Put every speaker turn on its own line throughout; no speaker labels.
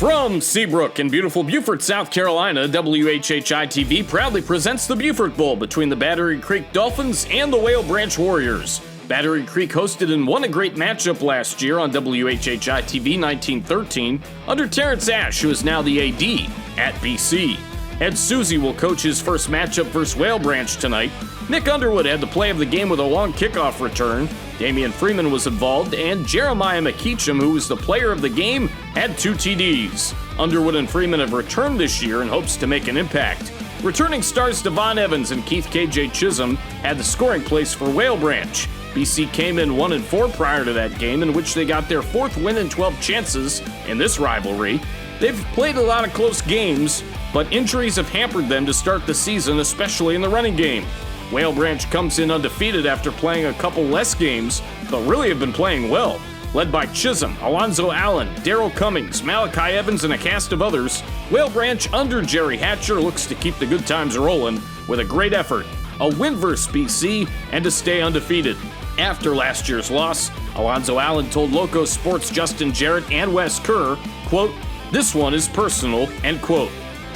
From Seabrook in beautiful Beaufort, South Carolina, WHHI-TV proudly presents the Beaufort Bowl between the Battery Creek Dolphins and the Whale Branch Warriors. Battery Creek hosted and won a great matchup last year on WHHI-TV 1913 under Terrance Ashe, who is now the AD at BC. Ed Suzi will coach his first matchup versus Whale Branch tonight. Nyc Underwood had the play of the game with a long kickoff return. Damien Freeman was involved, and Jeremiah McKeechum, who was the player of the game, had 2 TDs. Underwood and Freeman have returned this year in hopes to make an impact. Returning stars Davon Evans and Keith KJ Chisolm had the scoring place for Whale Branch. BC came in 1-4 prior to that game, in which they got their 4th win in 12 chances in this rivalry. They've played a lot of close games, but injuries have hampered them to start the season, especially in the running game. Whale Branch comes in undefeated after playing a couple less games, but really have been playing well. Led by Chisolm, Alonzo Allen, Daryl Cummings, Malachi Evans, and a cast of others, Whale Branch under Jerry Hatcher looks to keep the good times rolling with a great effort, a win versus BC, and to stay undefeated. After last year's loss, Alonzo Allen told Loco Sports' Justin Jarrett and Wes Kerr, quote, "This one is personal," end quote.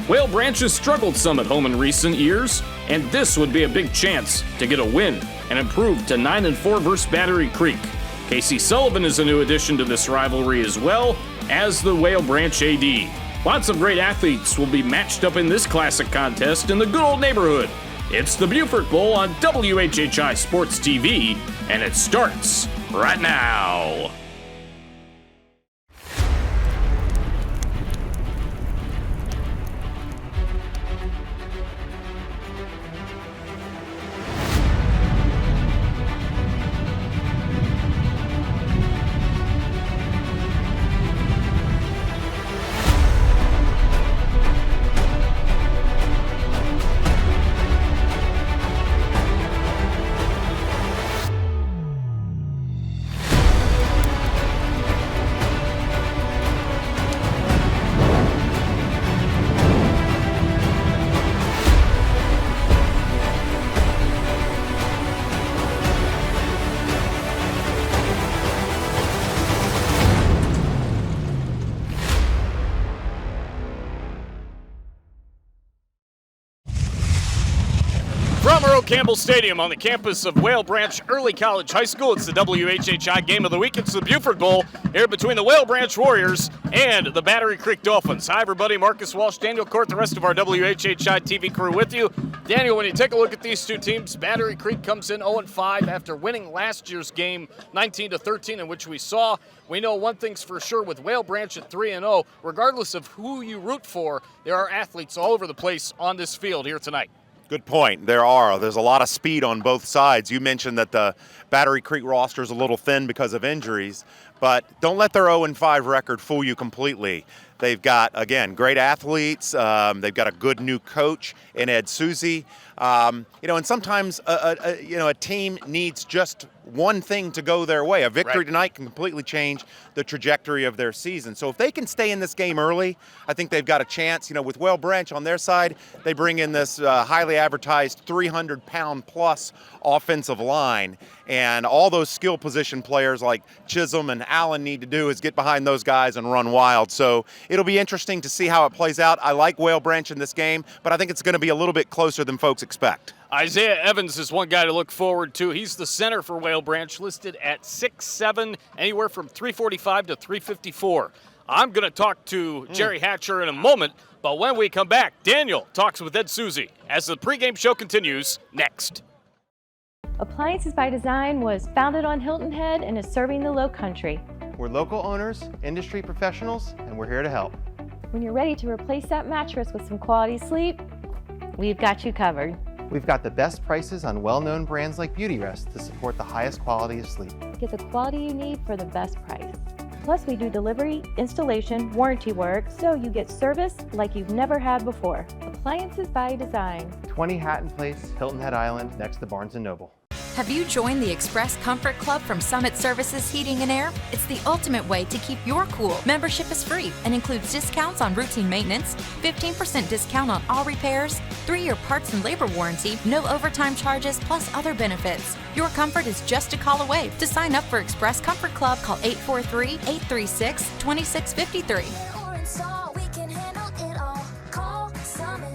Whale Branch has struggled some at home in recent years, and this would be a big chance to get a win and improve to 9-4 versus Battery Creek. Kaysee Sullivan is a new addition to this rivalry, as well as the Whale Branch AD. Lots of great athletes will be matched up in this classic contest in the good old neighborhood. It's the Beaufort Bowl on WHHI Sports TV, and it starts right now. From Earl Campbell Stadium on the campus of Whale Branch Early College High School, it's the WHHI Game of the Week. It's the Beaufort Bowl here between the Whale Branch Warriors and the Battery Creek Dolphins. Hi, everybody. Marcus Walsh, Daniel Court, the rest of our WHHI TV crew with you. Daniel, when you take a look at these two teams, Battery Creek comes in 0-5 after winning last year's game 19-13, in which we saw. We know one thing's for sure with Whale Branch at 3-0, regardless of who you root for, there are athletes all over the place on this field here tonight.
Good point. There's a lot of speed on both sides. You mentioned that the Battery Creek roster is a little thin because of injuries, but don't let their 0-5 record fool you completely. They've got, again, great athletes. They've got a good new coach in Ed Suzi. And sometimes a team needs just one thing to go their way. A victory tonight can completely change the trajectory of their season. So if they can stay in this game early, I think they've got a chance. With Whale Branch on their side, they bring in this highly advertised 300-pound plus offensive line. And all those skill position players like Chisolm and Allen need to do is get behind those guys and run wild. So it'll be interesting to see how it plays out. I like Whale Branch in this game, but I think it's going to be a little bit closer than folks expect.
Isaiah Evans is one guy to look forward to. He's the center for Whale Branch, listed at 6'7", anywhere from 345 to 354. I'm going to talk to Jerry Hatcher in a moment, but when we come back, Daniel talks with Ed Suzi as the pregame show continues next.
Appliances by Design was founded on Hilton Head and is serving the Lowcountry.
We're local owners, industry professionals, and we're here to help.
When you're ready to replace that mattress with some quality sleep, we've got you covered.
We've got the best prices on well-known brands like Beautyrest to support the highest quality of sleep.
Get the quality you need for the best price. Plus, we do delivery, installation, warranty work, so you get service like you've never had before. Appliances by Design.
20 Hatton Place, Hilton Head Island, next to Barnes & Noble.
Have you joined the Express Comfort Club from Summit Services Heating and Air? It's the ultimate way to keep your cool. Membership is free and includes discounts on routine maintenance, 15% discount on all repairs, 3-year parts and labor warranty, no overtime charges, plus other benefits. Your comfort is just a call away. To sign up for Express Comfort Club, call 843-836-2653.
it's all, we can handle it all. Call Summit,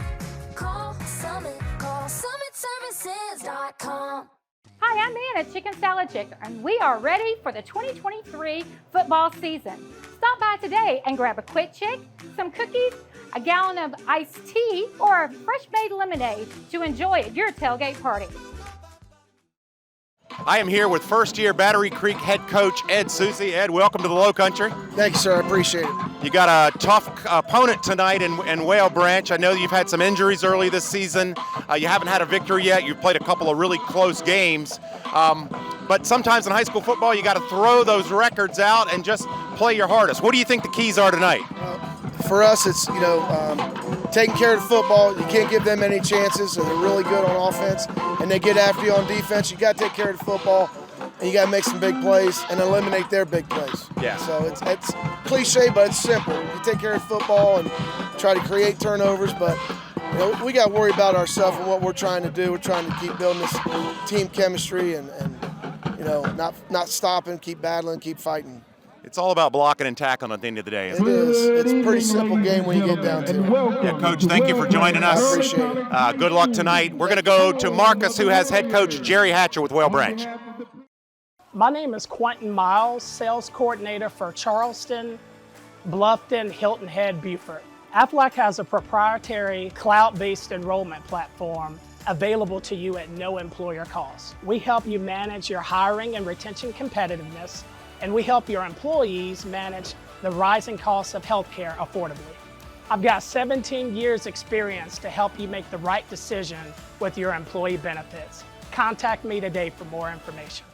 call Summit, call SummitServices.com.
Hi, I'm Ann at Chicken Salad Chick, and we are ready for the 2023 football season. Stop by today and grab a quick chick, some cookies, a gallon of iced tea, or a fresh-made lemonade to enjoy at your tailgate party.
I am here with first-year Battery Creek head coach Ed Suzi. Ed, welcome to the Lowcountry.
Thank you, sir. I appreciate it.
You got a tough opponent tonight in Whale Branch. I know you've had some injuries early this season. You haven't had a victory yet. You've played a couple of really close games. But sometimes in high school football, you got to throw those records out and just play your hardest. What do you think the keys are tonight?
For us, it's, taking care of the football. You can't give them any chances, so they're really good on offense, and they get after you on defense. You got to take care of the football, and you got to make some big plays and eliminate their big plays.
Yeah.
So it's cliche, but it's simple. You take care of football and try to create turnovers, but we got to worry about ourselves and what we're trying to do. We're trying to keep building this team chemistry and not stopping, keep battling, keep fighting.
It's all about blocking and tackling at the end of the day.
It is. It's a pretty simple game when you get down to it.
Yeah, Coach, thank you for joining us.
I appreciate it.
Good luck tonight. We're going to go to Marcus, who has head coach Jerry Hatcher with Whale Branch.
My name is Quentin Miles, sales coordinator for Charleston, Bluffton, Hilton Head, Beaufort. Aflac has a proprietary cloud-based enrollment platform available to you at no employer cost. We help you manage your hiring and retention competitiveness, and we help your employees manage the rising costs of healthcare affordably. I've got 17 years experience to help you make the right decision with your employee benefits. Contact me today for more information.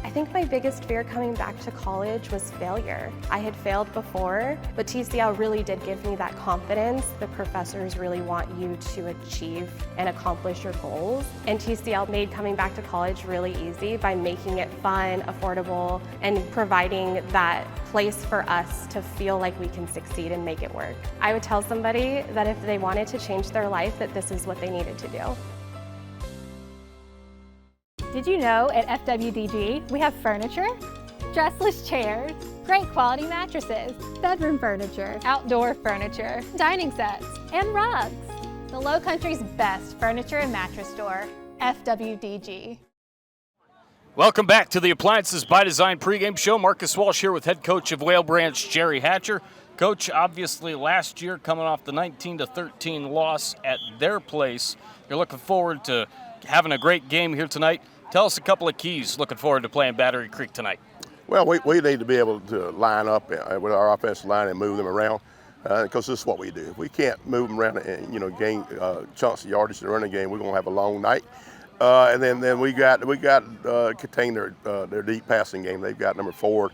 I think my biggest fear coming back to college was failure. I had failed before, but TCL really did give me that confidence. The professors really want you to achieve and accomplish your goals. And TCL made coming back to college really easy by making it fun, affordable, and providing that place for us to feel like we can succeed and make it work. I would tell somebody that if they wanted to change their life, that this is what they needed to do.
Did you know at FWDG we have furniture, dressless chairs, great quality mattresses, bedroom furniture, outdoor furniture, dining sets, and rugs. The Lowcountry's best furniture and mattress store, FWDG.
Welcome back to the Appliances by Design pregame show. Marcus Walsh here with head coach of Whale Branch, Jerry Hatcher. Coach, obviously last year coming off the 19-13 loss at their place, you're looking forward to having a great game here tonight. Tell us a couple of keys looking forward to playing Battery Creek tonight.
Well, we need to be able to line up with our offensive line and move them around because this is what we do. If we can't move them around and gain chunks of yardage in the running game, we're going to have a long night. And then we got contain their deep passing game. They've got number 4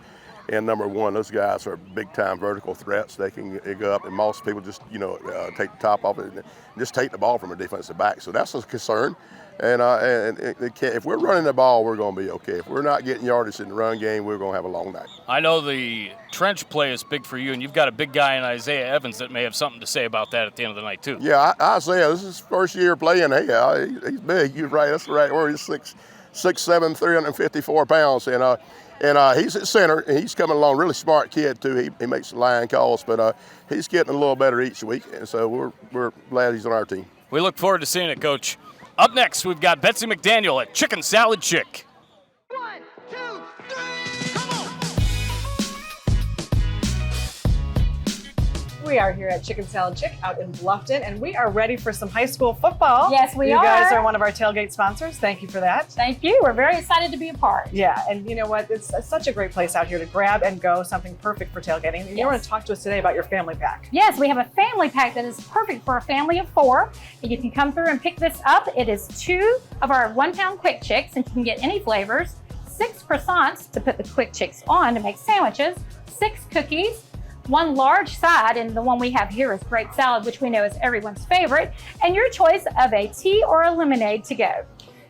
and number 1. Those guys are big time vertical threats. They can go up, and most people just take the top off it and just take the ball from a defensive back. So that's a concern. And if we're running the ball, we're going to be okay. If we're not getting yardage in the run game, we're going to have a long night.
I know the trench play is big for you, and you've got a big guy in Isaiah Evans that may have something to say about that at the end of the night, too.
Yeah, Isaiah, this is his first year playing. Hey, he's big. You're right. That's the right word. He's 6'7", 354 pounds. And he's at center, and he's coming along. Really smart kid, too. He makes the line calls, but he's getting a little better each week, and so we're glad he's on our team.
We look forward to seeing it, Coach. Up next, we've got Betsy McDaniel at Chicken Salad Chick.
1, 2, 3, come on!
We are here at Chicken Salad Chick out in Bluffton, and we are ready for some high school football.
Yes, we
are.
are.
You guys are one of our tailgate sponsors. Thank you for that.
Thank you. We're very excited to be a part.
Yeah, and you know what? It's such a great place out here to grab and go, something perfect for tailgating. And you want to talk to us today about your family pack.
Yes, we have a family pack that is perfect for a family of 4. You can come through and pick this up. It is 2 of our 1-pound quick chicks, and you can get any flavors, 6 croissants to put the quick chicks on to make sandwiches, 6 cookies, 1 large side, and the one we have here is grape salad, which we know is everyone's favorite, and your choice of a tea or a lemonade to go.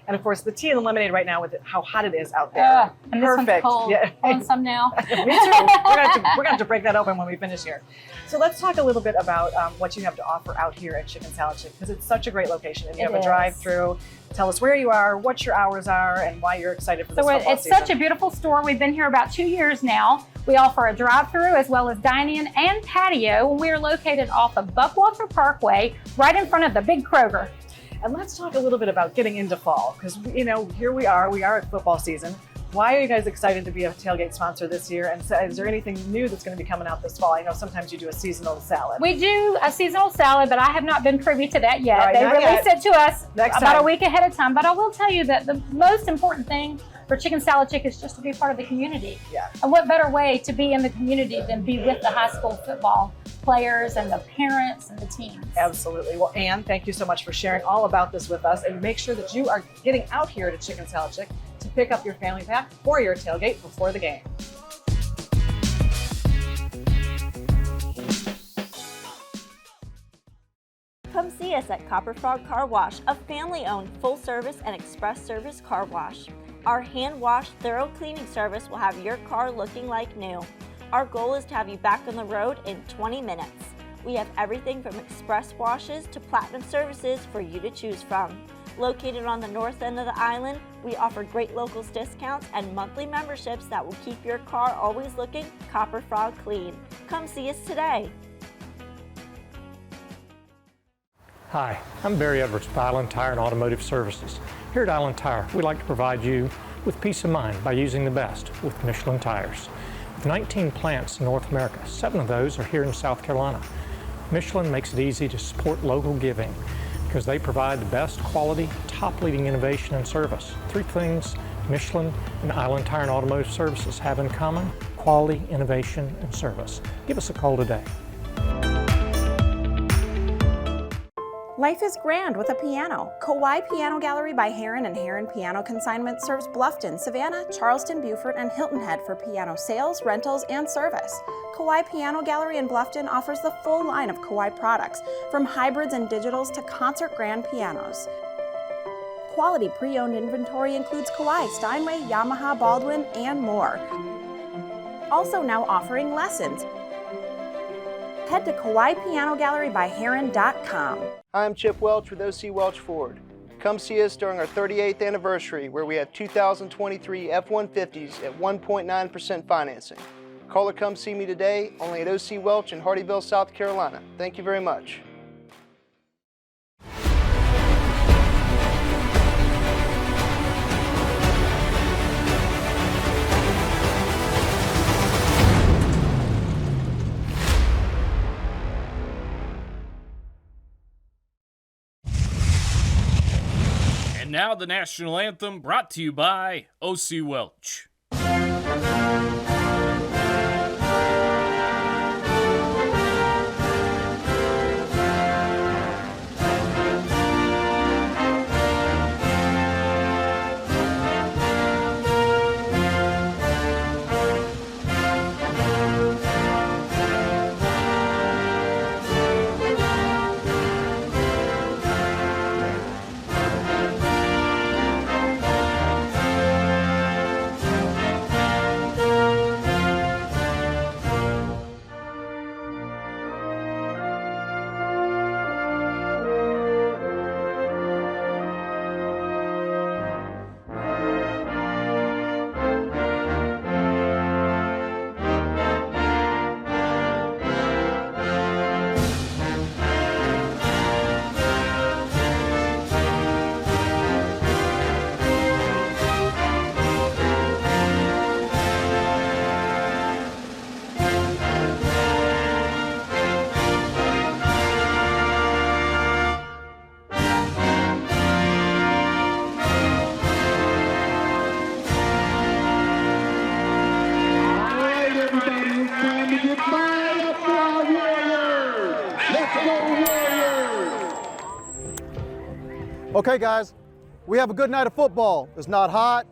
And of course, the tea and the lemonade right now with how hot it is out there.
And this one's cold.
Yeah.
I want some now.
Me too. We're going to have to break that open when we finish here. So let's talk a little bit about what you have to offer out here at Chicken Salad Chick, because it's such a great location. And you have a drive-through. Tell us where you are, what your hours are, and why you're excited for this football
it's
season.
such a beautiful store. We've been here about 2 years now. We offer a drive-through as well as dine-in and patio. And we are located off of Buckwalter Parkway, right in front of the big Kroger.
And let's talk a little bit about getting into fall, because here we are at football season. Why are you guys excited to be a tailgate sponsor this year? And so, is there anything new that's going to be coming out this fall? I know sometimes you do a seasonal salad.
We do a seasonal salad, but I have not been privy to that yet.
All right,
they released it to us about a week ahead of time. But I will tell you that the most important thing for Chicken Salad Chick is just to be part of the community.
Yeah.
And what better way to be in the community than be with the high school football players and the parents and the teams.
Absolutely. Well, Ann, thank you so much for sharing all about this with us, and make sure that you are getting out here to Chicken Salad Chick to pick up your family pack for your tailgate before the game.
Come see us at Copper Frog Car Wash, a family-owned full-service and express service car wash. Our hand-washed, thorough cleaning service will have your car looking like new. Our goal is to have you back on the road in 20 minutes. We have everything from express washes to platinum services for you to choose from. Located on the north end of the island, we offer great locals discounts and monthly memberships that will keep your car always looking Copper Frog clean. Come see us today.
Hi, I'm Barry Edwards with Island Tire and Automotive Services. Here at Island Tire, we like to provide you with peace of mind by using the best with Michelin tires. With 19 plants in North America, 7 of those are here in South Carolina. Michelin makes it easy to support local giving because they provide the best quality, top-leading innovation and service. 3 things Michelin and Island Tire and Automotive Services have in common: quality, innovation, and service. Give us a call today.
Life is grand with a piano. Kawai Piano Gallery by Herrin and Herrin Piano Consignment serves Bluffton, Savannah, Charleston, Beaufort, and Hilton Head for piano sales, rentals, and service. Kawai Piano Gallery in Bluffton offers the full line of Kawai products, from hybrids and digitals to concert grand pianos. Quality pre-owned inventory includes Kawai, Steinway, Yamaha, Baldwin, and more. Also now offering lessons. Head to KawaiPianoGalleryByHerrin.com.
I'm Chip Welch with OC Welch Ford. Come see us during our 38th anniversary, where we have 2023 F-150s at 1.9% financing. Call or come see me today, only at OC Welch in Hardyville, South Carolina. Thank you very much.
And now the national anthem, brought to you by OC Welch.
Okay, guys, we have a good night of football. It's not hot.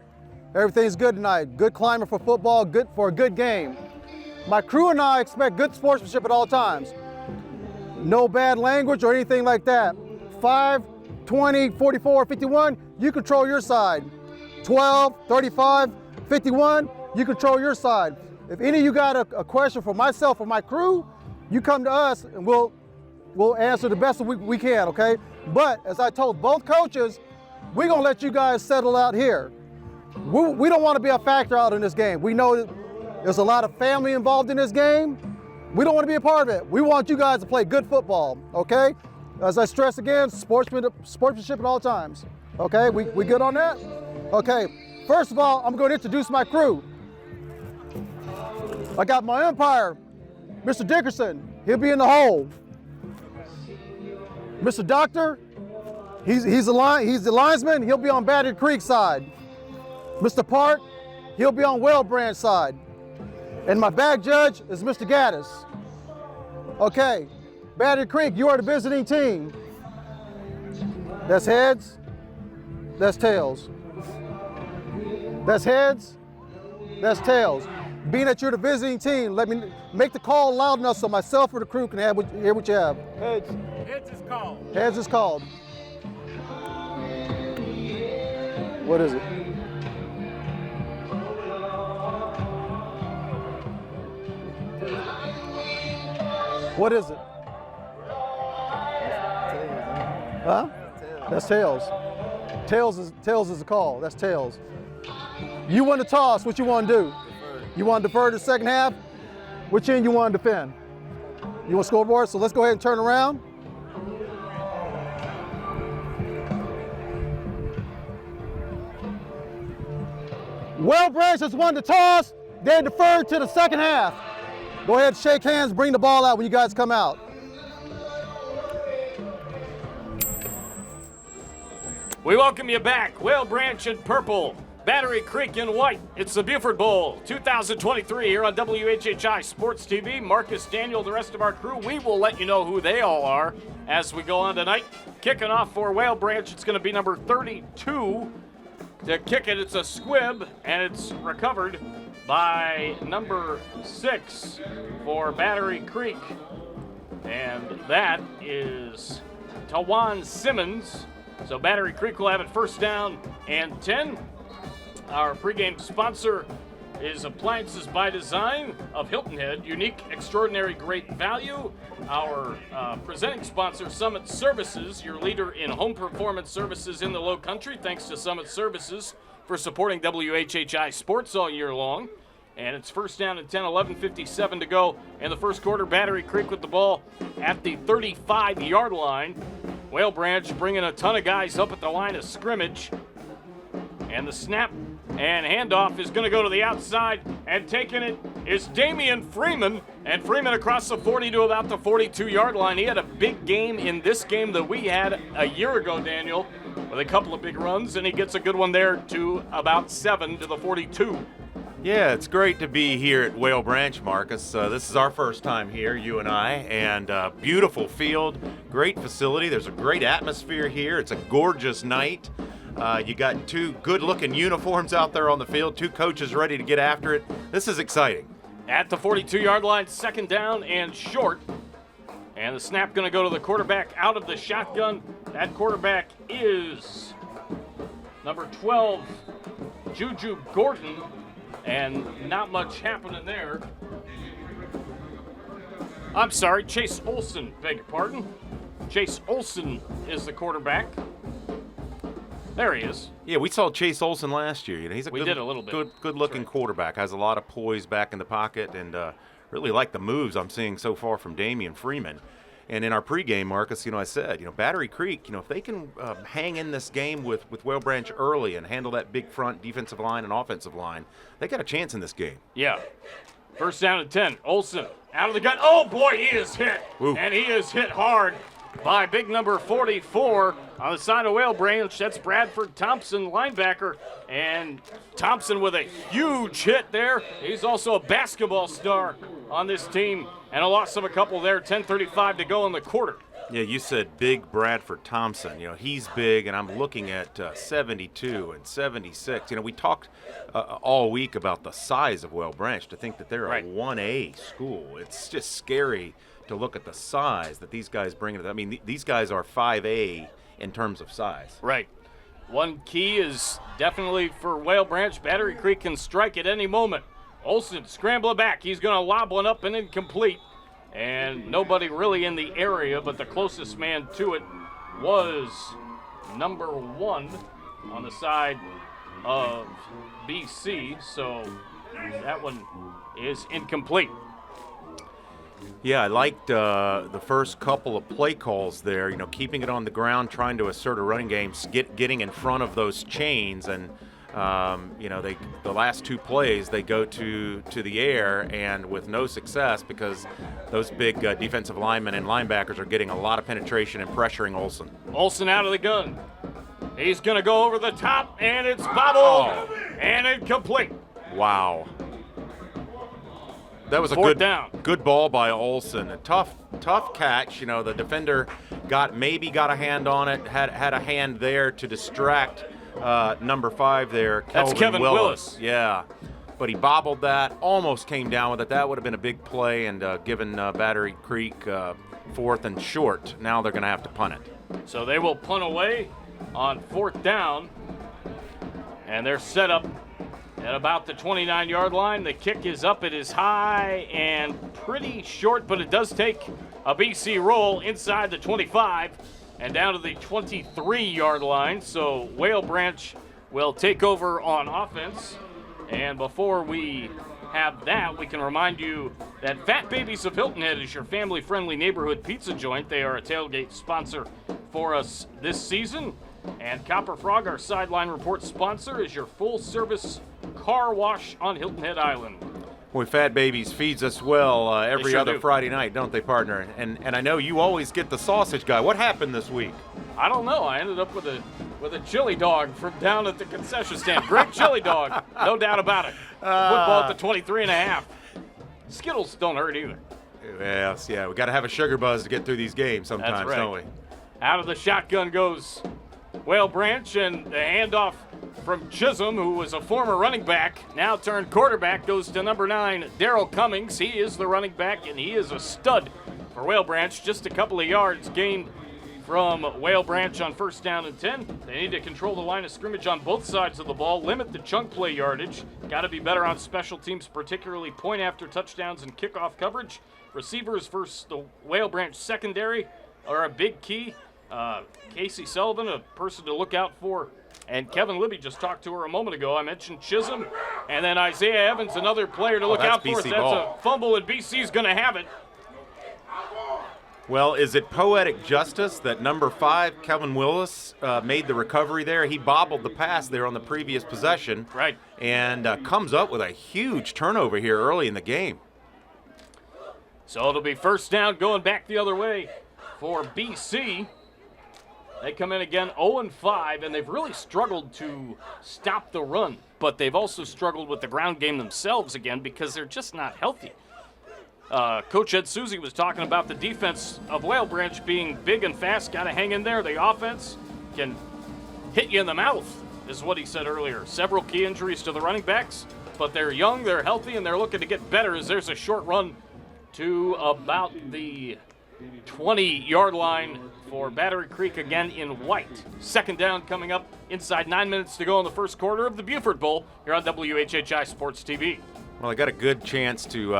Everything's good tonight. Good climate for football, good for a good game. My crew and I expect good sportsmanship at all times. No bad language or anything like that. 5 20, 44, 51, you control your side. 12, 35, 51, you control your side. If any of you got a question for myself or my crew, you come to us and we'll answer the best we can, okay? But as I told both coaches, we're gonna let you guys settle out here. We don't want to be a factor out in this game. We know that there's a lot of family involved in this game. We don't want to be a part of it. We want you guys to play good football, okay? As I stress again, sportsmanship at all times, okay? We good on that? Okay, first of all, I'm going to introduce my crew. I got my umpire, Mr. Dickerson. He'll be in the hole. Mr. Doctor, he's the linesman. He'll be on Battery Creek side. Mr. Park, he'll be on Well Branch side. And my bag judge is Mr. Gaddis. Okay, Battery Creek, you are the visiting team. That's heads, that's tails. That's heads, that's tails. Being that you're the visiting team, let me make the call loud enough so myself or the crew can hear what you have.
Heads. Heads is called.
Heads is called. What is it? What is it? Huh? That's tails. Tails is the call. That's tails. You want to toss, what you want to do? You want to defer to the second half? Which end you want to defend? You want scoreboard? So let's go ahead and turn around. Well Branch has won the toss. They deferred to the second half. Go ahead, shake hands, bring the ball out when you guys come out.
We welcome you back. Whale Branch in purple, Battery Creek in white. It's the Beaufort Bowl 2023 here on WHHI Sports TV. Marcus, Daniel, the rest of our crew, we will let you know who they all are as we go on tonight. Kicking off for Whale Branch, it's going to be number 32. To kick it, it's a squib, and it's recovered by number 6 for Battery Creek. And that is Tawan Simmons. So Battery Creek will have it first down and 10. Our pregame sponsor is Appliances by Design of Hilton Head. Unique, extraordinary, great value. Our presenting sponsor, Summit Services, your leader in home performance services in the Low Country. Thanks to Summit Services for supporting WHHI Sports all year long. And it's first down and 10, 11:57 to go in the first quarter. Battery Creek with the ball at the 35-yard line. Whale Branch bringing a ton of guys up at the line of scrimmage. And the snap and handoff is going to go to the outside, and taking it is Damien Freeman. And Freeman across the 40 to about the 42-yard line. He had a big game in this game that we had a year ago, Daniel, with a couple of big runs, and he gets a good one there to about 7 to the 42.
Yeah, it's great to be here at Whale Branch, Marcus. This is our first time here, you and I, and beautiful field, great facility. There's a great atmosphere here. It's a gorgeous night. You got 2 good-looking uniforms out there on the field, 2 coaches ready to get after it. This is exciting.
At the 42-yard line, second down and short. And the snap going to go to the quarterback out of the shotgun. That quarterback is number 12, Juju Gordon. And not much happening there. I'm sorry, Chase Olson, beg your pardon. Chase Olson is the quarterback. There he is.
Yeah, we saw Chase Olson last year. You know, he's a good-looking quarterback. Has a lot of poise back in the pocket, and really like the moves I'm seeing so far from Damien Freeman. And in our pregame, Marcus, I said, Battery Creek, if they can hang in this game with Whale Branch early and handle that big front defensive line and offensive line, they got a chance in this game.
Yeah. First down and 10. Olson out of the gun. Oh, boy, he is hit.
Ooh.
And he is hit hard by big number 44 on the side of Whale Branch. That's Bradford Thompson, linebacker. And Thompson with a huge hit there. He's also a basketball star on this team. And a loss of a couple there, 10:35 to go in the quarter.
Yeah, you said big Bradford Thompson. He's big, and I'm looking at 72 and 76. We talked all week about the size of Whale Branch, to think that they're a 1A school. It's just scary to look at the size that these guys bring. I mean, these guys are 5A
in terms of size.
Right. One key is definitely for Whale Branch. Battery Creek can strike at any moment. Olsen scrambling back. He's going to lob one up and incomplete. And nobody really in the area, but the closest man to it was number 1 on the side of BC. So that one is incomplete.
Yeah, I liked the first couple of play calls there, keeping it on the ground, trying to assert a running game, getting in front of those chains. And, the last 2 plays, they go to the air and with no success because those big defensive linemen and linebackers are getting a lot of penetration and pressuring Olsen.
Olsen out of the gun. He's going to go over the top, and it's bobbled and incomplete.
Wow. That was a good ball by Olsen. A tough catch. The defender got a hand on it, had a hand there to distract number 5 there,
That's Kevin Willis.
Yeah, but he bobbled that, almost came down with it. That would have been a big play and given Battery Creek 4th and short. Now they're going to have to punt it.
So they will punt away on 4th down, and they're set up at about the 29-yard line. The kick is up. It is high and pretty short, but it does take a BC roll inside the 25 and down to the 23-yard line. So Whale Branch will take over on offense. And before we have that, we can remind you that Fat Babies of Hilton Head is your family-friendly neighborhood pizza joint. They are a tailgate sponsor for us this season. And Copper Frog, our Sideline Report sponsor, is your full-service car wash on Hilton Head Island.
Boy, Fat Babies feeds us well every
sure
other
do.
Friday night, don't they, partner? And I know you always get the sausage guy. What happened this week?
I don't know. I ended up with a chili dog from down at the concession stand. Great chili dog, no doubt about it. Football at the 23.5. Skittles don't hurt either.
Yes, yeah. We got to have a sugar buzz to get through these games sometimes,
That's right.
don't we?
Out of the shotgun goes Whale Branch, and the handoff from Chisolm, who was a former running back, now turned quarterback, goes to number 9, Daryl Cummings. He is the running back, and he is a stud for Whale Branch. Just a couple of yards gained from Whale Branch on 1st down and 10. They need to control the line of scrimmage on both sides of the ball, limit the chunk play yardage. Got to be better on special teams, particularly point after touchdowns and kickoff coverage. Receivers versus the Whale Branch secondary are a big key. Kaysee Sullivan, a person to look out for. And Kevin Libby just talked to her a moment ago. I mentioned Chisolm. And then Isaiah Evans, another player to look out for.
BC
That's
ball.
a fumble, and BC's going to have it.
Well, is it poetic justice that number 5, Kevin Willis, made the recovery there? He bobbled the pass there on the previous possession.
Right.
And comes up with a huge turnover here early in the game.
So it'll be 1st down going back the other way for BC. They come in again 0-5, and they've really struggled to stop the run, but they've also struggled with the ground game themselves again because they're just not healthy. Coach Ed Suzi was talking about the defense of Whale Branch being big and fast, got to hang in there. The offense can hit you in the mouth, is what he said earlier. Several key injuries to the running backs, but they're young, they're healthy, and they're looking to get better as there's a short run to about the 20-yard line for Battery Creek again in white. 2nd down coming up inside 9 minutes to go in the 1st quarter of the Beaufort Bowl here on WHHI Sports TV.
Well, I got a good chance to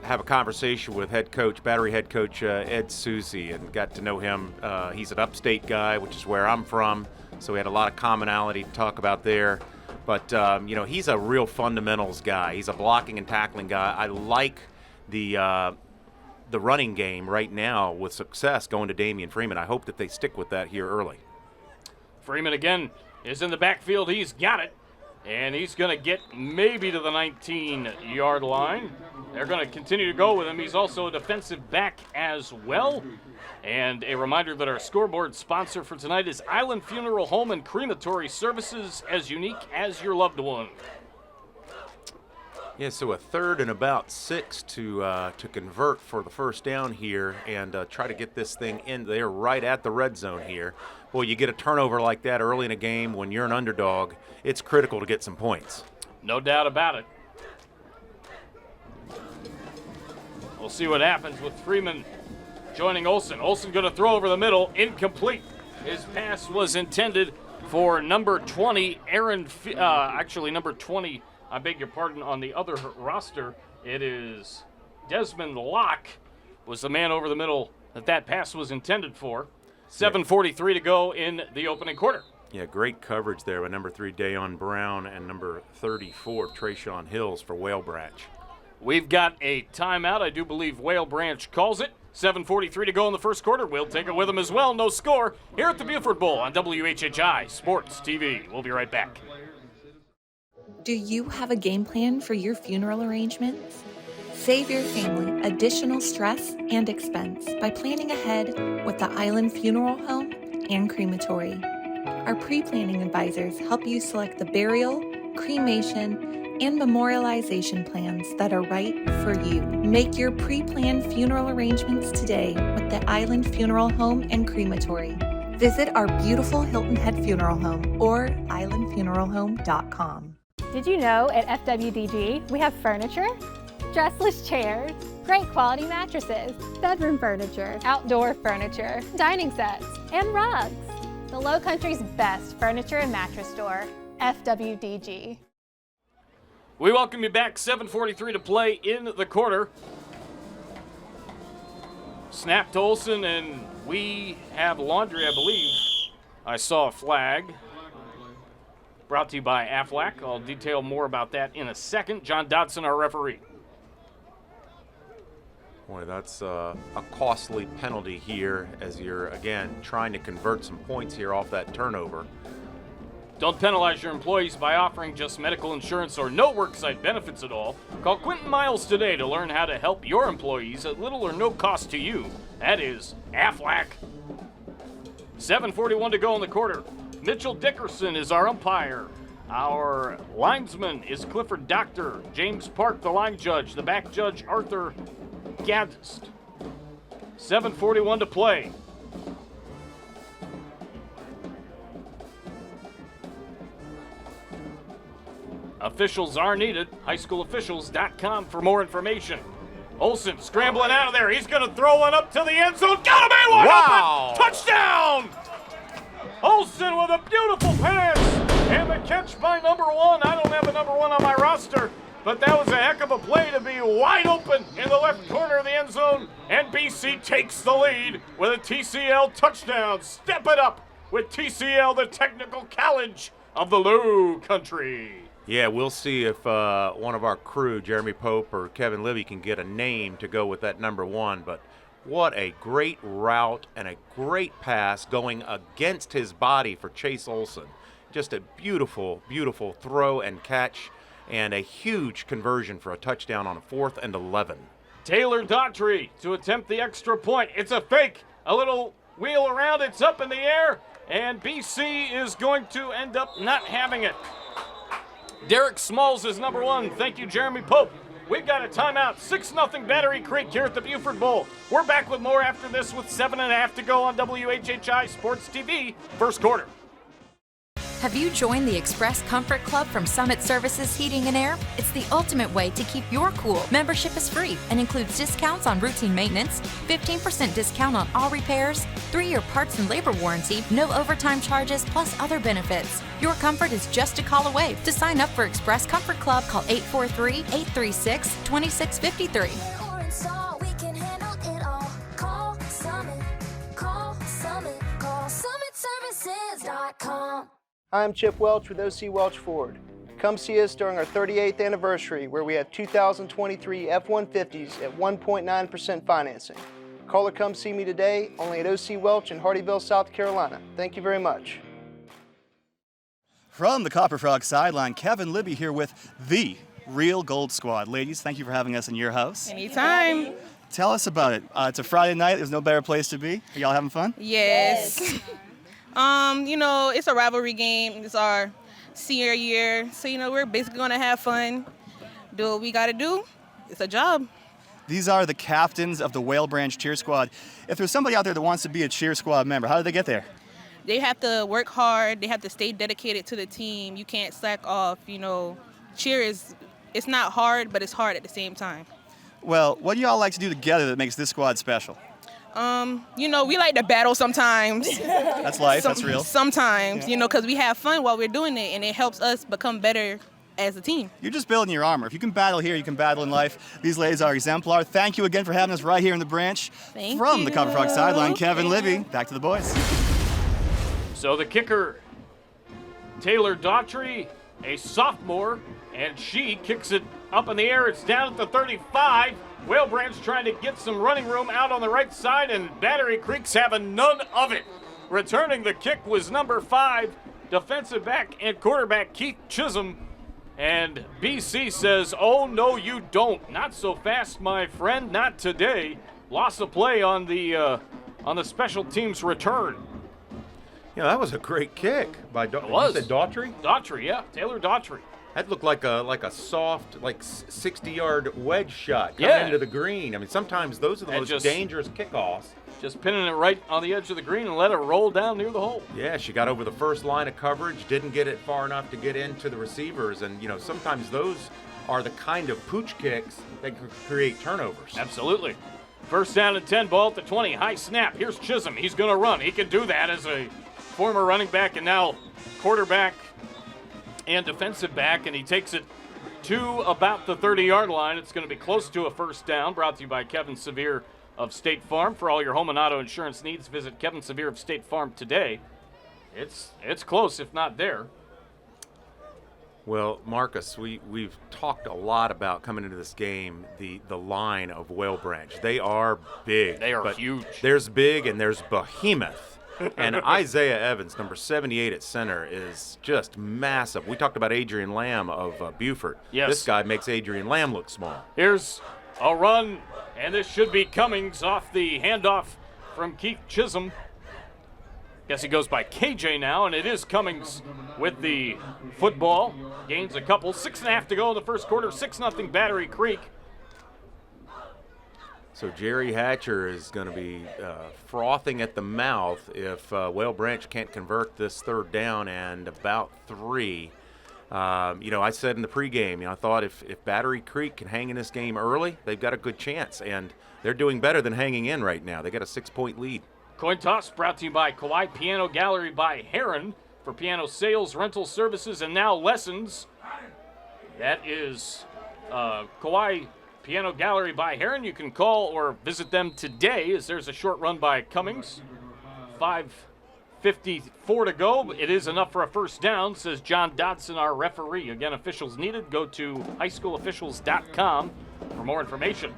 have a conversation with Battery head coach Ed Suzi, and got to know him. He's an upstate guy, which is where I'm from, so we had a lot of commonality to talk about there. But, he's a real fundamentals guy. He's a blocking and tackling guy. I like the running game right now with success going to Damien Freeman. I hope that they stick with that here early.
Freeman again is in the backfield. He's got it, and he's going to get maybe to the 19-yard line. They're going to continue to go with him. He's also a defensive back as well. And a reminder that our scoreboard sponsor for tonight is Island Funeral Home and Crematory Services, as unique as your loved one.
Yeah, so a 3rd and about 6 to convert for the 1st down here and try to get this thing in there right at the red zone here. Boy, you get a turnover like that early in a game when you're an underdog, it's critical to get some points.
No doubt about it. We'll see what happens with Freeman joining Olsen. Olsen going to throw over the middle, incomplete. His pass was intended for number 20, Herrin. Actually, number 20, I beg your pardon, on the other roster, it is Dismond was the man over the middle that pass was intended for. 7:43 to go in the opening quarter.
Yeah, great coverage there with number 3, Dayon Brown, and number 34, Trayshawn Hills for Whale Branch.
We've got a timeout. I do believe Whale Branch calls it. 7:43 to go in the first quarter. We'll take it with them as well. No score here at the Beaufort Bowl on WHHI Sports TV. We'll be right back.
Do you have a game plan for your funeral arrangements? Save your family additional stress and expense by planning ahead with the Island Funeral Home and Crematory. Our pre-planning advisors help you select the burial, cremation, and memorialization plans that are right for you. Make your pre-planned funeral arrangements today with the Island Funeral Home and Crematory. Visit our beautiful Hilton Head Funeral Home or islandfuneralhome.com.
Did you know at FWDG we have furniture? Dressless chairs, great quality mattresses, bedroom furniture, outdoor furniture, dining sets, and rugs. The Lowcountry's best furniture and mattress store, FWDG.
We welcome you back. 7:43 to play in the quarter. Snap to Olsen, and we have laundry, I believe. I saw a flag. Brought to you by Aflac. I'll detail more about that in a second. John Dodson, our referee.
Boy, that's a costly penalty here as you're, again, trying to convert some points here off that turnover.
Don't penalize your employees by offering just medical insurance or no worksite benefits at all. Call Quentin Miles today to learn how to help your employees at little or no cost to you. That is Aflac. 7:41 to go in the quarter. Mitchell Dickerson is our umpire. Our linesman is Clifford Doctor. James Park, the line judge. The back judge, Arthur Gadst. 7:41 to play. Officials are needed. Highschoolofficials.com for more information. Olsen scrambling out of there. He's going to throw one up to the end zone. Got him, A1
Wow.
open. Touchdown! Olsen with a beautiful pass. And the catch by number 1. I don't have a number 1 on my roster, but that was a heck of a play to be wide open in the left corner of the end zone. And BC takes the lead with a TCL touchdown. Step it up with TCL, the technical college of the Low Country.
Yeah, we'll see if one of our crew, Jeremy Pope or Kevin Libby, can get a name to go with that number 1. But what a great route and a great pass going against his body for Chase Olsen. Just a beautiful, beautiful throw and catch, and a huge conversion for a touchdown on a 4th and 11.
Taylor Daughtry to attempt the extra point. It's a fake. A little wheel around. It's up in the air, and BC is going to end up not having it. Derek Smalls is number 1. Thank you, Jeremy Pope. We've got a timeout. 6-0 Battery Creek here at the Beaufort Bowl. We're back with more after this with 7.5 to go on WHHI Sports TV. First quarter.
Have you joined the Express Comfort Club from Summit Services Heating and Air? It's the ultimate way to keep your cool. Membership is free and includes discounts on routine maintenance, 15% discount on all repairs, 3-year parts and labor warranty, no overtime charges, plus other benefits. Your comfort is just a call away. To sign up for Express Comfort Club, call 843-836-2653.
Or install, we can handle it all. Call Summit. Call Summit. Call SummitServices.com.
I'm Chip Welch with OC Welch Ford. Come see us during our 38th anniversary where we have 2023 F-150s at 1.9% financing. Call or come see me today, only at OC Welch in Hardyville, South Carolina. Thank you very much.
From the Copper Frog sideline, Kevin Libby here with the Real Gold Squad. Ladies, thank you for having us in your house.
Anytime.
Tell us about it. It's a Friday night. There's no better place to be. Are y'all having fun?
Yes. It's a rivalry game. It's our senior year. So, we're basically going to have fun, do what we got to do. It's a job.
These are the captains of the Whale Branch Cheer Squad. If there's somebody out there that wants to be a Cheer Squad member, how do they get there?
They have to work hard. They have to stay dedicated to the team. You can't slack off. Cheer it's not hard, but it's hard at the same time.
Well, what do y'all like to do together that makes this squad special?
You know, we like to battle sometimes.
That's life. That's real.
Sometimes,
Yeah.
you know, because we have fun while we're doing it, and it helps us become better as a team.
You're just building your armor. If you can battle here, you can battle in life. These ladies are exemplar. Thank you again for having us right here in the branch.
Thank
From
you.
the Copper Frog sideline, Kevin Libby. Back to the boys.
So the kicker, Taylor Daughtry, a sophomore, and she kicks it up in the air. It's down at the 35. Whale Branch trying to get some running room out on the right side, and Battery Creek's having none of it. Returning the kick was number 5, defensive back and quarterback Keith Chisolm. And BC says, oh, no, you don't. Not so fast, my friend. Not today. Loss of play on the special teams return.
Yeah, that was a great kick by
It was.
You said Daughtry?
Daughtry, yeah. Taylor Daughtry.
That looked like a soft, 60-yard wedge shot coming
Yeah.
into the green. I mean, sometimes those are the
And
most
just-
dangerous kickoffs.
Just pinning it right on the edge of the green and let it roll down near the hole.
Yeah, she got over the first line of coverage, didn't get it far enough to get into the receivers, and sometimes those are the kind of pooch kicks that could create turnovers.
Absolutely. First down and 10, ball at the 20. High snap. Here's Chisolm. He's going to run. He can do that as a former running back and now quarterback and defensive back, and he takes it to about the 30-yard line. It's going to be close to a first down. Brought to you by Kevin Severe of State Farm. For all your home and auto insurance needs, visit Kevin Severe of State Farm today. It's close, if not there.
Well, Marcus, we've talked a lot about coming into this game the line of Whale Branch. They are big.
They are
but
huge.
There's big and there's behemoth. And Isaiah Evans, number 78 at center, is just massive. We talked about Adrian Lamb of Beaufort.
Yes.
This guy makes Adrian Lamb look small.
Here's a run, and this should be Cummings off the handoff from Keith Chisolm. Guess he goes by KJ now, and it is Cummings with the football. Gains a couple. 6.5 to go in the first quarter. 6-0 Battery Creek.
So Jerry Hatcher is going to be frothing at the mouth if Whale Branch can't convert this third down and about 3. I said in the pregame, I thought if Battery Creek can hang in this game early, they've got a good chance, and they're doing better than hanging in right now. They got a 6-point lead.
Coin toss brought to you by Kawai Piano Gallery by Herrin for piano sales, rental services, and now lessons. That is Kawai Piano Gallery by Herrin. You can call or visit them today as there's a short run by Cummings. 5:54 to go. It is enough for a first down, says John Dodson, our referee. Again, officials needed. Go to highschoolofficials.com for more information.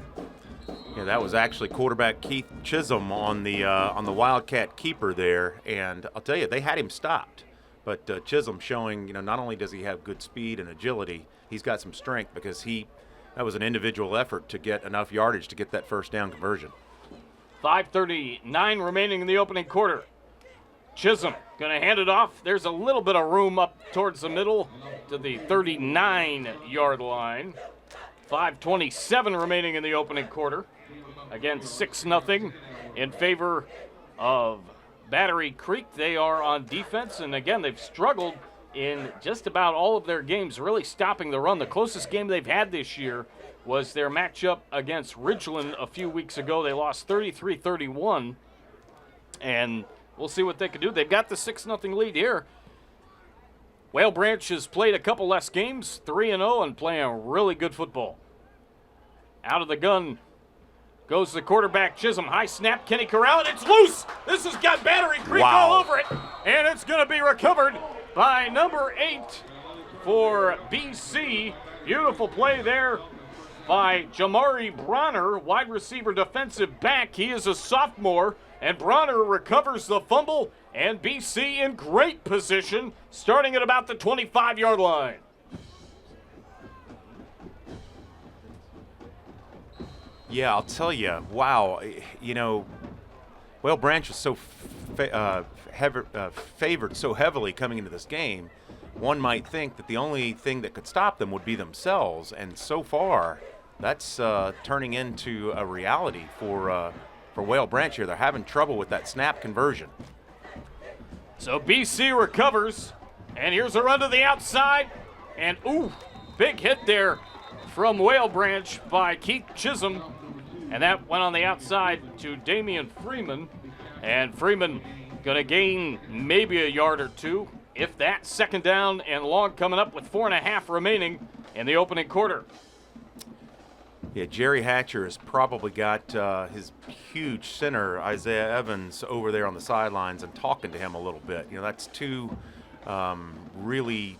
Yeah, that was actually quarterback Keith Chisolm on the Wildcat keeper there, and I'll tell you, they had him stopped. But Chisolm showing, not only does he have good speed and agility, he's got some strength because that was an individual effort to get enough yardage to get that first down conversion.
5:39 remaining in the opening quarter. Chisolm going to hand it off. There's a little bit of room up towards the middle to the 39-yard line. 5:27 remaining in the opening quarter. Again, 6-0 in favor of Battery Creek. They are on defense, and again, they've struggled in just about all of their games, really stopping the run. The closest game they've had this year was their matchup against Ridgeland a few weeks ago. They lost 33-31, and we'll see what they can do. They've got the 6-0 lead here. Whale Branch has played a couple less games, 3-0, and playing really good football. Out of the gun goes the quarterback, Chisolm. High snap, Kenny Corral, and it's loose. This has got Battery Creek all over it, and it's going to be recovered by number 8 for BC. Beautiful play there by Jamari Bronner, wide receiver defensive back. He is a sophomore, and Bronner recovers the fumble, and BC in great position, starting at about the 25-yard line.
Yeah, I'll tell you, wow, Whale Branch was so favored so heavily coming into this game, one might think that the only thing that could stop them would be themselves, and so far, that's turning into a reality for Whale Branch here. They're having trouble with that snap conversion.
So BC recovers, and here's a run to the outside, and big hit there from Whale Branch by Keith Chisolm. And that went on the outside to Damien Freeman. And Freeman going to gain maybe a yard or two, if that. Second down and long coming up with 4.5 remaining in the opening quarter.
Yeah, Jerry Hatcher has probably got his huge center, Isaiah Evans, over there on the sidelines and talking to him a little bit. You know, that's two really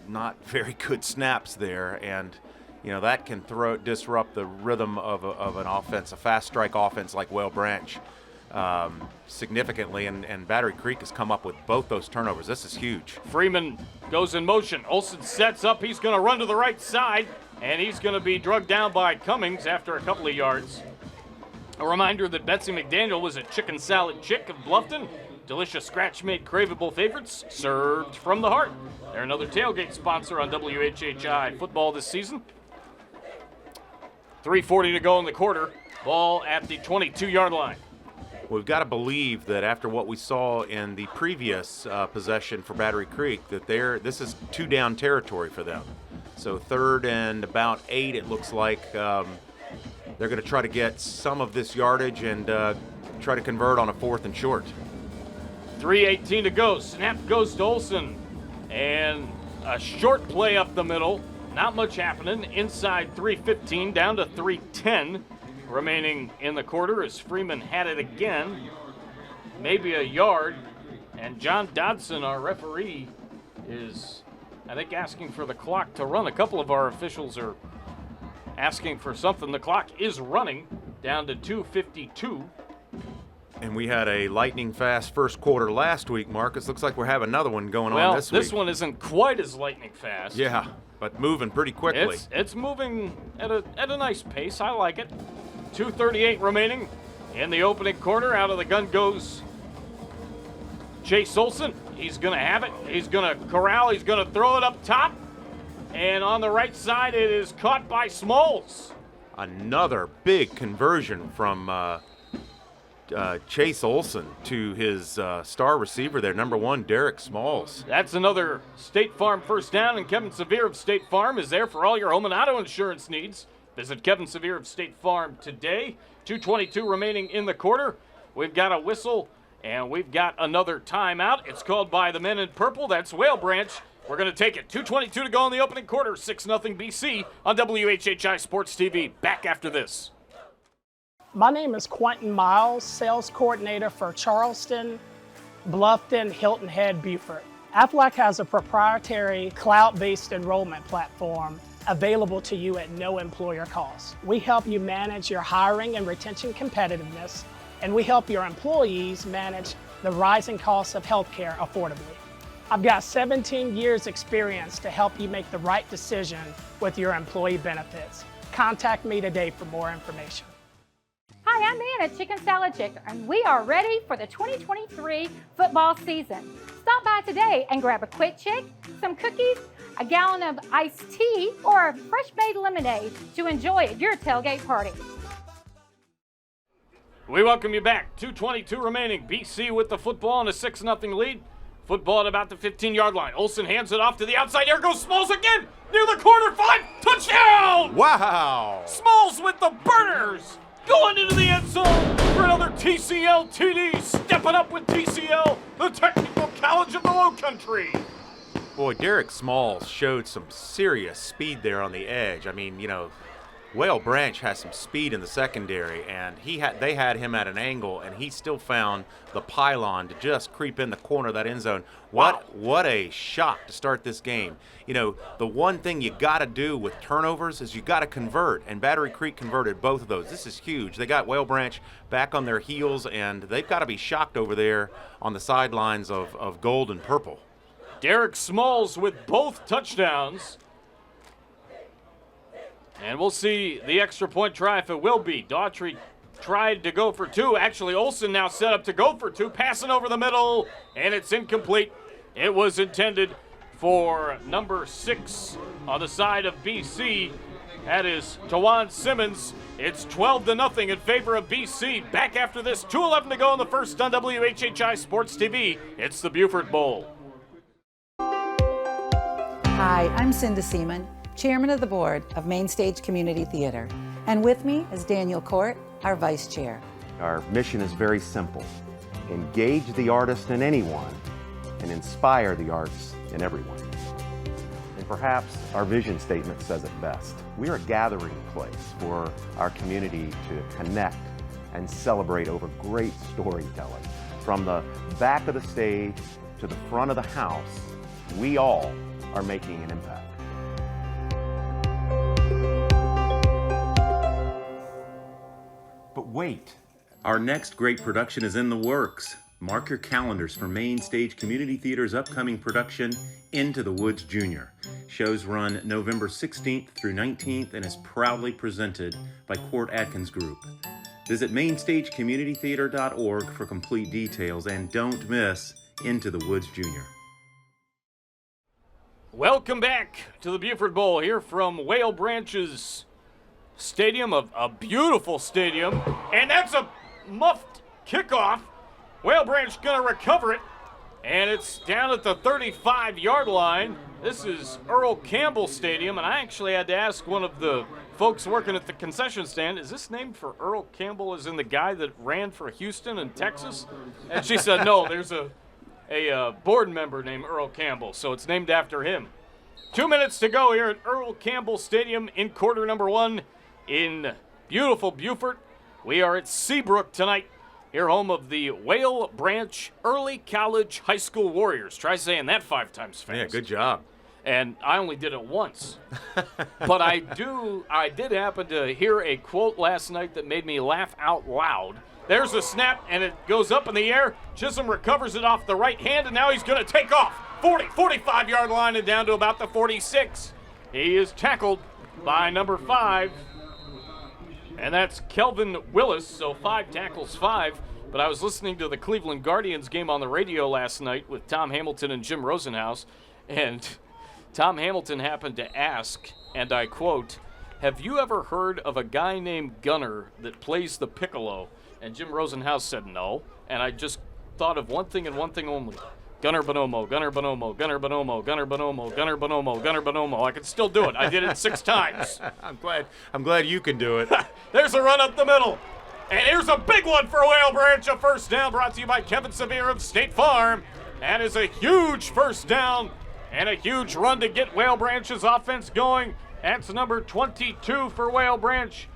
not very good snaps there, and you know that can disrupt the rhythm of an offense, a fast strike offense like Whale Branch, significantly. And Battery Creek has come up with both those turnovers. This is huge.
Freeman goes in motion. Olsen sets up. He's going to run to the right side, and he's going to be drugged down by Cummings after a couple of yards. A reminder that Betsy McDaniel was a chicken salad chick of Bluffton. Delicious scratch-made craveable favorites served from the heart. They're another tailgate sponsor on WHHI football this season. 3:40 to go in the quarter. Ball at the 22-yard line.
We've got to believe that after what we saw in the previous possession for Battery Creek, that this is two-down territory for them. So 3rd and about 8, it looks like they're going to try to get some of this yardage and try to convert on a 4th and short.
3:18 to go. Snap goes to Olsen. And a short play up the middle. Not much happening. Inside 3:15 down to 3:10 remaining in the quarter as Freeman had it again. Maybe a yard. And John Dodson, our referee, is, I think, asking for the clock to run. A couple of our officials are asking for something. The clock is running down to 2:52.
And we had a lightning fast first quarter last week, Marcus. Looks like we're having another one going on this week.
Well, this one isn't quite as lightning fast.
Yeah, but moving pretty quickly.
It's moving at a nice pace. I like it. 2:38 remaining in the opening quarter. Out of the gun goes Chase Olsen. He's going to have it. He's going to corral. He's going to throw it up top. And on the right side, it is caught by Smalls.
Another big conversion from Chase Olsen to his star receiver there, number 1, Derek Smalls.
That's another State Farm first down, and Kevin Severe of State Farm is there for all your home and auto insurance needs. Visit Kevin Severe of State Farm today. 2:22 remaining in the quarter. We've got a whistle, and we've got another timeout. It's called by the men in purple. That's Whale Branch. We're going to take it. 2:22 to go in the opening quarter. 6-0 BC on WHHI Sports TV. Back after this.
My name is Quentin Miles, sales coordinator for Charleston, Bluffton, Hilton Head, Beaufort. Aflac has a proprietary cloud-based enrollment platform available to you at no employer cost. We help you manage your hiring and retention competitiveness, and we help your employees manage the rising costs of healthcare affordably. I've got 17 years experience to help you make the right decision with your employee benefits. Contact me today for more information.
Hi, I'm Anna, Chicken Salad Chick, and we are ready for the 2023 football season. Stop by today and grab a quick chick, some cookies, a gallon of iced tea, or a fresh-made lemonade to enjoy at your tailgate party.
We welcome you back. 2:22 remaining. BC with the football and a 6-0 lead. Football at about the 15-yard line. Olsen hands it off to the outside. There goes Smalls again. Near the corner. 5. Touchdown!
Wow!
Smalls with the burners. Going into the end zone for another TCL TD. Stepping up with TCL, the Technical College of the Lowcountry.
Boy, Derek Smalls showed some serious speed there on the edge. I mean, you know, Whale Branch has some speed in the secondary, and they had him at an angle, and he still found the pylon to just creep in the corner of that end zone. What a shot to start this game. You know, the one thing you got to do with turnovers is you got to convert, and Battery Creek converted both of those. This is huge. They got Whale Branch back on their heels, and they've got to be shocked over there on the sidelines of gold and purple.
Derek Smalls with both touchdowns. And we'll see the extra point try if it will be. Daughtry tried to go for 2. Actually, Olsen now set up to go for 2. Passing over the middle, and it's incomplete. It was intended for number 6 on the side of BC. That is Tawan Simmons. It's 12-0 in favor of BC. Back after this, 2:11 to go in the first on WHHI Sports TV. It's the Beaufort Bowl.
Hi, I'm Cinda Seaman, Chairman of the Board of Mainstage Community Theater. And with me is Daniel Court, our Vice Chair.
Our mission is very simple. Engage the artist in anyone and inspire the arts in everyone. And perhaps our vision statement says it best. We are a gathering place for our community to connect and celebrate over great storytelling. From the back of the stage to the front of the house, we all are making an impact.
But wait, our next great production is in the works. Mark your calendars for Main Stage Community Theater's upcoming production, Into the Woods Jr. Shows run November 16th through 19th and is proudly presented by Court Atkins Group. Visit mainstagecommunitytheater.org for complete details, and don't miss Into the Woods Jr.
Welcome back to the Beaufort Bowl here from Whale Branch's stadium, a beautiful stadium, and that's a muffed kickoff. Whale Branch gonna recover it, and it's down at the 35-yard line. This is Earl Campbell Stadium, and I actually had to ask one of the folks working at the concession stand, is this named for Earl Campbell as in the guy that ran for Houston and Texas? And she said, no, there's a board member named Earl Campbell, so it's named after him. 2 minutes to go here at Earl Campbell Stadium in quarter number 1 in beautiful Beaufort. We are at Seabrook tonight, here home of the Whale Branch Early College High School Warriors. Try saying that 5 times fast.
Yeah, good job.
And I only did it once. But I did happen to hear a quote last night that made me laugh out loud. There's a snap, and it goes up in the air. Chisolm recovers it off the right hand, and now he's going to take off. 45-yard line and down to about the 46. He is tackled by number 5. And that's Kelvin Willis, so 5 tackles, 5. But I was listening to the Cleveland Guardians game on the radio last night with Tom Hamilton and Jim Rosenhaus, and Tom Hamilton happened to ask, and I quote, "Have you ever heard of a guy named Gunner that plays the piccolo?" And Jim Rosenhaus said no, and I just thought of one thing and one thing only. Gunner Bonomo, Gunner Bonomo, Gunner Bonomo, Gunner Bonomo, Gunner Bonomo, Gunner Bonomo. I can still do it. I did it 6 times.
I'm glad you can do it.
There's a run up the middle. And here's a big one for Whale Branch. A first down brought to you by Kevin Severe of State Farm. That is a huge first down and a huge run to get Whale Branch's offense going. That's number 22 for Whale Branch,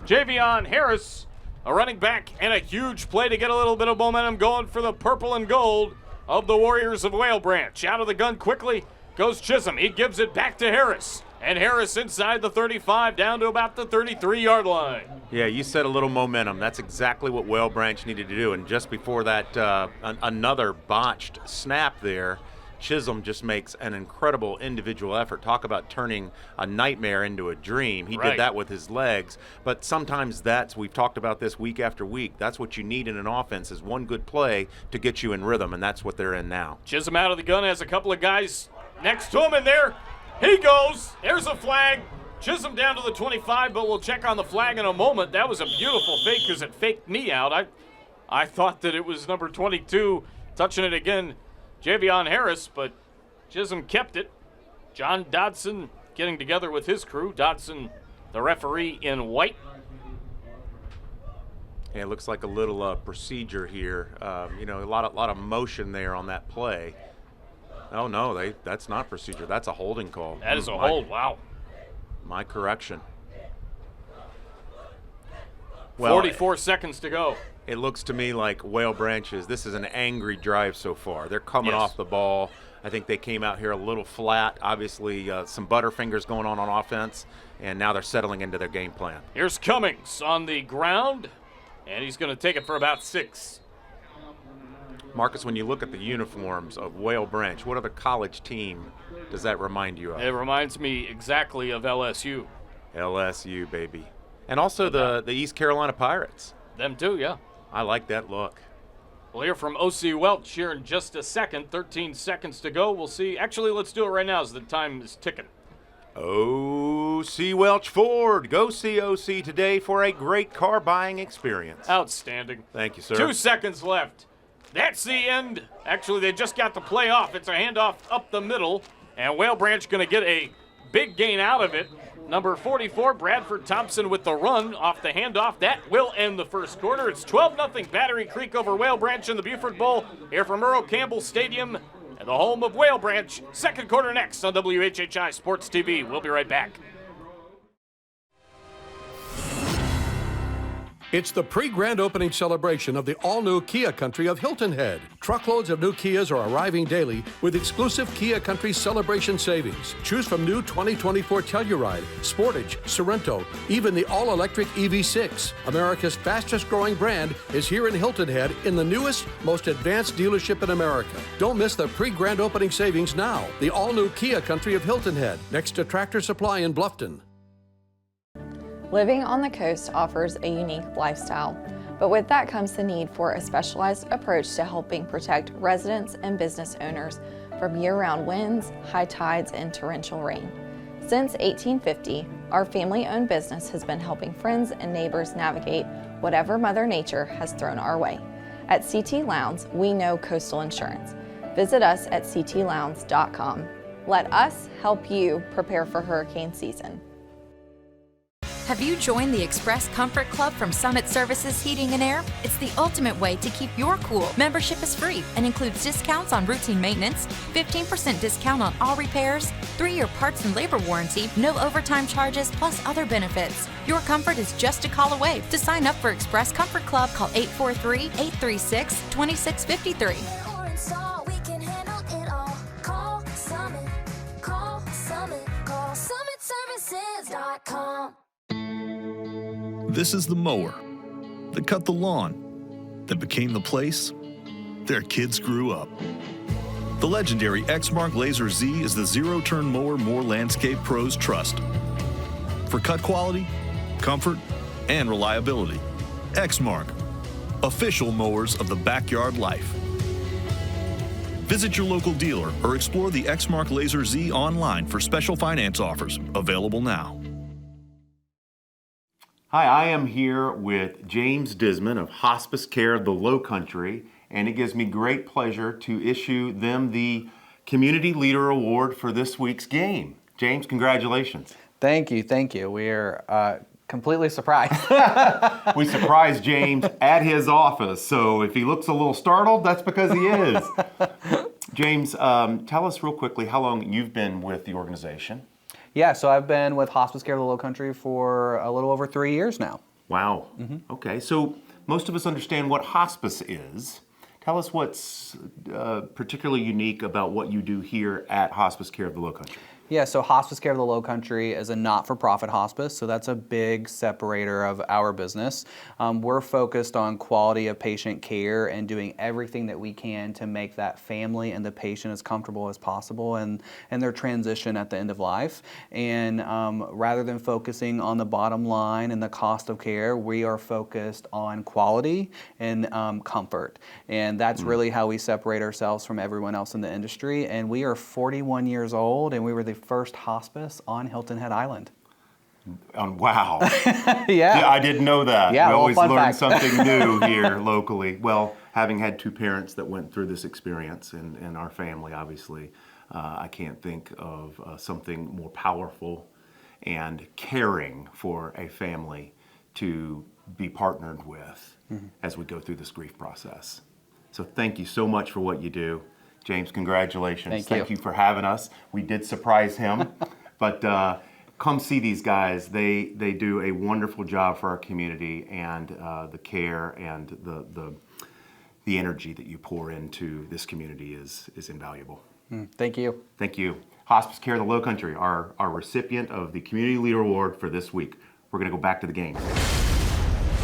Javion Harris, a running back, and a huge play to get a little bit of momentum going for the purple and gold of the Warriors of Whale Branch. Out of the gun quickly goes Chisolm. He gives it back to Harris. And Harris inside the 35 down to about the 33-yard line.
Yeah, you said a little momentum. That's exactly what Whale Branch needed to do. And just before that, another botched snap there. Chisolm just makes an incredible individual effort. Talk about turning a nightmare into a dream. He did that with his legs. But sometimes we've talked about this week after week. That's what you need in an offense is one good play to get you in rhythm, and that's what they're in now.
Chisolm out of the gun, has a couple of guys next to him, and there he goes. There's a flag. Chisolm down to the 25, but we'll check on the flag in a moment. That was a beautiful fake because it faked me out. I thought that it was number 22 touching it again, Javion Harris, but Chisolm kept it. John Dodson getting together with his crew. Dodson, the referee in white.
Yeah, it looks like a little procedure here. A lot of motion there on that play. Oh no, that's not procedure. That's a holding call.
That is a hold. Wow.
My correction.
44 seconds to go.
It looks to me like Whale Branches, this is an angry drive so far. They're coming off the ball. I think they came out here a little flat. Obviously, some butterfingers going on offense, and now they're settling into their game plan.
Here's Cummings on the ground, and he's going to take it for about 6.
Marcus, when you look at the uniforms of Whale Branch, what other college team does that remind you of?
It reminds me exactly of LSU.
LSU, baby. And also the East Carolina Pirates.
Them too, yeah.
I like that look.
We'll hear from O.C. Welch here in just a second. 13 seconds to go. We'll see. Actually, let's do it right now as the time is ticking.
O.C. Welch Ford. Go see O.C. today for a great car buying experience.
Outstanding.
Thank you, sir.
2 seconds left. That's the end. Actually, they just got the play off. It's a handoff up the middle, and Whale Branch going to get a big gain out of it. Number 44, Bradford Thompson with the run off the handoff. That will end the first quarter. It's 12-0 Battery Creek over Whale Branch in the Beaufort Bowl here from Earl Campbell Stadium and the home of Whale Branch. Second quarter next on WHHI Sports TV. We'll be right back.
It's the pre-grand opening celebration of the all-new Kia Country of Hilton Head. Truckloads of new Kias are arriving daily with exclusive Kia Country celebration savings. Choose from new 2024 Telluride, Sportage, Sorento, even the all-electric EV6. America's fastest-growing brand is here in Hilton Head in the newest, most advanced dealership in America. Don't miss the pre-grand opening savings now. The all-new Kia Country of Hilton Head, next to Tractor Supply in Bluffton.
Living on the coast offers a unique lifestyle, but with that comes the need for a specialized approach to helping protect residents and business owners from year-round winds, high tides, and torrential rain. Since 1850, our family-owned business has been helping friends and neighbors navigate whatever Mother Nature has thrown our way. At CT Lowndes, we know coastal insurance. Visit us at ctlowndes.com. Let us help you prepare for hurricane season.
Have you joined the Express Comfort Club from Summit Services Heating and Air? It's the ultimate way to keep your cool. Membership is free and includes discounts on routine maintenance, 15% discount on all repairs, 3-year parts and labor warranty, no overtime charges, plus other benefits. Your comfort is just a call away. To sign up for Express Comfort Club, call 843-836-2653.
This is the mower that cut the lawn, that became the place their kids grew up. The legendary Exmark Laser Z is the zero-turn mower more landscape pros trust. For cut quality, comfort, and reliability. Exmark, official mowers of the backyard life. Visit your local dealer or explore the Exmark Laser Z online for special finance offers, available now.
Hi, I am here with James Dismond of Hospice Care of the Lowcountry, and it gives me great pleasure to issue them the Community Leader Award for this week's game. James, congratulations.
Thank you, thank you. We're completely surprised.
We surprised James at his office, so if he looks a little startled, that's because he is. James, tell us real quickly how long you've been with the organization.
Yeah, so I've been with Hospice Care of the Lowcountry for a little over 3 years now.
Wow. Okay, so most of us understand what hospice is. Tell us what's particularly unique about what you do here at Hospice Care of the Lowcountry.
Yeah, so Hospice Care of the Lowcountry is a not-for-profit hospice, so that's a big separator of our business. We're focused on quality of patient care and doing everything that we can to make that family and the patient as comfortable as possible and their transition at the end of life. And rather than focusing on the bottom line and the cost of care, we are focused on quality and comfort. And that's really how we separate ourselves from everyone else in the industry. And we are 41 years old, and we were the first hospice on Hilton Head Island.
Wow.
Yeah.
I didn't know that.
Yeah,
we always learn
fact.
something new here locally. Well, having had two parents that went through this experience in our family, obviously, I can't think of something more powerful and caring for a family to be partnered with as we go through this grief process. So thank you so much for what you do. James, congratulations. Thank you for having us. We did surprise him, but come see these guys. They do a wonderful job for our community, and the care and the energy that you pour into this community is invaluable.
Thank you.
Thank you. Hospice Care of the Lowcountry, our recipient of the Community Leader Award for this week. We're going to go back to the game.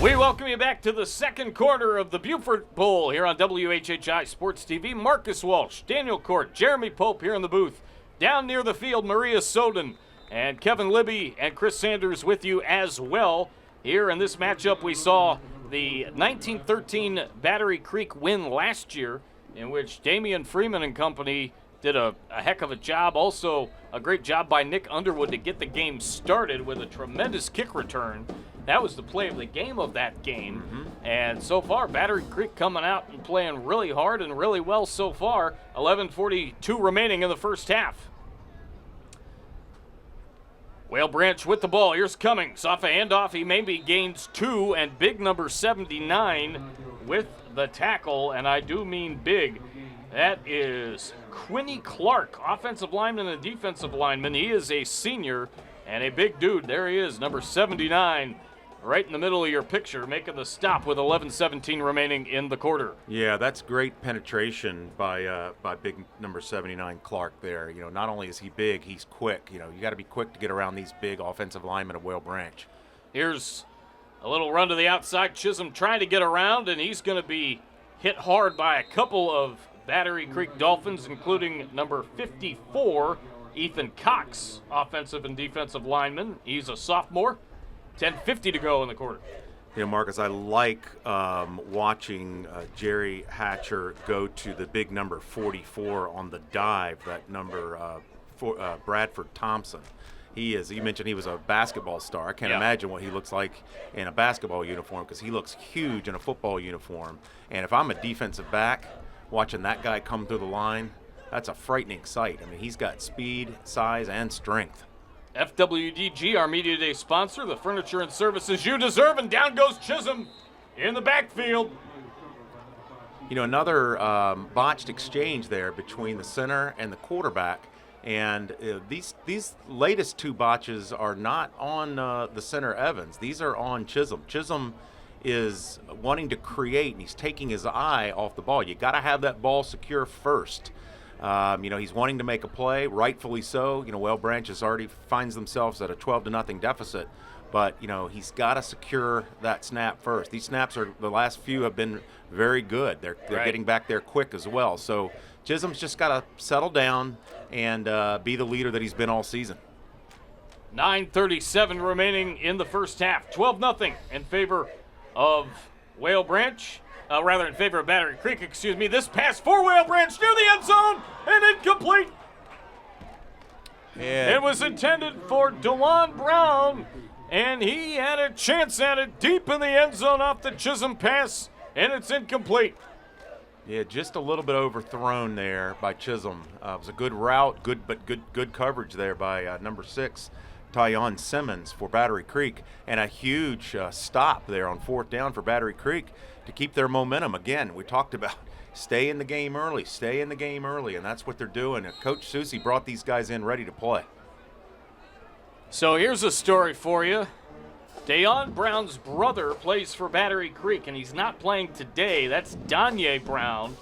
We welcome you back to the second quarter of the Beaufort Bowl here on WHHI Sports TV. Marcus Welch, Daniel Court, Jeremy Pope here in the booth. Down near the field, Maria Soden and Kevin Libby and Chris Sanders with you as well. Here in this matchup, we saw the 1913 Battery Creek win last year, in which Damien Freeman and company did a heck of a job. Also, a great job by Nyc Underwood to get the game started with a tremendous kick return. That was the play of the game of that game. And so far, Battery Creek coming out and playing really hard and really well so far. 11:42 remaining in the first half. Whale Branch with the ball. Here's Cummings off a handoff. He maybe gains 2, and big number 79 with the tackle, and I do mean big. That is Quinny Clark, offensive lineman and defensive lineman. He is a senior and a big dude. There he is, number 79, right in the middle of your picture, making the stop with 11:17 remaining in the quarter.
Yeah, that's great penetration by big number 79 Clark there. You know, not only is he big, he's quick. You know, you got to be quick to get around these big offensive linemen of Whale Branch.
Here's a little run to the outside. Chisolm trying to get around, and he's going to be hit hard by a couple of Battery Creek Dolphins, including number 54, Ethan Cox, offensive and defensive lineman. He's a sophomore. 10:50 to go in the quarter.
You know, Marcus, I like watching Jerry Hatcher go to the big number 44 on the dive, that number Bradford Thompson. You mentioned he was a basketball star. I can't imagine what he looks like in a basketball uniform, because he looks huge in a football uniform. And if I'm a defensive back, watching that guy come through the line, that's a frightening sight. I mean, he's got speed, size, and strength.
FWDG, our Media Day sponsor, the furniture and services you deserve, and down goes Chisolm in the backfield.
You know, another botched exchange there between the center and the quarterback, and these latest 2 botches are not on the center Evans. These are on Chisolm. Chisolm is wanting to create, and he's taking his eye off the ball. You got to have that ball secure first. You know, he's wanting to make a play, rightfully so. You know, Whale Branch already finds themselves at a 12-0 deficit, but, you know, he's got to secure that snap first. These snaps the last few have been very good. They're getting back there quick as well. So Chisholm's just got to settle down and be the leader that he's been all season.
9:37 remaining in the first half. 12-0 in favor of Whale Branch. In favor of Battery Creek, excuse me. This pass for Whale Branch near the end zone and incomplete. It was intended for DeLon Brown, and he had a chance at it deep in the end zone off the Chisolm pass, and it's incomplete.
Yeah, just a little bit overthrown there by Chisolm. It was a good route, good coverage there by number 6, Tyon Simmons for Battery Creek, and a huge stop there on 4th down for Battery Creek to keep their momentum. Again, we talked about stay in the game early, and that's what they're doing. And Coach Susi brought these guys in ready to play.
So here's a story for you. Dayon Brown's brother plays for Battery Creek, and he's not playing today. That's Danye Brown.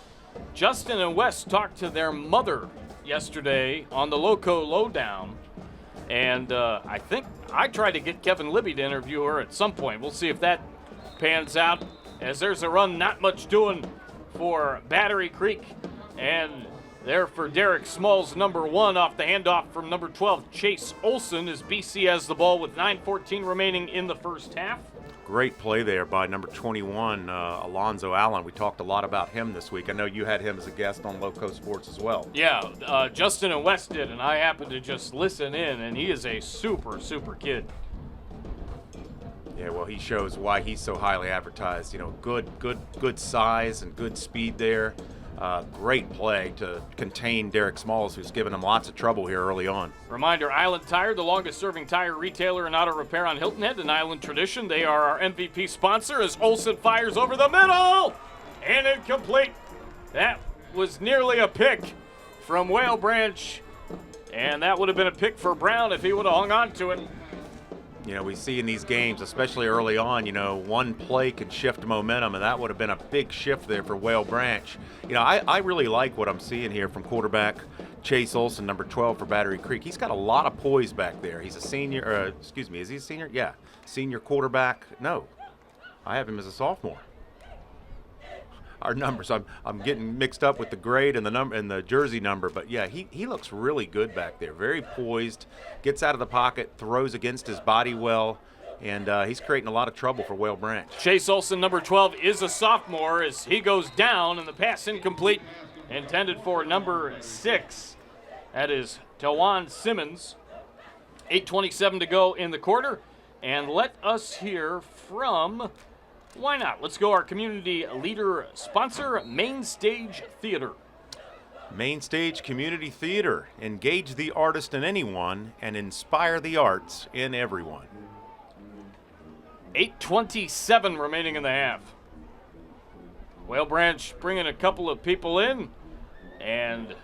Justin and Wes talked to their mother yesterday on the Loco Lowdown, and I think I tried to get Kevin Libby to interview her at some point. We'll see if that pans out, as there's a run not much doing for Battery Creek, and there for Derek Smalls, number 1, off the handoff from number 12, Chase Olson, as BC has the ball with 9:14 remaining in the first half.
Great play there by number 21, Alonzo Allen. We talked a lot about him this week. I know you had him as a guest on Loco Sports as well.
Yeah, Justin and Wes did, and I happened to just listen in, and he is a super kid.
Yeah, well, he shows why he's so highly advertised. You know, good size and good speed there. Great play to contain Derek Smalls, who's given him lots of trouble here early on.
Reminder, Island Tire, the longest-serving tire retailer and auto repair on Hilton Head, an Island tradition. They are our MVP sponsor, as Olson fires over the middle and incomplete. That was nearly a pick from Whale Branch, and that would have been a pick for Brown if he would have hung on to it.
You know, we see in these games, especially early on, you know, one play can shift momentum, and that would have been a big shift there for Whale Branch. You know, I really like what I'm seeing here from quarterback Chase Olson, number 12 for Battery Creek. He's got a lot of poise back there. He's a senior, is he a senior? Yeah, senior quarterback. No, I have him as a sophomore. Our numbers, I'm getting mixed up with the grade and the number and the jersey number, but yeah, he looks really good back there. Very poised, gets out of the pocket, throws against his body well, and he's creating a lot of trouble for Whale Branch.
Chase Olson, number 12, is a sophomore as he goes down, and the pass incomplete, intended for number 6. That is Tyon Simmons. 8:27 to go in the quarter, and let us hear from. Why not? Let's go our community leader sponsor, Main Stage Theater.
Main Stage Community Theater. Engage the artist in anyone and inspire the arts in everyone.
8:27 remaining in the half. Whale Branch bringing a couple of people in, and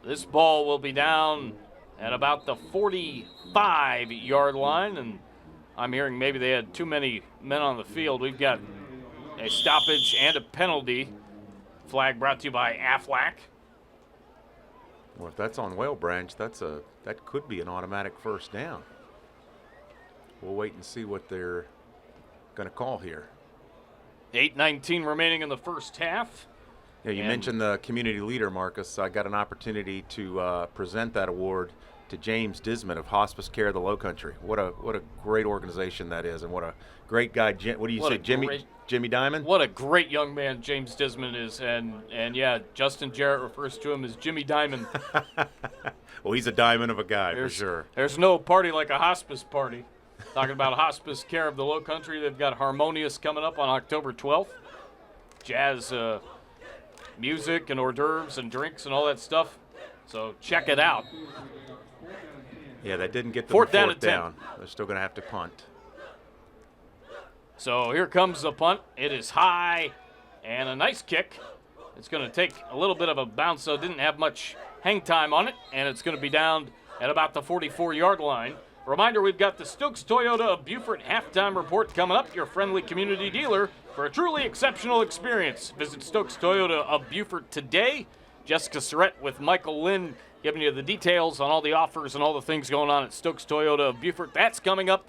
this ball will be down at about the 45-yard line, and I'm hearing maybe they had too many men on the field. We've got a stoppage and a penalty. Flag brought to you by Aflac.
Well, if that's on Whale Branch, that could be an automatic first down. We'll wait and see what they're going to call here.
8:19 remaining in the first half.
Yeah, you mentioned the community leader, Marcus. I got an opportunity to present that award to James Dismond of Hospice Care of the Lowcountry. What a great organization that is, and what a great guy. What do you say, Jimmy Diamond?
What a great young man James Dismond is, and yeah, Justin Jarrett refers to him as Jimmy Diamond.
Well, he's a diamond of a guy for sure.
There's no party like a hospice party. Talking about Hospice Care of the Lowcountry, they've got Harmonious coming up on October 12th. Jazz music and hors d'oeuvres and drinks and all that stuff. So check it out.
Yeah, that didn't get the
fourth down.
They're still going to have to punt.
So here comes the punt. It is high and a nice kick. It's going to take a little bit of a bounce, so it didn't have much hang time on it, and it's going to be down at about the 44-yard line. Reminder, we've got the Stokes Toyota of Beaufort halftime report coming up, your friendly community dealer for a truly exceptional experience. Visit Stokes Toyota of Beaufort today. Jessica Surrett with Michael Lynn giving you the details on all the offers and all the things going on at Stokes Toyota of Beaufort. That's coming up.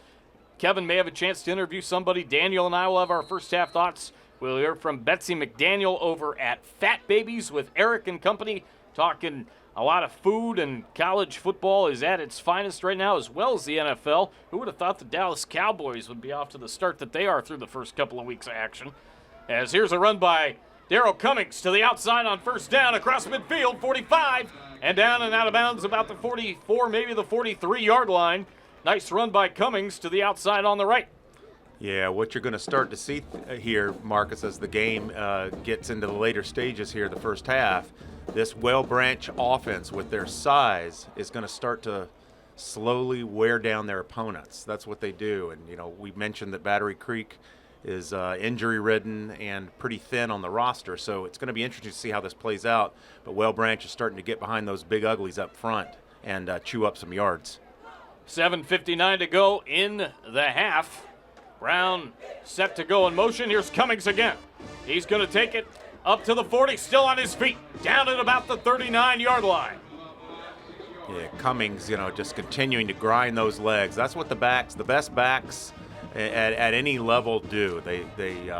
Kevin may have a chance to interview somebody. Daniel and I will have our first half thoughts. We'll hear from Betsy McDaniel over at Fat Babies with Eric and company, talking a lot of food, and college football is at its finest right now, as well as the NFL. Who would have thought the Dallas Cowboys would be off to the start that they are through the first couple of weeks of action? As here's a run by Darrell Cummings to the outside on first down across midfield, 45, and down and out of bounds about the 44, maybe the 43-yard line. Nice run by Cummings to the outside on the right.
Yeah, what you're going to start to see here, Marcus, as the game gets into the later stages here, the first half, this Whale Branch offense with their size is going to start to slowly wear down their opponents. That's what they do. And, you know, we mentioned that Battery Creek is injury-ridden and pretty thin on the roster, so it's going to be interesting to see how this plays out. But Whale Branch is starting to get behind those big uglies up front and chew up some yards.
7:59 to go in the half. Brown set to go in motion. Here's Cummings again. He's going to take it up to the 40, still on his feet, down at about the 39-yard line.
Yeah, Cummings, you know, just continuing to grind those legs. That's what the best backs at any level do. They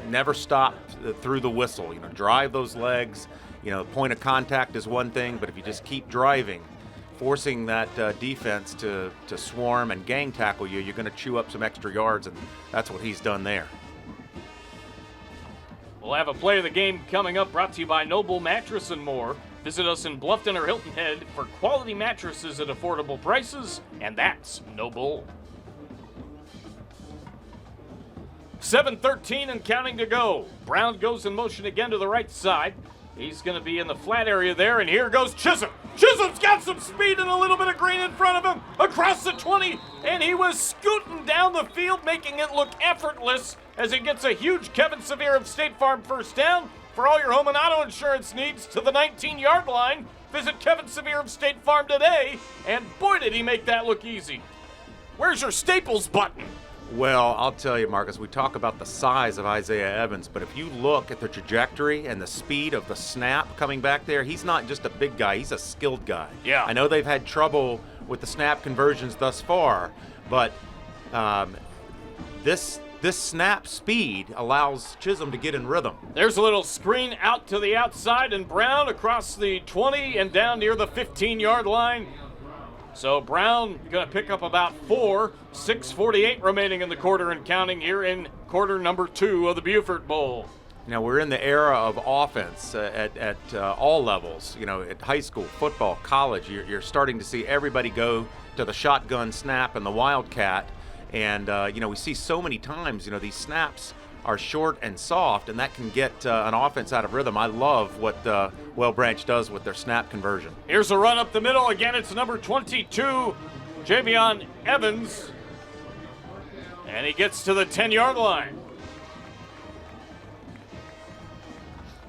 never stop through the whistle. You know, drive those legs. You know, point of contact is one thing, but if you just keep driving, forcing that defense to swarm and gang tackle you, you're going to chew up some extra yards, and that's what he's done there.
We'll have a play of the game coming up, brought to you by Noble Mattress and More. Visit us in Bluffton or Hilton Head for quality mattresses at affordable prices, and that's Noble. 7:13 and counting to go. Brown goes in motion again to the right side. He's going to be in the flat area there, and here goes Chisolm. Chisholm's got some speed and a little bit of green in front of him, across the 20, and he was scooting down the field, making it look effortless as he gets a huge Kevin Severe of State Farm first down. For all your home and auto insurance needs, to the 19-yard line. Visit Kevin Severe of State Farm today, and boy, did he make that look easy. Where's your Staples button?
Well, I'll tell you, Marcus, we talk about the size of Isaiah Evans, but if you look at the trajectory and the speed of the snap coming back there, he's not just a big guy, he's a skilled guy.
Yeah.
I know they've had trouble with the snap conversions thus far, but this snap speed allows Chisolm to get in rhythm.
There's a little screen out to the outside, and Brown across the 20 and down near the 15-yard line. So Brown going to pick up about 4, 6:48 remaining in the quarter and counting here in quarter number 2 of the Beaufort Bowl.
Now, we're in the era of offense at all levels. You know, at high school, football, college, you're starting to see everybody go to the shotgun snap and the wildcat. And, you know, we see so many times, you know, these snaps are short and soft, and that can get an offense out of rhythm. I love what Well Branch does with their snap conversion.
Here's a run up the middle. Again, it's number 22, Javion Evans. And he gets to the 10-yard line.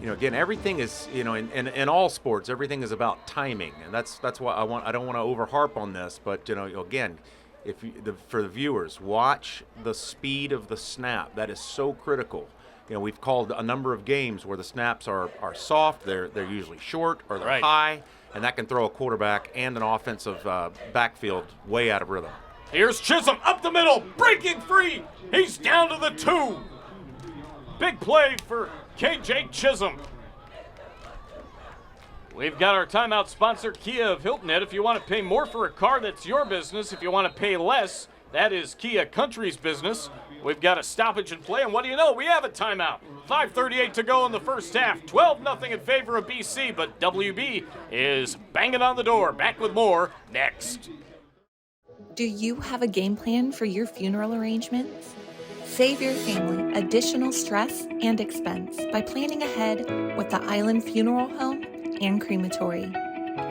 You know, again, everything is, you know, in all sports, everything is about timing, and that's why I don't want to overharp on this, but you know, again, for the viewers, watch the speed of the snap. That is so critical. You know, we've called a number of games where the snaps are soft, they're usually short or they're high, and that can throw a quarterback and an offensive backfield way out of rhythm.
Here's Chisolm up the middle, breaking free. He's down to the 2. Big play for KJ Chisolm. We've got our timeout sponsor, Kia of Hilton Head. If you want to pay more for a car, that's your business. If you want to pay less, that is Kia Country's business. We've got a stoppage in play, and what do you know? We have a timeout. 5:38 to go in the first half. 12-0 in favor of BC, but WB is banging on the door. Back with more next.
Do you have a game plan for your funeral arrangements? Save your family additional stress and expense by planning ahead with the Island Funeral Home and Crematory.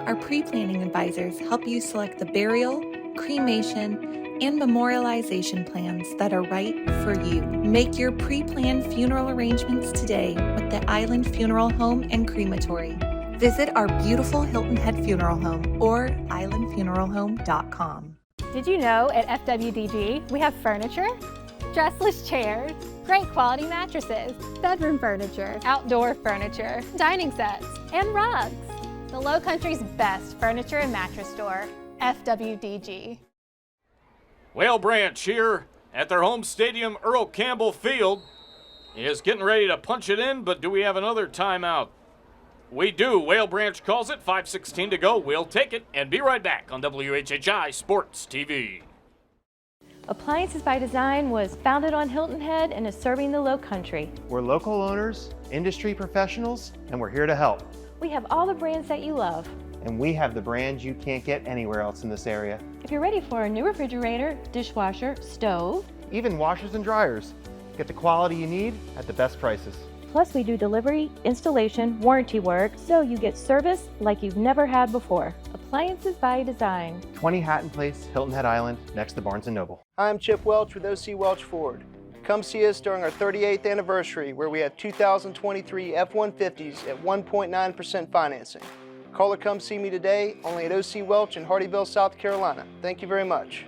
Our pre-planning advisors help you select the burial, cremation, and memorialization plans that are right for you. Make your pre-planned funeral arrangements today with the Island Funeral Home and Crematory. Visit our beautiful Hilton Head Funeral Home or islandfuneralhome.com.
Did you know at FWDG we have furniture, dressless chairs, great quality mattresses, bedroom furniture, outdoor furniture, dining sets, and rugs. The Lowcountry's best furniture and mattress store, FWDG.
Whale Branch here at their home stadium, Earl Campbell Field, is getting ready to punch it in, but do we have another timeout? We do. Whale Branch calls it. 5:16 to go. We'll take it and be right back on WHHI Sports TV.
Appliances by Design was founded on Hilton Head and is serving the Lowcountry.
We're local owners, industry professionals, and we're here to help.
We have all the brands that you love.
And we have the brands you can't get anywhere else in this area.
If you're ready for a new refrigerator, dishwasher, stove,
even washers and dryers, get the quality you need at the best prices.
Plus we do delivery, installation, warranty work, so you get service like you've never had before. Appliances by Design.
20 Hatton Place, Hilton Head Island, next to Barnes & Noble.
Hi, I'm Chip Welch with OC Welch Ford. Come see us during our 38th anniversary where we have 2023 F-150s at 1.9% financing. Call or come see me today, only at OC Welch in Hardyville, South Carolina. Thank you very much.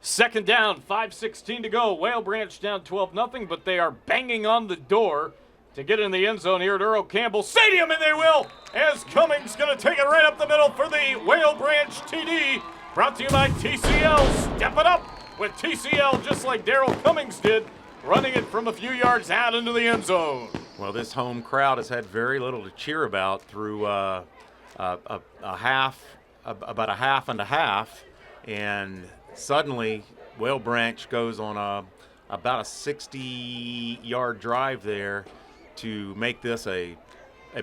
Second down, 5:16 to go. Whale Branch down 12-0, but they are banging on the door to get in the end zone here at Earl Campbell Stadium, and they will, as Cummings going to take it right up the middle for the Whale Branch TD. Brought to you by TCL. Step it up with TCL, just like Darryl Cummings did, running it from a few yards out into the end zone.
Well, this home crowd has had very little to cheer about through about a half and a half, and suddenly Whale Branch goes on about a 60-yard drive there to make this a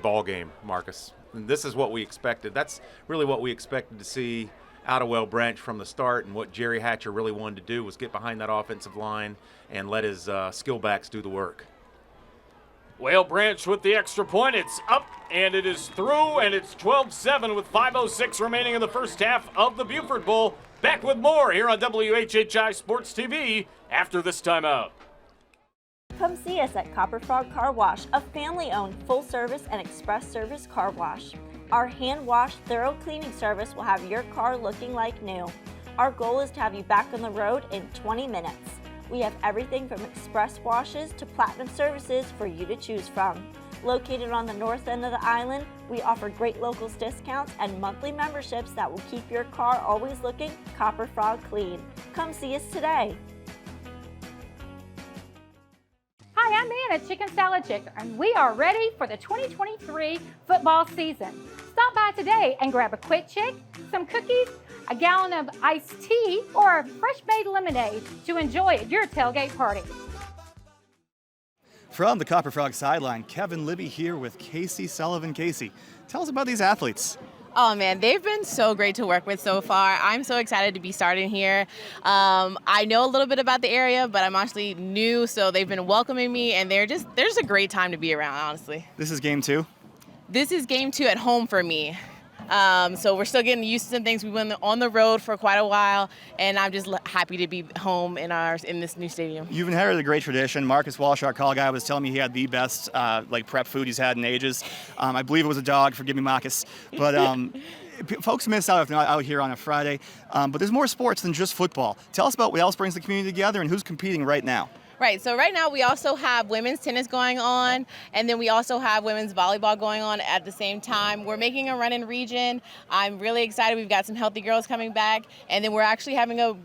ball game, Marcus. And this is what we expected. That's really what we expected to see out of Whale Branch from the start, and what Jerry Hatcher really wanted to do was get behind that offensive line and let his skill backs do the work.
Whale Branch with the extra point. It's up, and it is through, and it's 12-7 with 5:06 remaining in the first half of the Beaufort Bowl. Back with more here on WHHI Sports TV after this timeout.
Come see us at Copper Frog Car Wash, a family-owned full-service and express service car wash. Our hand-wash, thorough cleaning service will have your car looking like new. Our goal is to have you back on the road in 20 minutes. We have everything from express washes to platinum services for you to choose from. Located on the north end of the island, we offer great locals discounts and monthly memberships that will keep your car always looking Copper Frog clean. Come see us today.
Hi, I'm Ann at Chicken Salad Chick, and we are ready for the 2023 football season. Stop by today and grab a quick chick, some cookies, a gallon of iced tea, or a fresh-made lemonade to enjoy at your tailgate party.
From the Copper Frog sideline, Kevin Libby here with Kaysee Sullivan. Kaysee, tell us about these athletes.
Oh man, they've been so great to work with so far. I'm so excited to be starting here. I know a little bit about the area, but I'm actually new, so they've been welcoming me, and they're just a great time to be around, honestly.
This is game 2?
This is game 2 at home for me. So we're still getting used to some things. We went on the road for quite a while, and I'm just happy to be home in this new stadium.
You've inherited a great tradition. Marcus Walsh, our call guy, was telling me he had the best prep food he's had in ages. I believe it was a dog. Forgive me, Marcus. But folks miss out if they're not out here on a Friday. But there's more sports than just football. Tell us about what else brings the community together and who's competing right now.
Right, so right now we also have women's tennis going on, and then we also have women's volleyball going on at the same time. We're making a run in region. I'm really excited. We've got some healthy girls coming back, and then we're actually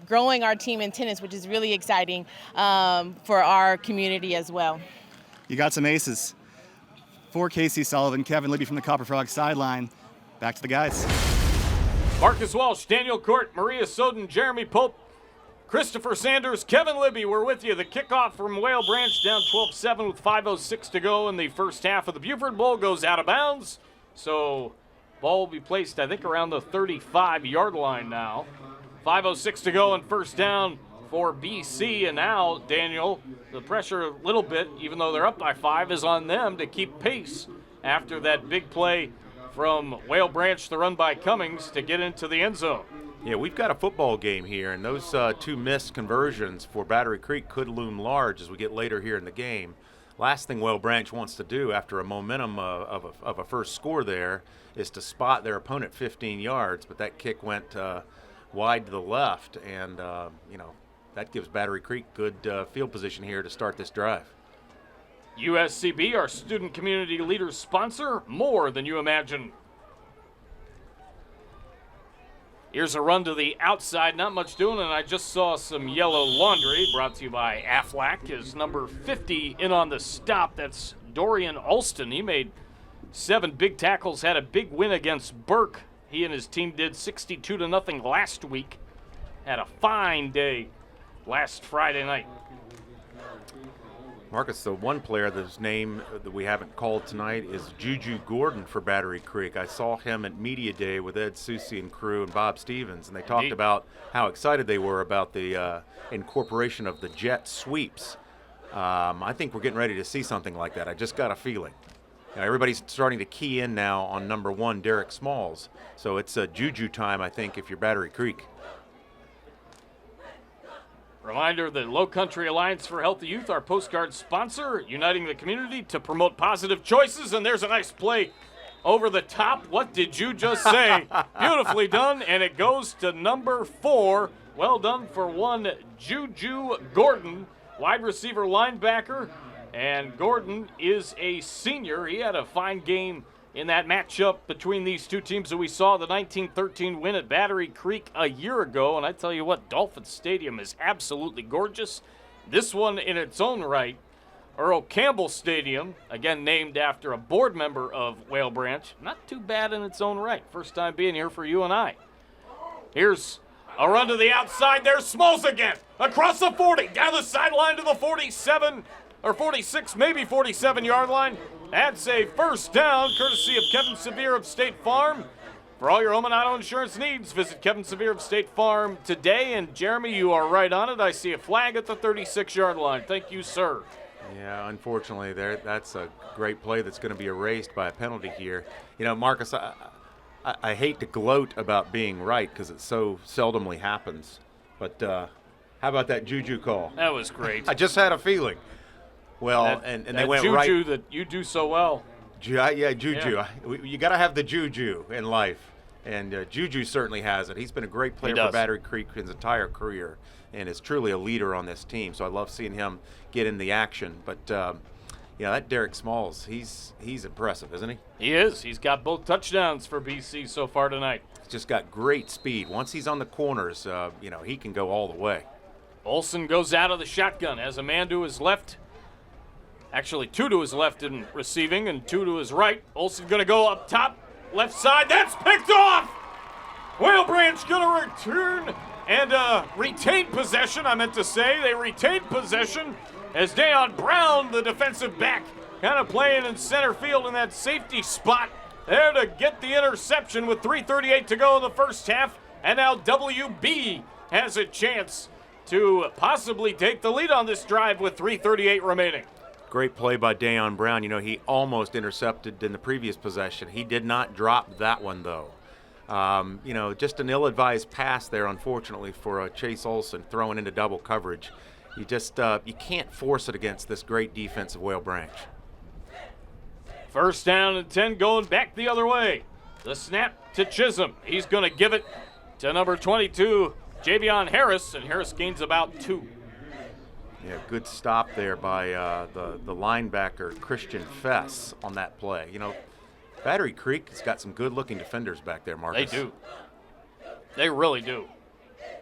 growing our team in tennis, which is really exciting for our community as well.
You got some aces. For Kaysee, Sullivan, Kevin Libby from the Copper Frog Sideline. Back to the guys.
Marcus Walsh, Daniel Court, Maria Soden, Jeremy Pope, Christopher Sanders, Kevin Libby, we're with you. The kickoff from Whale Branch down 12-7 with 5:06 to go in the first half of the Beaufort Bowl goes out of bounds. So ball will be placed, I think, around the 35-yard line now. 5:06 to go and first down for BC. And now, Daniel, the pressure a little bit, even though they're up by 5, is on them to keep pace after that big play from Whale Branch, the run by Cummings, to get into the end zone.
Yeah, we've got a football game here, and those 2 missed conversions for Battery Creek could loom large as we get later here in the game. Last thing Whale Branch wants to do after a momentum of a first score there is to spot their opponent 15 yards, but that kick went wide to the left, and that gives Battery Creek good field position here to start this drive.
USCB, our student community leaders sponsor, more than you imagine. Here's a run to the outside, not much doing, and I just saw some yellow laundry brought to you by Aflac. Is number 50 in on the stop. That's Dorian Alston. He made 7 big tackles, had a big win against Burke. He and his team did 62-0 last week. Had a fine day last Friday night.
Marcus, the one player whose name that we haven't called tonight is Juju Gordon for Battery Creek. I saw him at Media Day with Ed Susi and crew and Bob Stevens, and they talked about how excited they were about the incorporation of the jet sweeps. I think we're getting ready to see something like that. I just got a feeling. Everybody's starting to key in now on number 1, Derek Smalls. So it's a Juju time, I think, if you're Battery Creek.
Reminder that Lowcountry Alliance for Healthy Youth, our postcard sponsor, uniting the community to promote positive choices. And there's a nice play over the top. What did you just say? Beautifully done, and it goes to number 4. Well done for one, Juju Gordon, wide receiver linebacker. And Gordon is a senior. He had a fine game in that matchup between these two teams that we saw, the 1913 win at Battery Creek a year ago. And I tell you what, Dolphin Stadium is absolutely gorgeous. This one in its own right, Earl Campbell Stadium, again named after a board member of Whale Branch. Not too bad in its own right. First time being here for you and I. Here's a run to the outside. There's Smalls again. Across the 40, down the sideline to the 47, or 46, maybe 47-yard line. That's a first down, courtesy of Kevin Severe of State Farm. For all your home and auto insurance needs, visit Kevin Severe of State Farm today. And Jeremy, you are right on it. I see a flag at the 36-yard line. Thank you, sir.
Yeah, unfortunately, that's a great play that's going to be erased by a penalty here. Marcus, I hate to gloat about being right because it so seldomly happens. But how about that Juju call?
That was great.
I just had a feeling. Well, and they went
Juju
right.
Juju that you do so well.
Yeah, Juju.
Yeah.
You got to have the Juju in life, and Juju certainly has it. He's been a great player for Battery Creek his entire career, and is truly a leader on this team. So I love seeing him get in the action. But that Derek Smalls, he's impressive, isn't he?
He is. He's got both touchdowns for BC so far tonight.
He's just got great speed. Once he's on the corners, he can go all the way.
Olsen goes out of the shotgun, has a man to his left. Actually, 2 to his left in receiving and 2 to his right. Olsen going to go up top, left side. That's picked off! Whale Branch going to return and retain possession, I meant to say. They retained possession as Dayon Brown, the defensive back, kind of playing in center field in that safety spot, there to get the interception with 3:38 to go in the first half. And now WB has a chance to possibly take the lead on this drive with 3:38 remaining.
Great play by Dayon Brown. You know, he almost intercepted in the previous possession. He did not drop that one, though. You know, just an ill-advised pass there, unfortunately, for Chase Olson throwing into double coverage. You just you can't force it against this great defense of Whale Branch.
First down and 10 going back the other way. The snap to Chisolm. He's going to give it to number 22, Javion Harris, and Harris gains about 2.
Yeah, good stop there by the linebacker, Christian Fess, on that play. You know, Battery Creek has got some good-looking defenders back there, Marcus.
They do. They really do.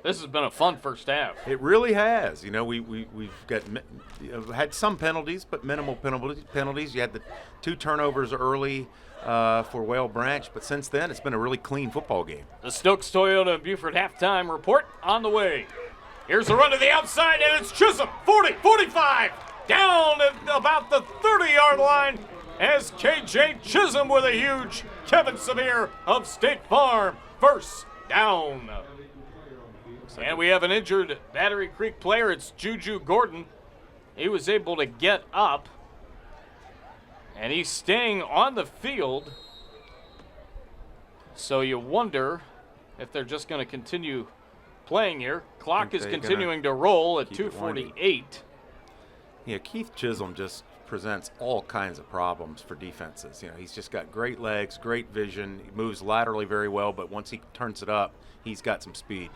This has been a fun first half.
It really has. You know, we've got had some penalties, but minimal penalties. You had the 2 turnovers early for Whale Branch, but since then it's been a really clean football game.
The Stokes Toyota Beaufort halftime report on the way. Here's a run to the outside, and it's Chisolm, 40, 45, down at about the 30-yard line as KJ Chisolm with a huge Kevin Severe of State Farm. First down. And we have an injured Battery Creek player. It's Juju Gordon. He was able to get up, and he's staying on the field. So you wonder if they're just going to continue playing here. Clock is continuing to roll at 2:48.
Yeah, Keith Chisolm just presents all kinds of problems for defenses. You know, he's just got great legs, great vision. He moves laterally very well, but once he turns it up, he's got some speed.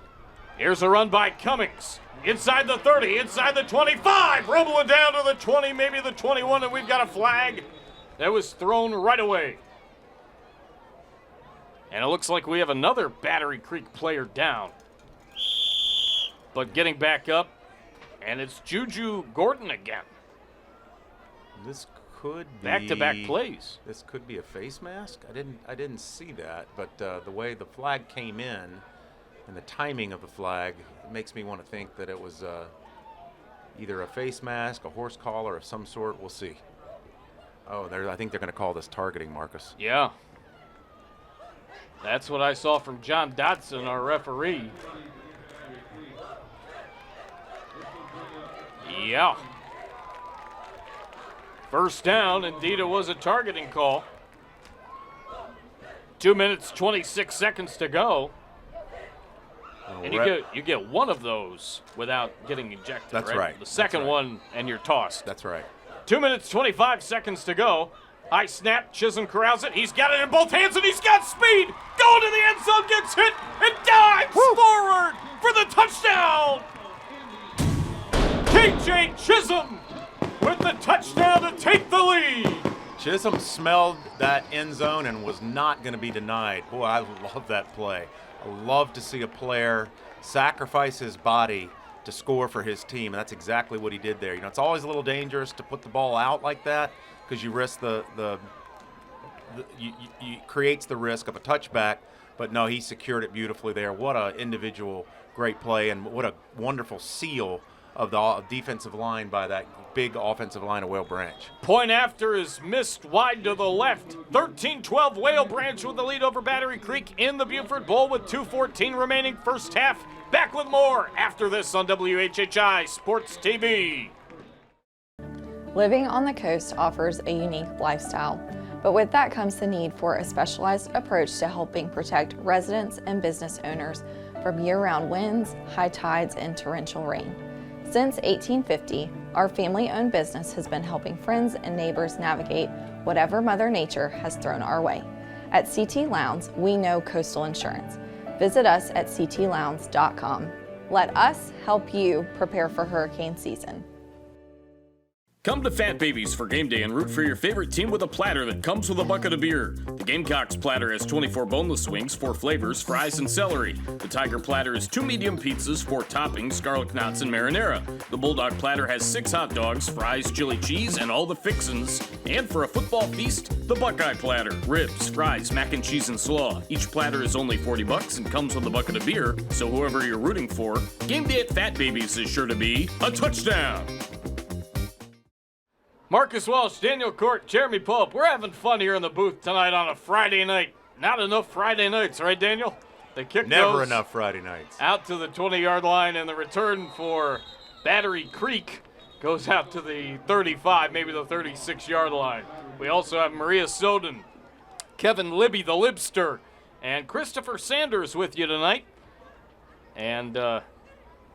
Here's a run by Cummings. Inside the 30, inside the 25, rumbling down to the 20, maybe the 21, and we've got a flag that was thrown right away. And it looks like we have another Battery Creek player down. But getting back up, and it's Juju Gordon again.
This could be
back-to-back plays.
This could be a face mask. I didn't see that, but the way the flag came in and the timing of the flag makes me want to think that it was either a face mask, a horse collar of some sort. We'll see. Oh, I think they're going to call this targeting, Marcus.
Yeah. That's what I saw from John Dodson, our referee. Yeah. First down, indeed it was a targeting call. 2 minutes, 26 seconds to go. And you get one of those without getting ejected,
That's right.
The second one, and you're tossed.
That's right.
2 minutes, 25 seconds to go. High snap, Chisolm corrals it. He's got it in both hands, and he's got speed. Going to the end zone, gets hit, and dives forward for the touchdown. KJ Chisolm with the touchdown to take the lead.
Chisolm smelled that end zone and was not going to be denied. Boy, I love that play. I love to see a player sacrifice his body to score for his team, and that's exactly what he did there. You know, it's always a little dangerous to put the ball out like that because you risk you creates the risk of a touchback. But no, he secured it beautifully there. What an individual great play, and what a wonderful seal of the defensive line by that big offensive line of Whale Branch.
Point after is missed wide to the left. 13-12 Whale Branch with the lead over Battery Creek in the Beaufort Bowl with 2:14 remaining first half. Back with more after this on WHHI Sports TV.
Living on the coast offers a unique lifestyle, but with that comes the need for a specialized approach to helping protect residents and business owners from year-round winds, high tides, and torrential rain. Since 1850, our family-owned business has been helping friends and neighbors navigate whatever Mother Nature has thrown our way. At CT Lowndes, we know coastal insurance. Visit us at ctlowndes.com. Let us help you prepare for hurricane season.
Come to Fat Babies for game day and root for your favorite team with a platter that comes with a bucket of beer. The Gamecocks platter has 24 boneless wings, 4 flavors, fries, and celery. The Tiger platter is 2 medium pizzas, 4 toppings, garlic knots, and marinara. The Bulldog platter has 6 hot dogs, fries, chili cheese, and all the fixins. And for a football feast, the Buckeye platter, ribs, fries, mac and cheese, and slaw. Each platter is only $40 and comes with a bucket of beer, so whoever you're rooting for, game day at Fat Babies is sure to be a touchdown. Marcus Welch, Daniel Court, Jeremy Pope. We're having fun here in the booth tonight on a Friday night. Not enough Friday nights, right, Daniel? The kick
Never
goes
enough Friday nights.
out to the 20-yard line, and the return for Battery Creek goes out to the 35, maybe the 36-yard line. We also have Maria Soden, Kevin Libby, the Libster, and Christopher Sanders with you tonight. And a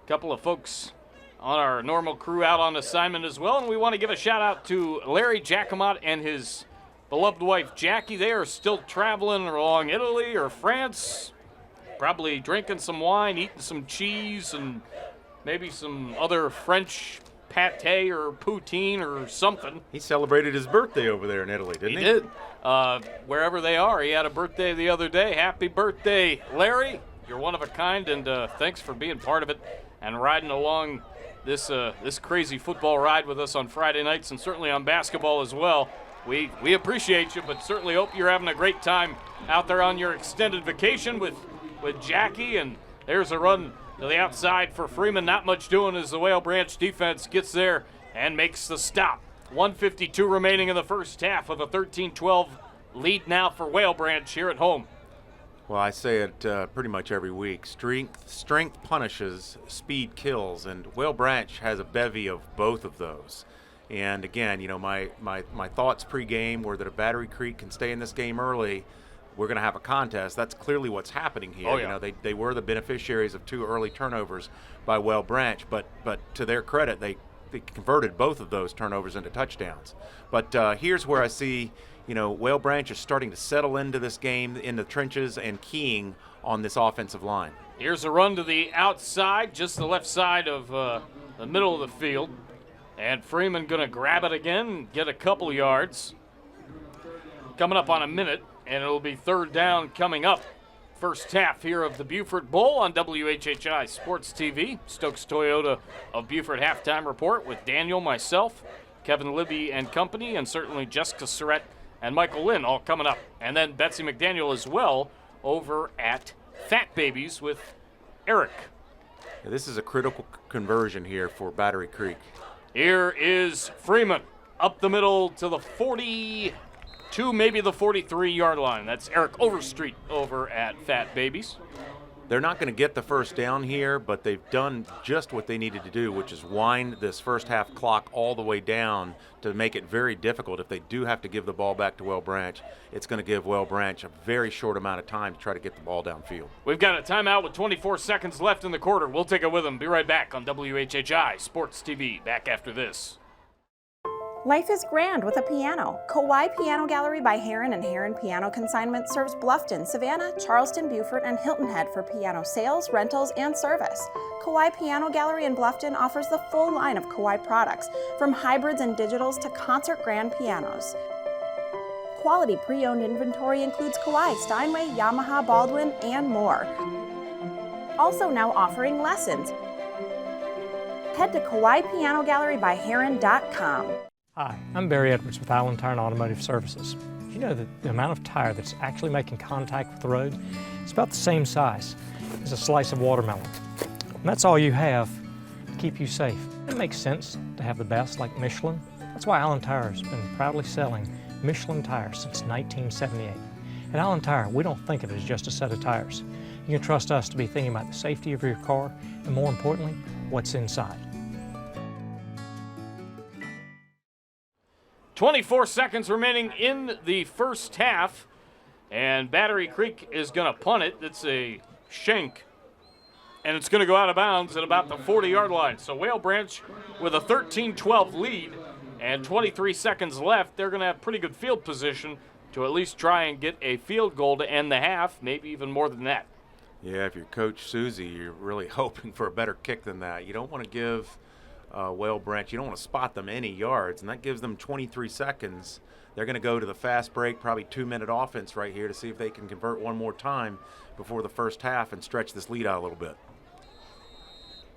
couple of folks on our normal crew out on assignment as well. And we want to give a shout out to Larry Giacomot and his beloved wife Jackie. They are still traveling along Italy or France, probably drinking some wine, eating some cheese, and maybe some other French pate or poutine or something.
He celebrated his birthday over there in Italy, didn't he?
He did. Wherever they are. He had a birthday the other day. Happy birthday, Larry. You're one of a kind, and thanks for being part of it and riding along this crazy football ride with us on Friday nights, and certainly on basketball as well. We appreciate you, but certainly hope you're having a great time out there on your extended vacation with Jackie. And there's a run to the outside for Freeman. Not much doing as the Whale Branch defense gets there and makes the stop. 1:52 remaining in the first half with a 13-12 lead now for Whale Branch here at home.
Well, I say it pretty much every week. Strength punishes, speed kills, and Whale Branch has a bevy of both of those. And again, you know, my thoughts pregame were that if Battery Creek can stay in this game early, we're going to have a contest. That's clearly what's happening here.
Oh, yeah.
You know, they were the beneficiaries of 2 early turnovers by Whale Branch, but to their credit, they converted both of those turnovers into touchdowns. But here's where I see, you know, Whale Branch is starting to settle into this game in the trenches and keying on this offensive line.
Here's a run to the outside, just the left side of the middle of the field. And Freeman going to grab it again, get a couple yards. Coming up on a minute, and it'll be third down coming up. First half here of the Beaufort Bowl on WHHI Sports TV. Stokes Toyota of Beaufort halftime report with Daniel, myself, Kevin Libby and company, and certainly Jessica Surrett and Michael Lynn all coming up. And then Betsy McDaniel as well over at Fat Babies with Eric.
Yeah, this is a critical conversion here for Battery Creek.
Here is Freeman up the middle to the 42, maybe the 43-yard line. That's Eric Overstreet over at Fat Babies.
They're not going to get the first down here, but they've done just what they needed to do, which is wind this first half clock all the way down to make it very difficult. If they do have to give the ball back to Whale Branch, it's going to give Whale Branch a very short amount of time to try to get the ball downfield.
We've got a timeout with 24 seconds left in the quarter. We'll take it with them. Be right back on WHHI Sports TV. Back after this.
Life is grand with a piano. Kawai Piano Gallery by Herrin and Herrin Piano Consignment serves Bluffton, Savannah, Charleston, Beaufort, and Hilton Head for piano sales, rentals, and service. Kawai Piano Gallery in Bluffton offers the full line of Kawai products, from hybrids and digitals to concert grand pianos. Quality pre-owned inventory includes Kawai, Steinway, Yamaha, Baldwin, and more. Also now offering lessons. Head to KawaiPianoGalleryByHerrin.com.
Hi, I'm Barry Edwards with Island Tire and Automotive Services. You know that the amount of tire that's actually making contact with the road is about the same size as a slice of watermelon. And that's all you have to keep you safe. It makes sense to have the best like Michelin. That's why Island Tire has been proudly selling Michelin tires since 1978. At Island Tire, we don't think of it as just a set of tires. You can trust us to be thinking about the safety of your car and, more importantly, what's inside.
24 seconds remaining in the first half, and Battery Creek is going to punt it. It's a shank, and it's going to go out of bounds at about the 40-yard line. So Whale Branch with a 13-12 lead and 23 seconds left. They're going to have pretty good field position to at least try and get a field goal to end the half, maybe even more than that.
Yeah, if you're Coach Suzi, you're really hoping for a better kick than that. You don't want to give Whale Branch, you don't want to spot them any yards, and that gives them 23 seconds. They're going to go to the fast break, probably 2-minute offense right here to see if they can convert one more time before the first half and stretch this lead out a little bit.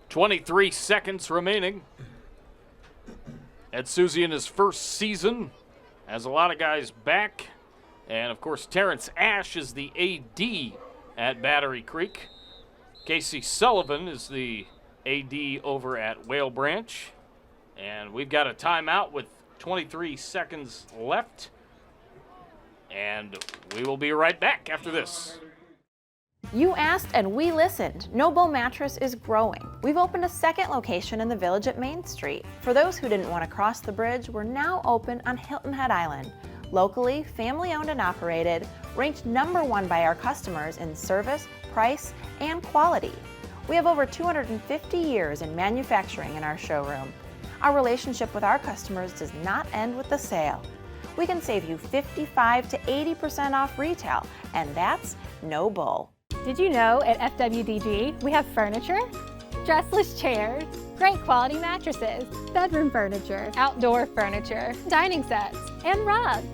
23 seconds remaining. Ed Suzi in his first season has a lot of guys back, and of course Terrance Ashe is the AD at Battery Creek. Kaysee Sullivan is the AD over at Whale Branch. And we've got a timeout with 23 seconds left. And we will be right back after this.
You asked and we listened. No Bull Mattress is growing. We've opened a second location in the Village at Main Street. For those who didn't want to cross the bridge, we're now open on Hilton Head Island. Locally, family owned and operated, ranked #1 by our customers in service, price, and quality. We have over 250 years in manufacturing in our showroom. Our relationship with our customers does not end with the sale. We can save you 55 to 80% off retail, and that's no bull.
Did you know at FWDG we have furniture, dressless chairs, great quality mattresses, bedroom furniture, outdoor furniture, dining sets, and rugs.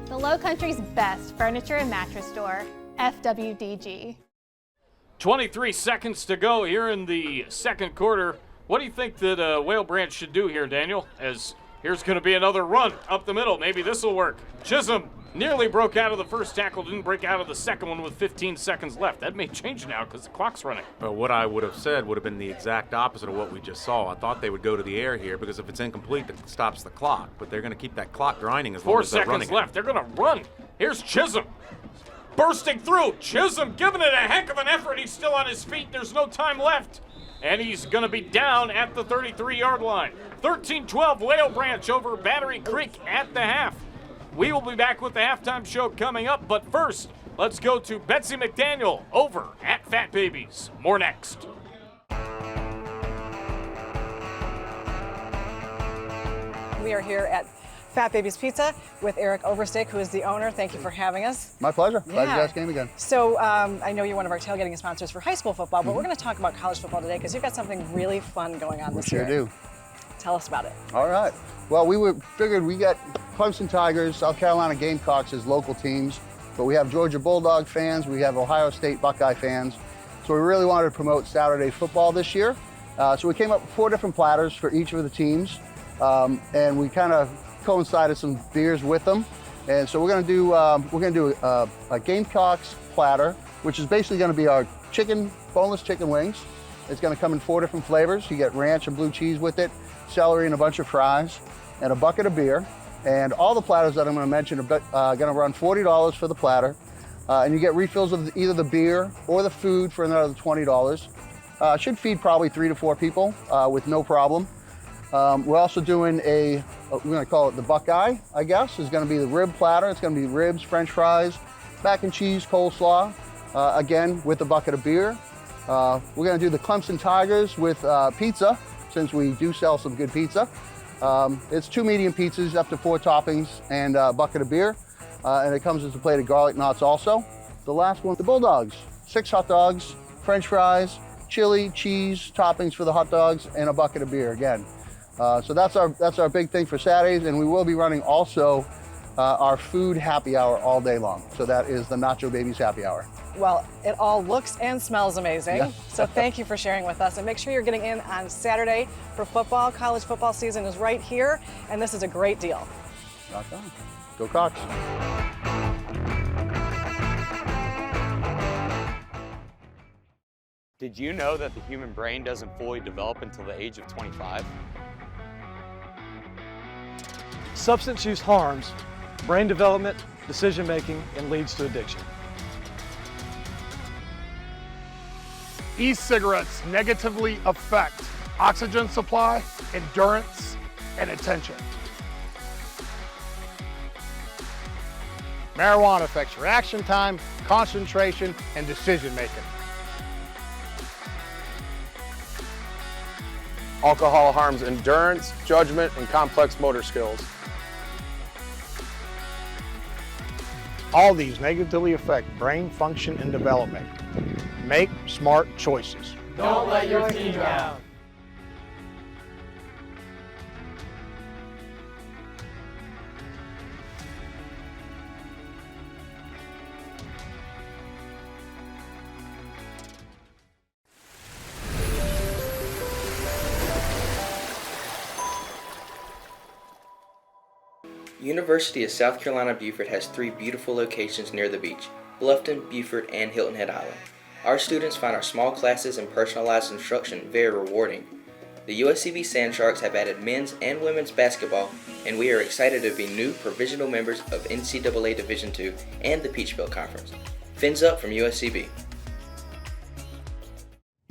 The Lowcountry's best furniture and mattress store, FWDG.
23 seconds to go here in the second quarter. What do you think that Whale Branch should do here, Daniel? As here's going to be another run up the middle. Maybe this will work. Chisolm nearly broke out of the first tackle, didn't break out of the second one with 15 seconds left. That may change now because the clock's running.
Well, what I would have said would have been the exact opposite of what we just saw. I thought they would go to the air here because if it's incomplete, it stops the clock. But they're going to keep that clock grinding as long as they're running.
4 seconds left. They're going to run. Here's Chisolm. Bursting through. Chisolm giving it a heck of an effort. He's still on his feet. There's no time left. And he's going to be down at the 33-yard line. 13-12 Whale Branch over Battery Creek at the half. We will be back with the halftime show coming up, but first, let's go to Betsy McDaniel over at Fat Babies. More next.
We are here at Fat Babies Pizza with Eric Overstake, who is the owner. Thank you for having us.
My pleasure. Glad you guys came again.
So I know you're one of our tailgating sponsors for high school football, but we're going to talk about college football today because you've got something really fun going on this year.
We sure do.
Tell us about it.
All right. Well, figured we got Clemson Tigers, South Carolina Gamecocks as local teams, but we have Georgia Bulldog fans, we have Ohio State Buckeye fans. So we really wanted to promote Saturday football this year. So we came up with 4 different platters for each of the teams, and we kind of coincided some beers with them. And so we're gonna do a Gamecocks platter, which is basically gonna be our boneless chicken wings. It's gonna come in 4 different flavors. You get ranch and blue cheese with it, celery and a bunch of fries, and a bucket of beer. And all the platters that I'm gonna mention are gonna run $40 for the platter. And you get refills of either the beer or the food for another $20. Should feed probably 3 to 4 people with no problem. We're also doing we're gonna call it the Buckeye, I guess. It's gonna be the rib platter. It's gonna be ribs, french fries, mac and cheese, coleslaw, again, with a bucket of beer. We're gonna do the Clemson Tigers with pizza, since we do sell some good pizza. It's 2 medium pizzas, up to 4 toppings, and a bucket of beer. And it comes with a plate of garlic knots also. The last one, the Bulldogs. 6 hot dogs, french fries, chili, cheese, toppings for the hot dogs, and a bucket of beer again. So that's our big thing for Saturdays, and we will be running also our food happy hour all day long. So that is the Nacho Babies happy hour.
Well, it all looks and smells amazing.
Yeah.
So thank you for sharing with us, and make sure you're getting in on Saturday for football. College football season is right here, and this is a great deal.
Rock on. Go Cox.
Did you know that the human brain doesn't fully develop until the age of 25?
Substance use harms brain development, decision making, and leads to addiction.
E-cigarettes negatively affect oxygen supply, endurance, and attention. Marijuana affects reaction time, concentration, and decision making.
Alcohol harms endurance, judgment, and complex motor skills.
All these negatively affect brain function and development. Make smart choices.
Don't let your team down.
University of South Carolina Beaufort has 3 beautiful locations near the beach: Bluffton, Beaufort, and Hilton Head Island. Our students find our small classes and personalized instruction very rewarding. The USCB Sand Sharks have added men's and women's basketball, and we are excited to be new provisional members of NCAA Division II and the Peach Belt Conference. Fins up from USCB.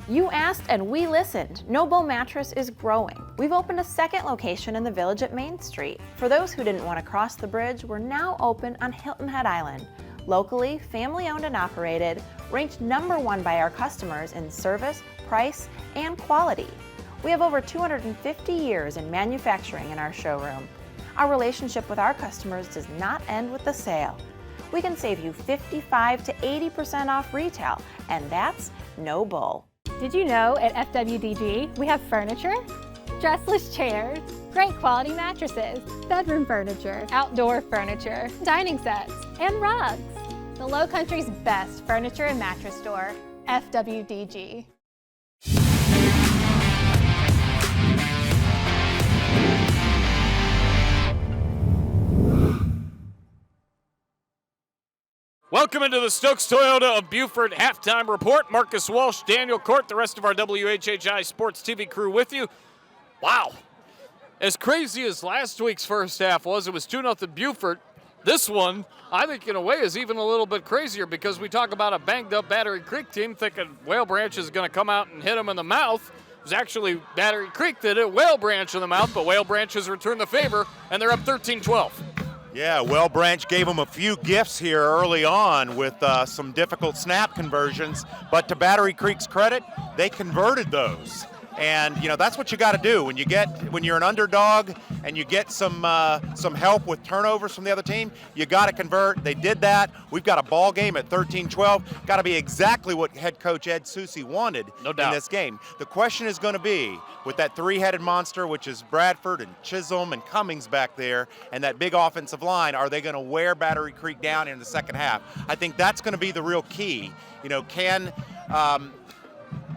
You asked and we listened. No Bull Mattress is growing. We've opened a second location in the Village at Main Street. For those who didn't want to cross the bridge, we're now open on Hilton Head Island. Locally, family owned and operated, ranked #1 by our customers in service, price, and quality. We have over 250 years in manufacturing in our showroom. Our relationship with our customers does not end with the sale. We can save you 55 to 80% off retail, and that's no bull.
Did you know at FWDG we have furniture, dressless chairs, great quality mattresses, bedroom furniture, outdoor furniture, dining sets, and rugs. The Lowcountry's best furniture and mattress store, FWDG.
Welcome into the Stokes Toyota of Beaufort halftime report. Marcus Walsh, Daniel Court, the rest of our WHHI Sports TV crew with you. Wow. As crazy as last week's first half was, it was 2-0 Beaufort. This one, I think in a way, is even a little bit crazier because we talk about a banged-up Battery Creek team thinking Whale Branch is going to come out and hit them in the mouth. It was actually Battery Creek that hit Whale Branch in the mouth, but Whale Branch has returned the favor, and they're up 13-12.
Yeah, Whale Branch gave them a few gifts here early on with some difficult snap conversions, but to Battery Creek's credit, they converted those. And you know that's what you got to do when you're an underdog and you get some help with turnovers from the other team. You got to convert. They did that. We've got a ball game at 13-12. Got to be exactly what head coach Ed Susi wanted in this game. The question is going to be with that three-headed monster, which is Bradford and Chisolm and Cummings back there, and that big offensive line. Are they going to wear Battery Creek down in the second half? I think that's going to be the real key. You know, can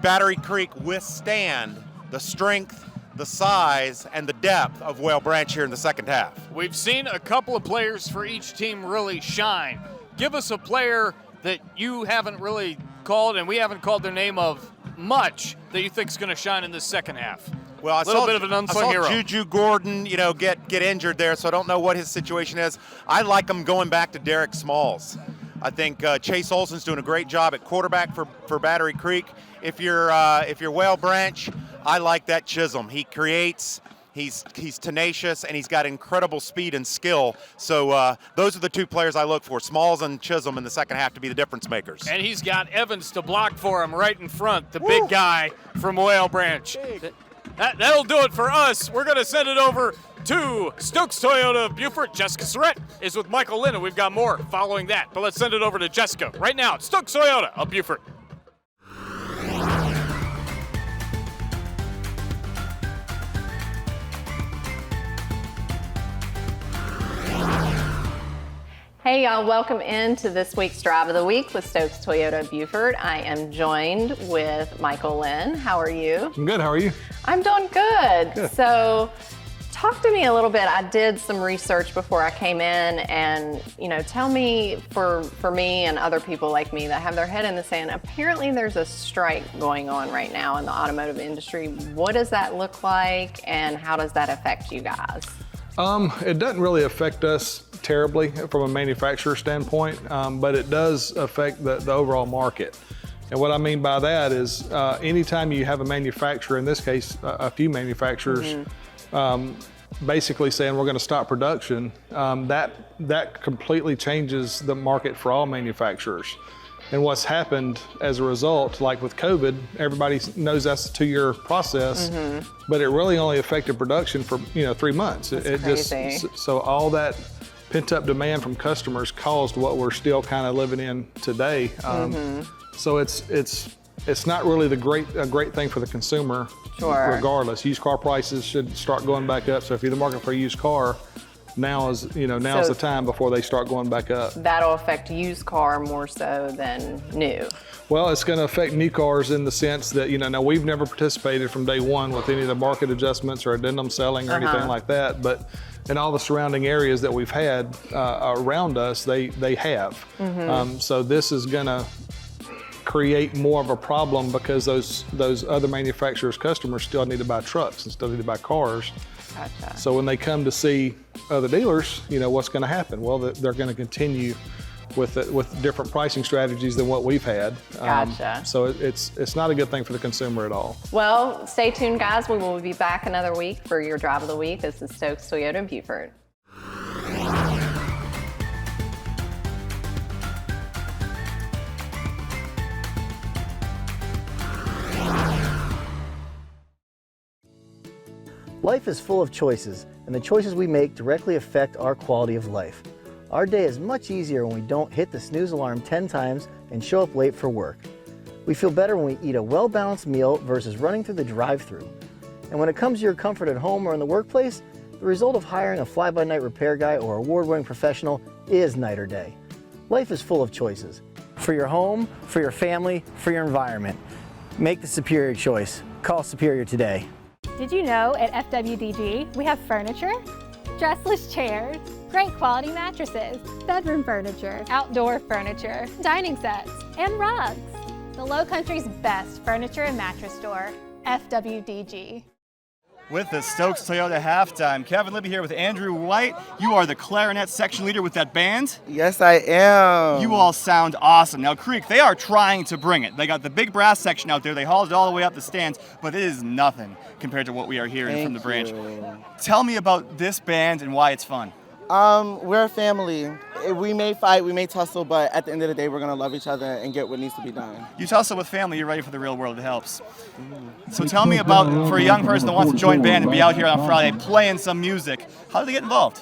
Battery Creek withstand the strength, the size, and the depth of Whale Branch here in the second half?
We've seen a couple of players for each team really shine. Give us a player that you haven't really called and we haven't called their name of much that you think is going to shine in this second half.
Well,
a little bit of an unsung hero.
Juju Gordon, you know, get injured there, so I don't know what his situation is. I like him going back to Derek Smalls. I think Chase Olson's doing a great job at quarterback for Battery Creek. If you're Whale Branch, I like that Chisolm. He creates, he's tenacious, and he's got incredible speed and skill. So those are the two players I look for, Smalls and Chisolm in the second half to be the difference makers.
And he's got Evans to block for him right in front, the big guy from Whale Branch. That'll do it for us. We're going to send it over to Stokes Toyota of Beaufort. Jessica Surrett is with Michael Lynn, and we've got more following that. But let's send it over to Jessica right now at Stokes Toyota of Beaufort.
Hey y'all, welcome into this week's Drive of the Week with Stokes Toyota of Beaufort. I am joined with Michael Lynn. How are you?
I'm good, how are you?
I'm doing good. So talk to me a little bit. I did some research before I came in and, you know, tell me for me and other people like me that have their head in the sand, apparently there's a strike going on right now in the automotive industry. What does that look like and how does that affect you guys?
It doesn't really affect us terribly from a manufacturer standpoint, but it does affect the overall market. And what I mean by that is anytime you have a manufacturer, in this case, a few manufacturers, basically saying we're going to stop production, that completely changes the market for all manufacturers. And what's happened as a result, like with COVID, everybody knows that's a 2-year process, but it really only affected production for 3 months. So all that pent-up demand from customers caused what we're still kind of living in today. So it's not really a great thing for the consumer. Regardless, used car prices should start going back up. So if you're in the market for a used car, now's the time before they start going back up.
That'll affect used car more so than new.
Well, it's going to affect new cars in the sense that, now we've never participated from day one with any of the market adjustments or addendum selling or anything like that, but in all the surrounding areas that we've had around us, they have. So this is going to create more of a problem because those other manufacturers' customers still need to buy trucks and still need to buy cars.
Gotcha.
So when they come to see other dealers, what's going to happen? Well, they're going to continue with different pricing strategies than what we've had.
Gotcha.
So it's not a good thing for the consumer at all.
Well, stay tuned, guys. We will be back another week for your Drive of the Week. This is Stokes Toyota in Beaufort.
Life is full of choices, and the choices we make directly affect our quality of life. Our day is much easier when we don't hit the snooze alarm 10 times and show up late for work. We feel better when we eat a well-balanced meal versus running through the drive-thru. And when it comes to your comfort at home or in the workplace, the result of hiring a fly-by-night repair guy or award-winning professional is night or day. Life is full of choices. For your home, for your family, for your environment. Make the superior choice. Call Superior today.
Did you know at FWDG we have furniture, dressless chairs, great quality mattresses, bedroom furniture, outdoor furniture, dining sets, and rugs. The Lowcountry's best furniture and mattress store, FWDG.
With the Stokes Toyota halftime, Kevin Libby here with Andrew White. You are the clarinet section leader with that band?
Yes, I am.
You all sound awesome. Now, Creek, they are trying to bring it. They got the big brass section out there. They hauled it all the way up the stands, but it is nothing compared to what we are hearing from the branch. Tell me about this band and why it's fun.
We're a family. We may fight, we may tussle, but at the end of the day, we're going to love each other and get what needs to be done.
You tussle with family, you're ready for the real world. It helps. So tell me about, for a young person that wants to join band and be out here on Friday playing some music, how do they get involved?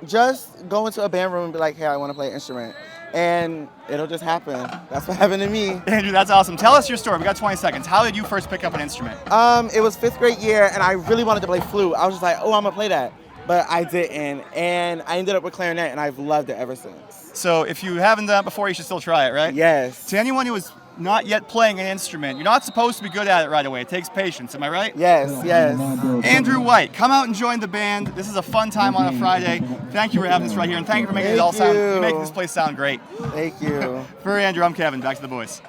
Just go into a band room and be like, hey, I want to play an instrument. And it'll just happen. That's what happened to me.
Andrew, that's awesome. Tell us your story. We got 20 seconds. How did you first pick up an instrument?
It was 5th grade year, and I really wanted to play flute. I was just like, oh, I'm going to play that. But I didn't, and I ended up with clarinet, and I've loved it ever since.
So if you haven't done it before, you should still try it, right?
Yes.
To anyone who is not yet playing an instrument, you're not supposed to be good at it right away. It takes patience, am I right?
Yes, yes.
Andrew White, come out and join the band. This is a fun time on a Friday. Thank you for having us right here, and thank you for making it all sound, making this place sound great.
Thank you.
For Andrew, I'm Kevin. Back to the boys.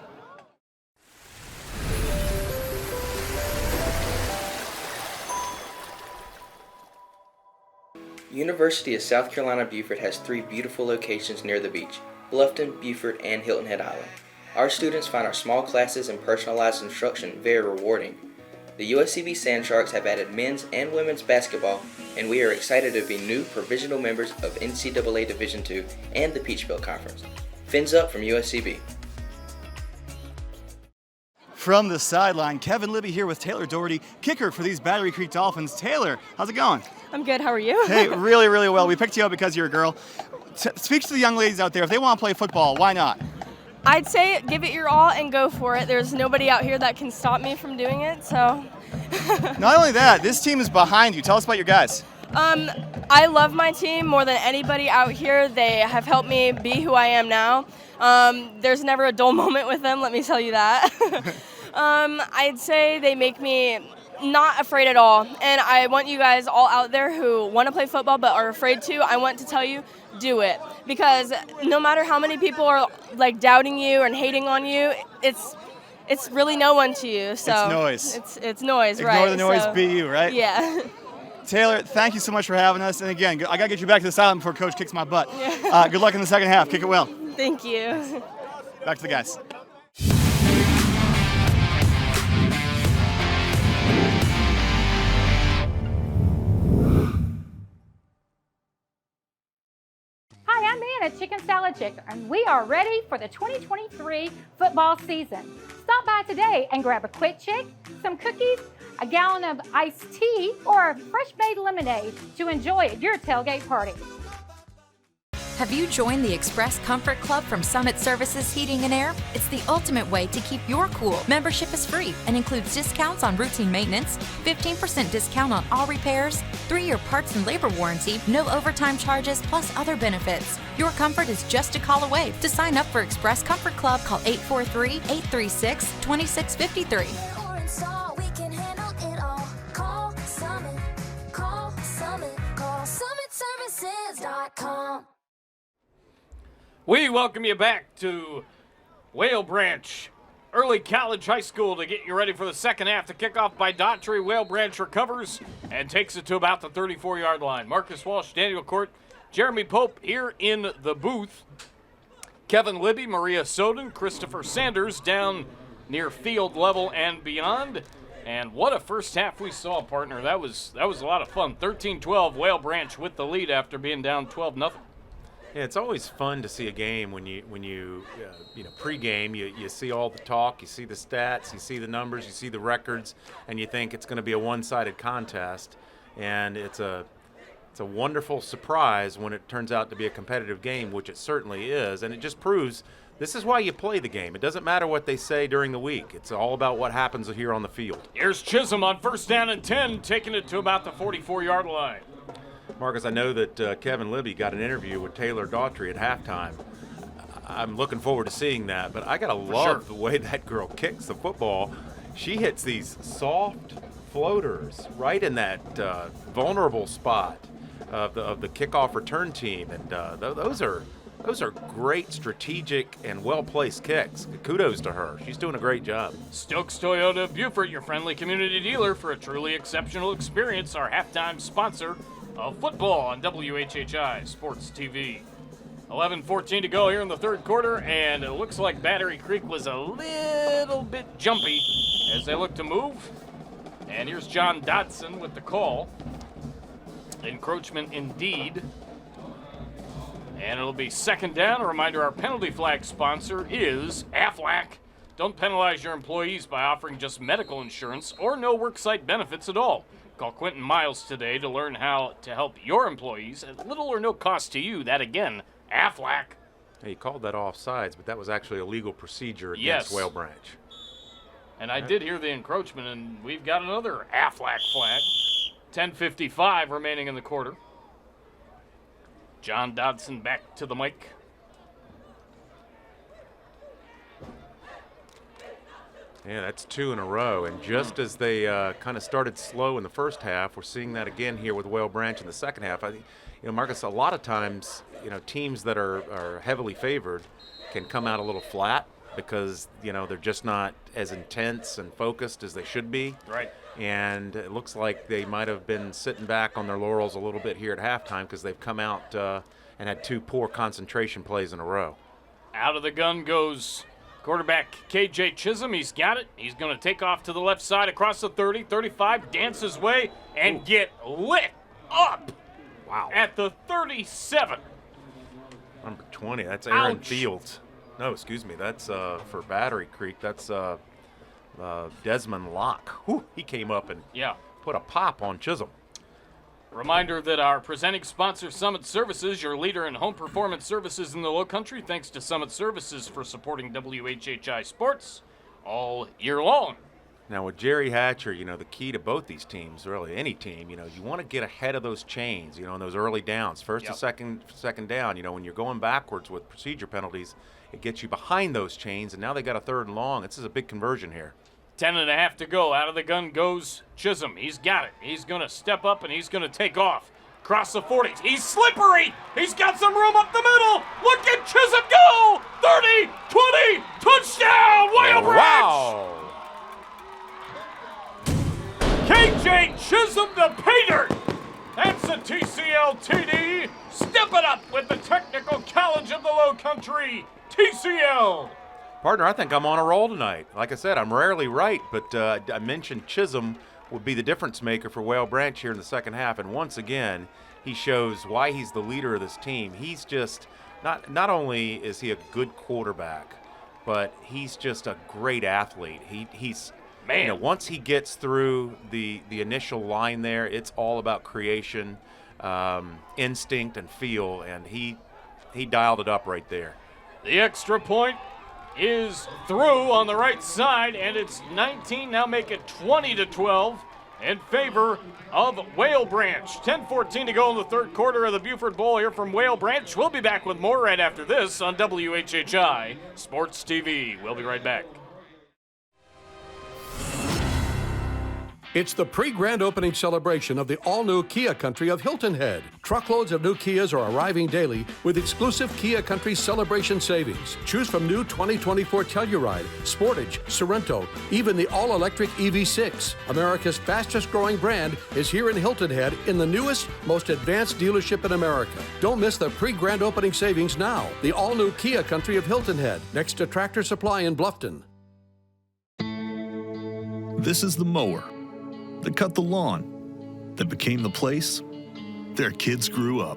University of South Carolina Beaufort has 3 beautiful locations near the beach: Bluffton, Beaufort, and Hilton Head Island. Our students find our small classes and personalized instruction very rewarding. The USCB Sand Sharks have added men's and women's basketball, and we are excited to be new provisional members of NCAA Division II and the Peach Belt Conference. Fins up from USCB.
From the sideline, Kevin Libby here with Taylor Doherty, kicker for these Battery Creek Dolphins. Taylor, how's it going?
I'm good. How are you?
Hey, really, really well. We picked you up because you're a girl. Speak to the young ladies out there. If they want to play football, why not?
I'd say give it your all and go for it. There's nobody out here that can stop me from doing it, so.
Not only that, this team is behind you. Tell us about your guys.
I love my team more than anybody out here. They have helped me be who I am now. There's never a dull moment with them, let me tell you that. I'd say they make me not afraid at all. And I want you guys all out there who want to play football but are afraid to, I want to tell you, do it. Because no matter how many people are like doubting you and hating on you, it's really no one to you. So
it's noise.
It's noise,
Ignore
right?
Ignore the noise,
so,
be you, right?
Yeah.
Taylor, thank you so much for having us. And again, I got to get you back to the sideline before Coach kicks my butt. Good luck in the second half. Kick it well.
Thank you.
Back to the guys.
Hi, I'm Anna, Chicken Salad Chick, and we are ready for the 2023 football season. Stop by today and grab a quick chick, some cookies, a gallon of iced tea, or a fresh-made lemonade to enjoy at your tailgate party.
Have you joined the Express Comfort Club from Summit Services Heating and Air? It's the ultimate way to keep your cool. Membership is free and includes discounts on routine maintenance, 15% discount on all repairs, 3-year parts and labor warranty, no overtime charges, plus other benefits. Your comfort is just a call away. To sign up for Express Comfort Club, call 843-836-2653.
We welcome you back to Whale Branch, Early College High School to get you ready for the second half. The kickoff by Daughtry. Whale Branch recovers and takes it to about the 34-yard line. Marcus Walsh, Daniel Court, Jeremy Pope here in the booth. Kevin Libby, Maria Soden, Christopher Sanders down near field level and beyond. And what a first half we saw, partner. That was a lot of fun. 13-12, Whale Branch with the lead after being down 12-0.
Yeah, it's always fun to see a game when you pregame. You see all the talk, you see the stats, you see the numbers, you see the records, and you think it's going to be a one-sided contest. And it's a wonderful surprise when it turns out to be a competitive game, which it certainly is. And it just proves this is why you play the game. It doesn't matter what they say during the week. It's all about what happens here on the field.
Here's Chisolm on 1st down and 10, taking it to about the 44-yard line.
Marcus, I know that Kevin Libby got an interview with Taylor Daughtry at halftime. I'm looking forward to seeing that, but I got to love the way that girl kicks the football. She hits these soft floaters right in that vulnerable spot of the kickoff return team, and those are great strategic and well-placed kicks. Kudos to her. She's doing a great job.
Stokes Toyota of Beaufort, your friendly community dealer for a truly exceptional experience, our halftime sponsor of football on WHHI Sports TV. 11:14 to go here in the third quarter, and it looks like Battery Creek was a little bit jumpy as they look to move. And here's John Dodson with the call. Encroachment indeed. And it'll be second down. A reminder, our penalty flag sponsor is Aflac. Don't penalize your employees by offering just medical insurance or no worksite benefits at all. Call Quentin Miles today to learn how to help your employees at little or no cost to you. That again, Aflac.
Hey, you called that offsides, but that was actually a legal procedure against Whale Branch.
And I did hear the encroachment, and we've got another Aflac flag. 10:55 remaining in the quarter. John Dodson back to the mic.
Yeah, that's 2 in a row. And just as they kind of started slow in the first half, we're seeing that again here with Whale Branch in the second half. I think, Marcus, a lot of times, teams that are heavily favored can come out a little flat because, they're just not as intense and focused as they should be.
Right.
And it looks like they might have been sitting back on their laurels a little bit here at halftime because they've come out and had 2 poor concentration plays in a row.
Out of the gun goes quarterback KJ Chisolm. He's got it. He's going to take off to the left side across the 30, 35, dance his way, and get lit up.
Wow.
At the 37.
Number 20, that's Aaron Fields. No, excuse me, that's for Battery Creek. That's Dismond Locke. Whew, he came up and put a pop on Chisolm.
Reminder that our presenting sponsor, Summit Services, your leader in home performance services in the Lowcountry. Thanks to Summit Services for supporting WHHI Sports all year long.
Now with Jerry Hatcher, the key to both these teams, really any team, you want to get ahead of those chains, in those early downs, first and second down. When you're going backwards with procedure penalties, it gets you behind those chains, and now they got a 3rd and long. This is a big conversion here.
10.5 to go. Out of the gun goes Chisolm. He's got it. He's going to step up, and he's going to take off. Across the 40s. He's slippery. He's got some room up the middle. Look at Chisolm go. 30, 20, touchdown, Whale Branch.
Wow.
KJ Chisolm the pay dirt. That's a TCL TD. Step it up with the Technical College of the Lowcountry, TCL.
Partner, I think I'm on a roll tonight. Like I said, I'm rarely right, but I mentioned Chisolm would be the difference maker for Whale Branch here in the second half, and once again, he shows why he's the leader of this team. He's just, not only is he a good quarterback, but he's just a great athlete. He's once he gets through the initial line there, it's all about creation, instinct, and feel, and he dialed it up right there.
The extra point is through on the right side, and it's 19. Now make it 20-12 in favor of Whale Branch. 10:14 to go in the third quarter of the Beaufort Bowl here from Whale Branch. We'll be back with more right after this on WHHI Sports TV. We'll be right back.
It's the pre-grand opening celebration of the all-new Kia Country of Hilton Head. Truckloads of new Kias are arriving daily with exclusive Kia Country celebration savings. Choose from new 2024 Telluride, Sportage, Sorento, even the all-electric EV6. America's fastest-growing brand is here in Hilton Head in the newest, most advanced dealership in America. Don't miss the pre-grand opening savings now. The all-new Kia Country of Hilton Head, next to Tractor Supply in Bluffton.
This is the mower that cut the lawn, that became the place their kids grew up.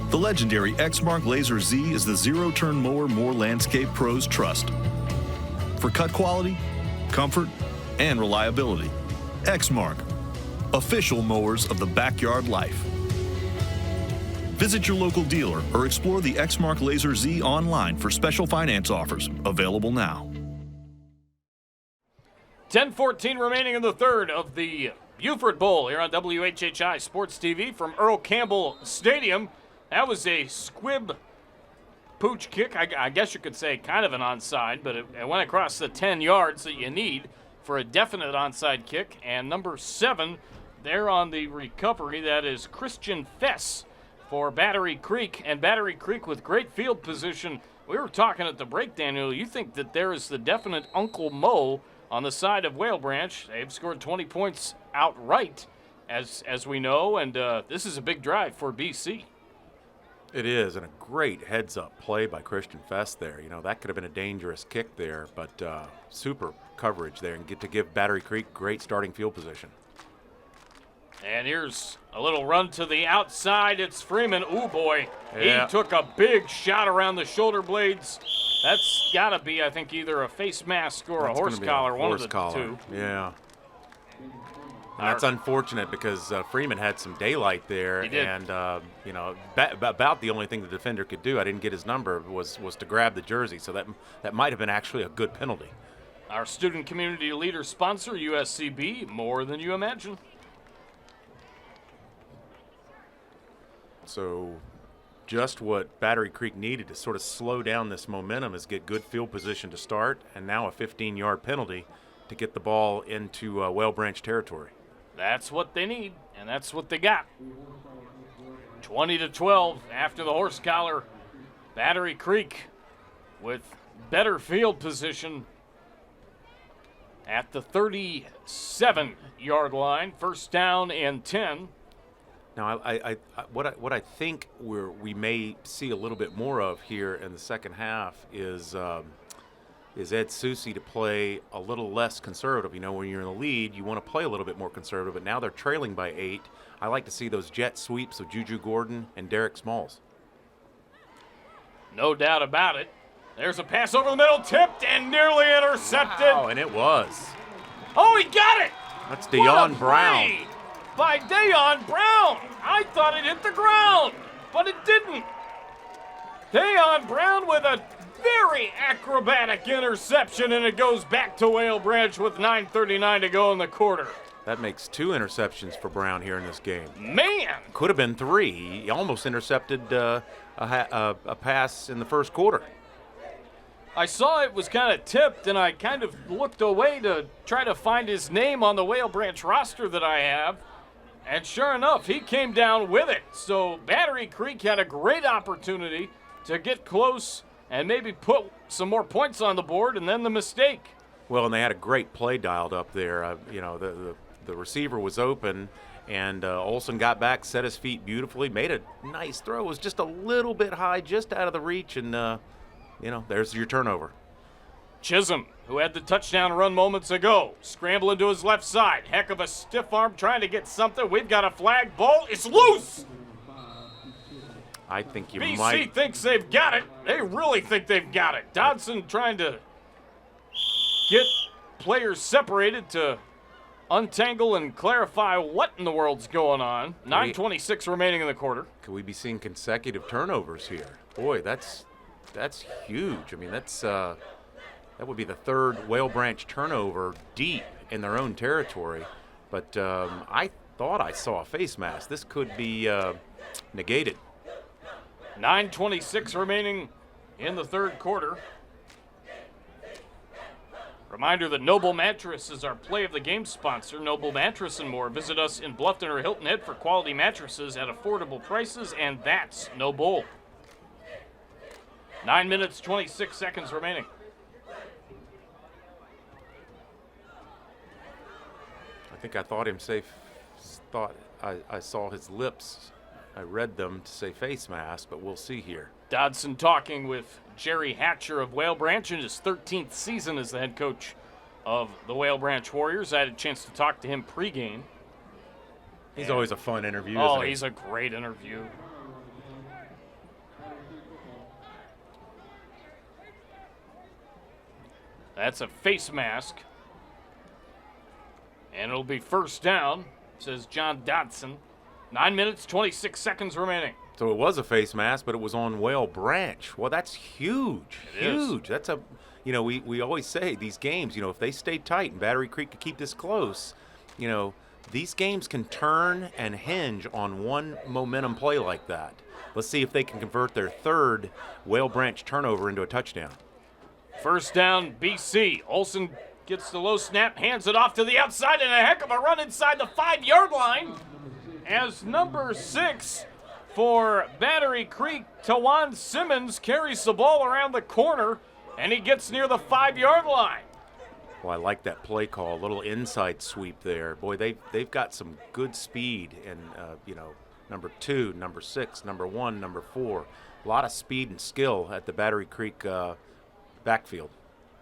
The legendary Exmark Laser Z is the zero-turn mower more landscape pros trust. For cut quality, comfort, and reliability. Exmark, official mowers of the backyard life. Visit your local dealer or explore the Exmark Laser Z online for special finance offers, available now.
10:14 remaining in the third of the Beaufort Bowl here on WHHI Sports TV from Earl Campbell Stadium. That was a squib pooch kick. I guess you could say kind of an onside, but it went across the 10 yards that you need for a definite onside kick. And number 7 there on the recovery, that is Christian Fess for Battery Creek. And Battery Creek with great field position. We were talking at the break, Daniel. You think that there is the definite Uncle Mo on the side of Whale Branch. They've scored 20 points outright, as we know, and this is a big drive for BC.
It is, and a great heads-up play by Christian Fest there. You know, that could have been a dangerous kick there, but super coverage there and get to give Battery Creek great starting field position.
And here's a little run to the outside. It's Freeman. Ooh, boy.
Yeah.
He took a big shot around the shoulder blades. That's got to be, I think, either a face mask or a horse collar, one of the two.
Yeah. And that's unfortunate because Freeman had some daylight there.
He did.
And, you know, about the only thing the defender could do, I didn't get his number, was to grab the jersey. So that might have been actually a good penalty.
Our student community leader sponsor, USCB, more than you imagine.
So just what Battery Creek needed to sort of slow down this momentum is get good field position to start, and now a 15-yard penalty to get the ball into Whale Branch territory.
That's what they need, and that's what they got. 20-12 after the horse collar. Battery Creek with better field position at the 37-yard line. First down and 10.
Now, what I think we may see a little bit more of here in the second half is Ed Susi to play a little less conservative. You know, when you're in the lead, you want to play a little bit more conservative, but now they're trailing by 8. I like to see those jet sweeps of Juju Gordon and Derek Smalls.
No doubt about it. There's a pass over the middle, tipped and nearly intercepted.
Oh, and it was.
Oh, he got it!
That's Deion Brown.
By Deion Brown. I thought it hit the ground, but it didn't. Deion Brown with a very acrobatic interception, and it goes back to Whale Branch with 9:39 to go in the quarter.
That makes 2 interceptions for Brown here in this game.
Man!
Could have been 3. He almost intercepted a pass in the first quarter.
I saw it was kind of tipped, and I kind of looked away to try to find his name on the Whale Branch roster that I have. And sure enough, he came down with it. So Battery Creek had a great opportunity to get close and maybe put some more points on the board, and then the mistake.
Well, and they had a great play dialed up there. You know, the receiver was open, and Olsen got back, set his feet beautifully, made a nice throw. It was just a little bit high, just out of the reach, and, you know, there's your turnover.
Chisolm, who had the touchdown run moments ago, scrambling to his left side. Heck of a stiff arm trying to get something. We've got a flag. Ball is loose.
I think you
BC
might.
thinks they've got it. They really think they've got it. Dodson trying to get players separated to untangle and clarify what in the world's going on. 9:26 remaining in the quarter.
Could we be seeing consecutive turnovers here? Boy, that's huge. I mean, that would be the third Whale Branch turnover deep in their own territory. But I thought I saw a face mask. This could be negated.
9:26 remaining in the third quarter. Reminder that Noble Mattress is our play of the game sponsor. Noble Mattress and more. Visit us in Bluffton or Hilton Head for quality mattresses at affordable prices, and that's Noble. 9 minutes, 26 seconds remaining.
I think I thought I saw his lips. I read them to say face mask, but we'll see here.
Dodson talking with Jerry Hatcher of Whale Branch in his 13th season as the head coach of the Whale Branch Warriors. I had a chance to talk to him pregame.
He's always a fun interview.
Oh,
isn't he?
he's a great interview. That's a face mask. And it'll be first down, says John Dodson. 9 minutes, 26 seconds remaining.
So it was a face mask, but it was on Whale Branch. Well, that's huge. Huge. That's a, we always say these games, if they stay tight and Battery Creek can keep this close, these games can turn and hinge on one momentum play like that. Let's see if they can convert their third Whale Branch turnover into a touchdown.
First down, BC. Olsen gets the low snap, hands it off to the outside, and a heck of a run inside the 5-yard line as number 6 for Battery Creek, Tawan Simmons, carries the ball around the corner, and he gets near the 5-yard line.
Well, I like that play call, a little inside sweep there. Boy, they've got some good speed, and number 2, number 6, number 1, number 4, a lot of speed and skill at the Battery Creek backfield.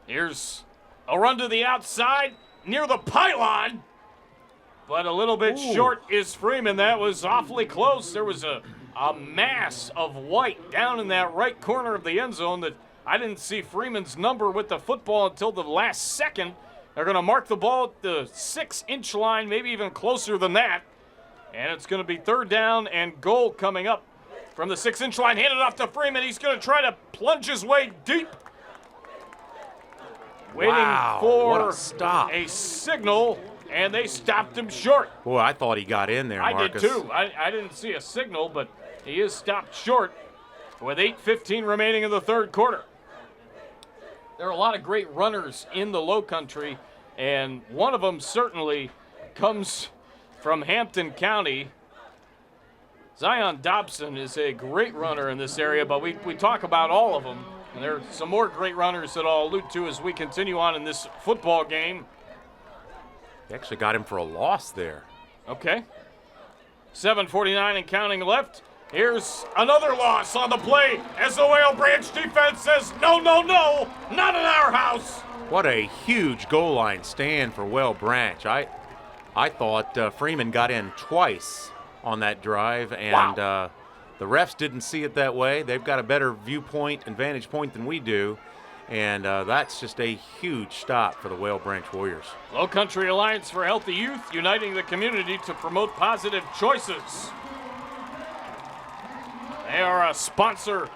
Here's a run to the outside near the pylon, but a little bit short is Freeman. That was awfully close. There was a mass of white down in that right corner of the end zone that I didn't see Freeman's number with the football until the last second. They're going to mark the ball at the 6-inch line, maybe even closer than that. And it's going to be third down and goal coming up from the 6-inch line. Handed off to Freeman. He's going to try to plunge his way deep. Waiting for a signal, and they stopped him short.
Boy, I thought he got in there, Marcus.
I did too. I didn't see a signal, but he is stopped short with 8:15 remaining in the third quarter. There are a lot of great runners in the Low Country, and one of them certainly comes from Hampton County. Zion Dobson is a great runner in this area, but we talk about all of them. And there are some more great runners that I'll allude to as we continue on in this football game.
They actually got him for a loss there.
Okay. 7:49 and counting left. Here's another loss on the play as the Whale Branch defense says, no, not in our house.
What a huge goal line stand for Whale Branch. I thought Freeman got in twice on that drive, and the refs didn't see it that way. They've got a better viewpoint and vantage point than we do, and that's just a huge stop for the Whale Branch Warriors.
Low Country Alliance for Healthy Youth, uniting the community to promote positive choices. They are a sponsor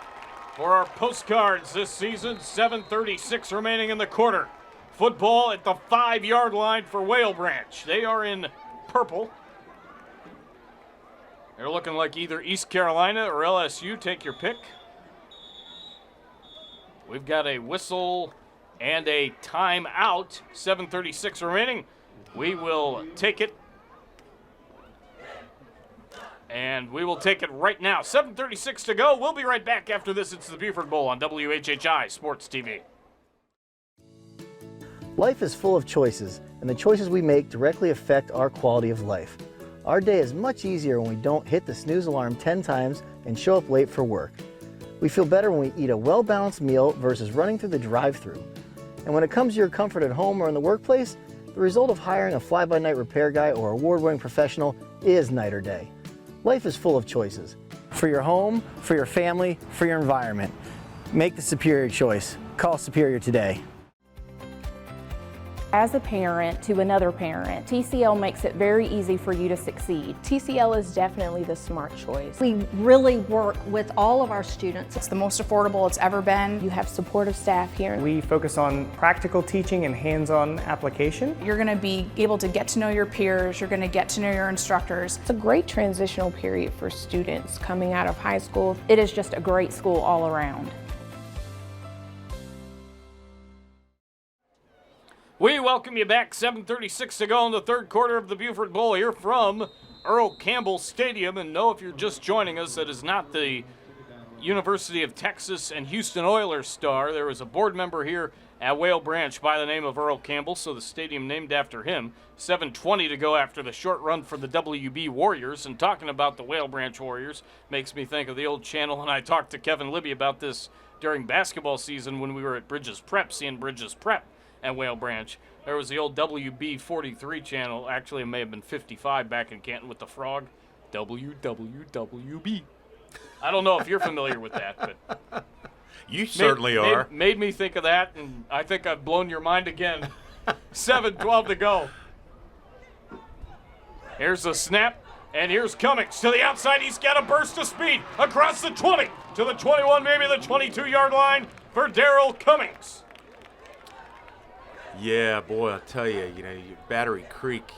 for our postcards this season. 7:36 remaining in the quarter. Football at the 5-yard line for Whale Branch. They are in purple. They're looking like either East Carolina or LSU. Take your pick. We've got a whistle and a timeout. 7:36 remaining. We will take it. And we will take it right now. 7:36 to go. We'll be right back after this. It's the Beaufort Bowl on WHHI Sports TV.
Life is full of choices, and the choices we make directly affect our quality of life. Our day is much easier when we don't hit the snooze alarm 10 times and show up late for work. We feel better when we eat a well-balanced meal versus running through the drive-thru. And when it comes to your comfort at home or in the workplace, the result of hiring a fly-by-night repair guy or award-winning professional is night or day. Life is full of choices. For your home, for your family, for your environment. Make the superior choice. Call Superior today.
As a parent to another parent, TCL makes it very easy for you to succeed.
TCL is definitely the smart choice.
We really work with all of our students.
It's the most affordable it's ever been.
You have supportive staff here.
We focus on practical teaching and hands-on application.
You're going to be able to get to know your peers. You're going to get to know your instructors.
It's a great transitional period for students coming out of high school. It is just a great school all around.
welcome you back. 7:36 to go in the third quarter of the Beaufort Bowl here from Earl Campbell Stadium. And no, if you're just joining us, that is not the University of Texas and Houston Oilers star. There was a board member here at Whale Branch by the name of Earl Campbell, so the stadium named after him. 7:20 to go after the short run for the WB Warriors. And talking about the Whale Branch Warriors makes me think of the old channel, and I talked to Kevin Libby about this during basketball season when we were at Bridges Prep, seeing Bridges Prep at Whale Branch. There was the old WB 43 channel. Actually, it may have been 55 back in Canton with the frog. WWWB. I don't know if you're familiar with that, but
you certainly are.
Made me think of that, and I think I've blown your mind again. 7:12 to go. Here's the snap, and here's Cummings to the outside. He's got a burst of speed across the 20 to the 21, maybe the 22-yard line for Daryl Cummings.
Yeah, boy, I'll tell you, Battery Creek,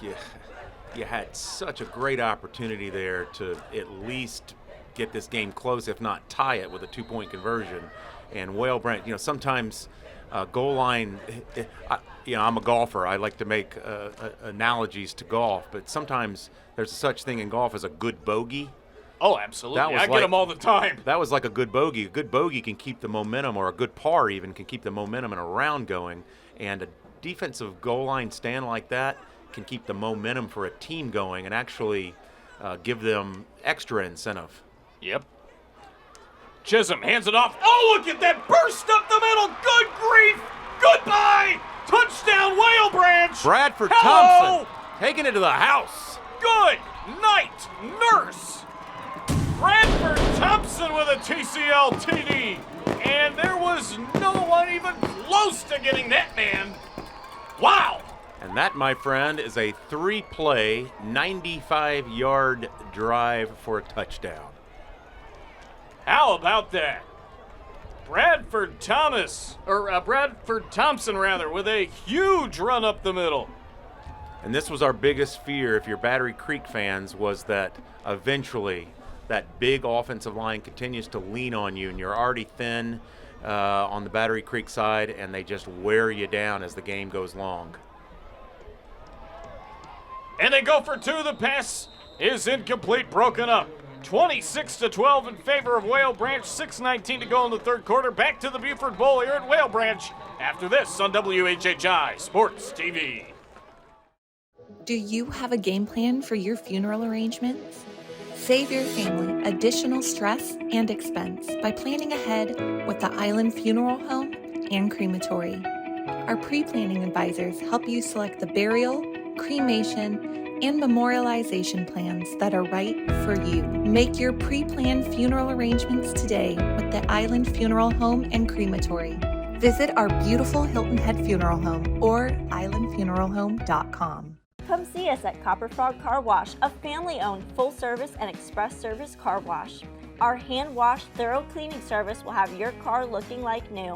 you had such a great opportunity there to at least get this game close, if not tie it with a 2-point conversion. And Whale Branch, sometimes goal line, I'm a golfer. I like to make analogies to golf, but sometimes there's such thing in golf as a good bogey.
Oh, absolutely. I get them all the time.
That was like a good bogey. A good bogey can keep the momentum, or a good par even can keep the momentum in a round going. And a defensive goal line stand like that can keep the momentum for a team going and actually give them extra incentive.
Yep. Chisholm hands it off. Oh, look at that burst up the middle. Good grief. Goodbye. Touchdown, Whale Branch.
Bradford Thompson taking it to the house.
Good night, nurse. Bradford Thompson with a TCL TD. And there was no one even close to getting that man. Wow.
And that, my friend, is a 3-play, 95-yard drive for a touchdown.
How about that? Bradford Thompson, with a huge run up the middle.
And this was our biggest fear, if you're Battery Creek fans, was that eventually that big offensive line continues to lean on you, and you're already thin on the Battery Creek side, and they just wear you down as the game goes long.
And they go for two. The pass is incomplete, broken up. 26-12 in favor of Whale Branch. 6:19 to go in the third quarter. Back to the Beaufort Bowl here at Whale Branch after this on WHHI Sports TV.
Do you have a game plan for your funeral arrangements? Save your family additional stress and expense by planning ahead with the Island Funeral Home and Crematory. Our pre-planning advisors help you select the burial, cremation, and memorialization plans that are right for you. Make your pre-planned funeral arrangements today with the Island Funeral Home and Crematory. Visit our beautiful Hilton Head Funeral Home or islandfuneralhome.com.
Come see us at Copper Frog Car Wash, a family-owned full-service and express service car wash. Our hand-wash, thorough cleaning service will have your car looking like new.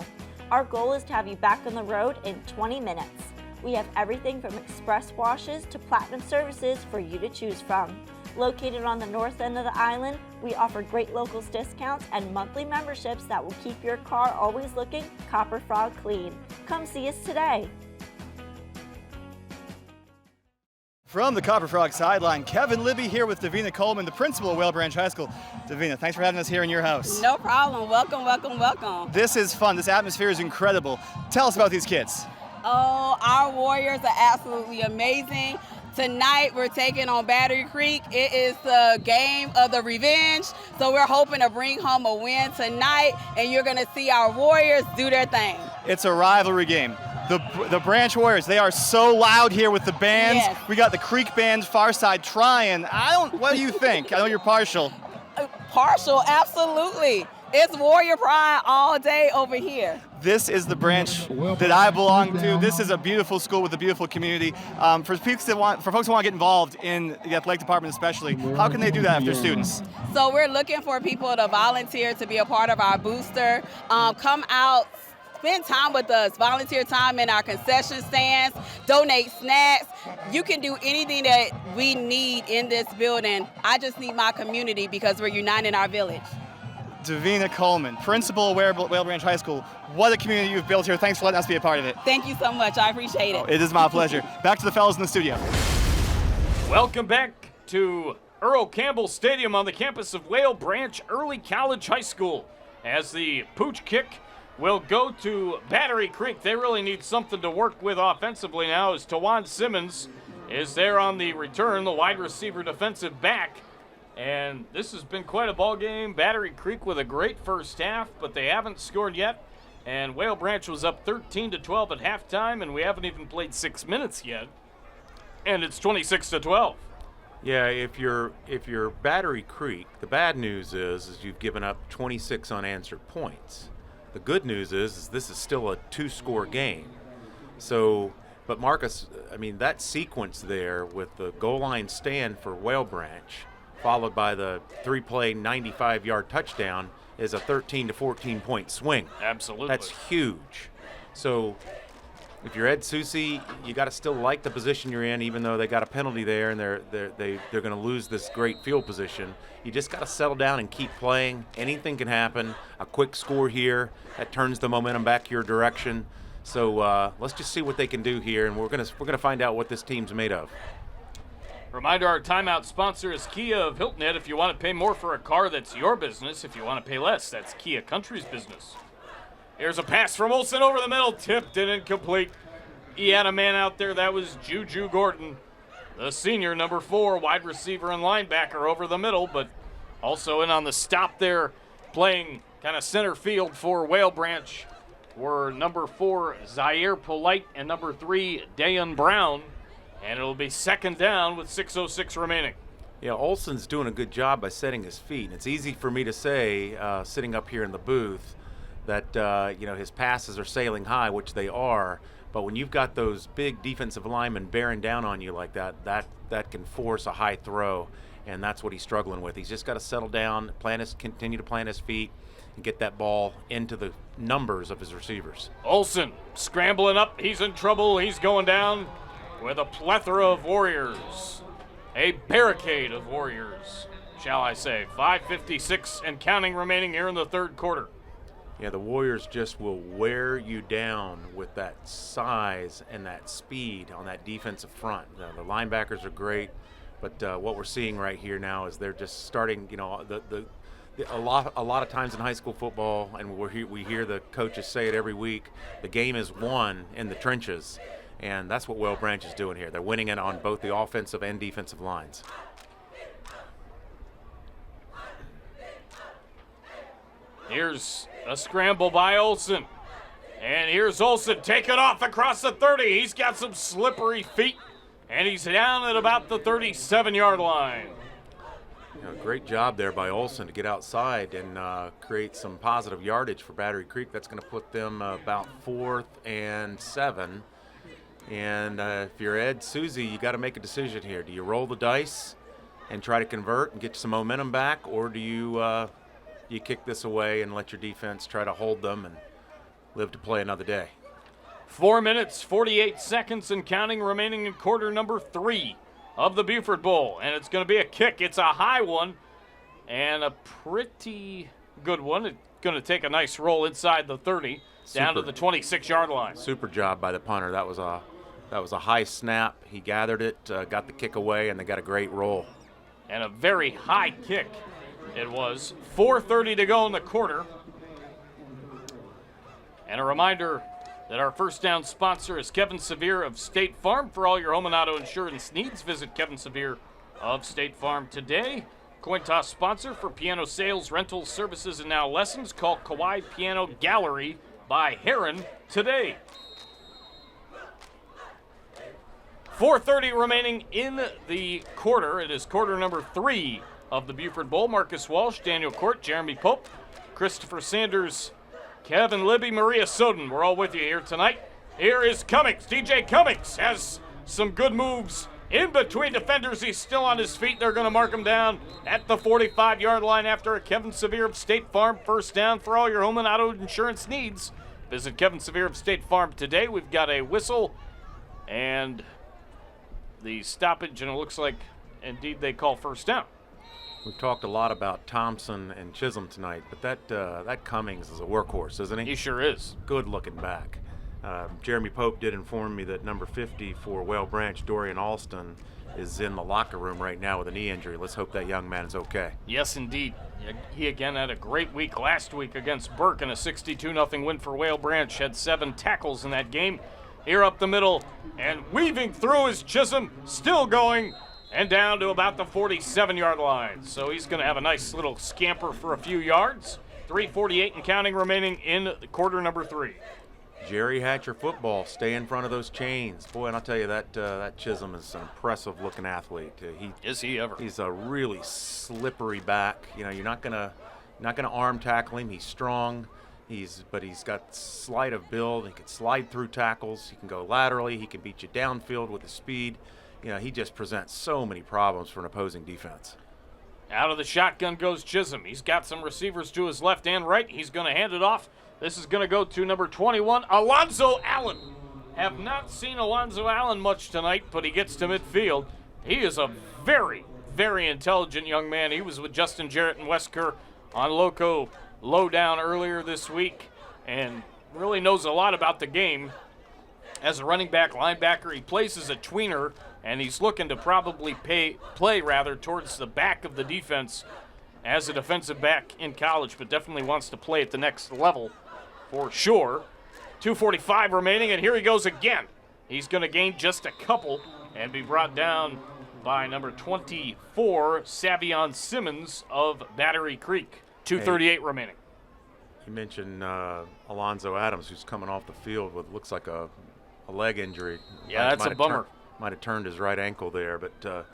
Our goal is to have you back on the road in 20 minutes. We have everything from express washes to platinum services for you to choose from. Located on the north end of the island, we offer great locals discounts and monthly memberships that will keep your car always looking Copper Frog clean. Come see us today.
From the Copper Frog sideline, Kevin Libby here with Davina Coleman, the principal of Whale Branch High School. Davina, thanks for having us here in your house.
No problem. Welcome, welcome, welcome.
This is fun. This atmosphere is incredible. Tell us about these kids.
Oh, our Warriors are absolutely amazing. Tonight we're taking on Battery Creek. It is the game of the revenge, so we're hoping to bring home a win tonight, and you're going to see our Warriors do their thing.
It's a rivalry game. The Branch Warriors, they are so loud here with the bands.
Yes.
We got the Creek band, Far Side trying. What do you think? I know you're partial.
Partial, absolutely. It's Warrior Pride all day over here.
This is the branch that I belong to. This is a beautiful school with a beautiful community. For folks who want to get involved in the athletic department especially, how can they do that if they're students?
So we're looking for people to volunteer to be a part of our booster. Come out, spend time with us, volunteer time in our concession stands, donate snacks. You can do anything that we need in this building. I just need my community because we're uniting our village.
Davina Coleman, principal of Whale Branch High School. What a community you've built here. Thanks for letting us be a part of it.
Thank you so much. I appreciate it.
It is my pleasure. Back to the fellas in the studio.
Welcome back to Earl Campbell Stadium on the campus of Whale Branch Early College High School. As the pooch kick will go to Battery Creek. They really need something to work with offensively now as Tawan Simmons is there on the return, the wide receiver defensive back. And this has been quite a ball game. Battery Creek with a great first half, but they haven't scored yet. And Whale Branch was up 13-12 at halftime, and we haven't even played 6 minutes yet. And it's 26-12.
Yeah, if you're Battery Creek, the bad news is you've given up 26 unanswered points. The good news is this is still a 2-score game. So, but Marcus, I mean, that sequence there with the goal line stand for Whale Branch, followed by the 3-play 95-yard touchdown, is a 13 to 14 point swing.
Absolutely.
That's huge. So if you're Ed Susi, you got to still like the position you're in, even though they got a penalty there and they're going to lose this great field position. You just got to settle down and keep playing. Anything can happen. A quick score here that turns the momentum back your direction. So let's just see what they can do here, and we're gonna find out what this team's made of.
Reminder, our timeout sponsor is Kia of Hilton Head. If you want to pay more for a car, that's your business. If you want to pay less, that's Kia Country's business. Here's a pass from Olsen over the middle, tipped and incomplete. He had a man out there. That was Juju Gordon, the senior, number 4, wide receiver and linebacker over the middle, but also in on the stop there, playing kind of center field for Whale Branch were number 4, Zaire Polite, and number 3, Dayan Brown. And it'll be second down with 6:06 remaining.
Yeah, Olsen's doing a good job by setting his feet. And it's easy for me to say, sitting up here in the booth, that his passes are sailing high, which they are. But when you've got those big defensive linemen bearing down on you like that, that can force a high throw. And that's what he's struggling with. He's just got to settle down, continue to plant his feet, and get that ball into the numbers of his receivers.
Olsen scrambling up. He's in trouble. He's going down with a plethora of Warriors. A barricade of Warriors, shall I say. 5:56 and counting remaining here in the third quarter.
Yeah, the Warriors just will wear you down with that size and that speed on that defensive front. The linebackers are great, but what we're seeing right here now is they're just starting, a lot of times in high school football, and we hear the coaches say it every week, the game is won in the trenches. And that's what Whale Branch is doing here. They're winning it on both the offensive and defensive lines.
Here's a scramble by Olsen. And here's Olsen taking off across the 30. He's got some slippery feet. And he's down at about the 37-yard line.
Great job there by Olsen to get outside and create some positive yardage for Battery Creek. That's going to put them about 4th and 7. And if you're Ed Susi, you got to make a decision here. Do you roll the dice and try to convert and get some momentum back, or do you kick this away and let your defense try to hold them and live to play another day?
4 minutes, 48 seconds and counting remaining in quarter number 3 of the Beaufort Bowl. And it's going to be a kick. It's a high one and a pretty good one. It's going to take a nice roll inside the 30 down to the 26-yard line.
Super job by the punter. That was a high snap. He gathered it, got the kick away, and they got a great roll.
And a very high kick it was. 4:30 to go in the quarter. And a reminder that our first down sponsor is Kevin Sevier of State Farm. For all your home and auto insurance needs, visit Kevin Sevier of State Farm today. Coin toss sponsor for piano sales, rentals, services, and now lessons. Call Kawai Piano Gallery by Herrin today. 4:30 remaining in the quarter. It is quarter number 3 of the Beaufort Bowl. Marcus Walsh, Daniel Court, Jeremy Pope, Christopher Sanders, Kevin Libby, Maria Soden. We're all with you here tonight. Here is Cummings. DJ Cummings has some good moves in between defenders. He's still on his feet. They're going to mark him down at the 45-yard line after a Kevin Sevier of State Farm first down. For all your home and auto insurance needs, visit Kevin Sevier of State Farm today. We've got a whistle and the stoppage, and it looks like indeed they call first down.
We've talked a lot about Thompson and Chisolm tonight, but that Cummings is a workhorse, isn't he?
He sure is.
Good looking back. Jeremy Pope did inform me that number 50 for Whale Branch, Dorian Alston, is in the locker room right now with a knee injury. Let's hope that young man is okay.
Yes, indeed. He again had a great week last week against Burke in a 62-0 win for Whale Branch. Had 7 tackles in that game. Here up the middle, and weaving through is Chisolm, still going, and down to about the 47-yard line. So he's going to have a nice little scamper for a few yards. 3:48 and counting remaining in quarter number 3.
Jerry Hatcher football, stay in front of those chains. Boy, and I'll tell you, that Chisolm is an impressive-looking athlete.
Is he ever?
He's a really slippery back. You know, you're not gonna arm tackle him. He's strong. But he's got sleight of build. He can slide through tackles. He can go laterally. He can beat you downfield with his speed. You know, he just presents so many problems for an opposing defense.
Out of the shotgun goes Chisolm. He's got some receivers to his left and right. He's going to hand it off. This is going to go to number 21, Alonzo Allen. Have not seen Alonzo Allen much tonight, but he gets to midfield. He is a very, very intelligent young man. He was with Justin Jarrett and Wesker on Loco Lowdown earlier this week and really knows a lot about the game. As a running back linebacker, he plays as a tweener, and he's looking to probably play towards the back of the defense as a defensive back in college, but definitely wants to play at the next level for sure. 2:45 remaining, and here he goes again. He's going to gain just a couple and be brought down by number 24, Savion Simmons of Battery Creek. 2:38 remaining.
You mentioned Alonzo Adams, who's coming off the field with looks like a leg injury.
Yeah, that's a bummer.
Might have turned his right ankle there, but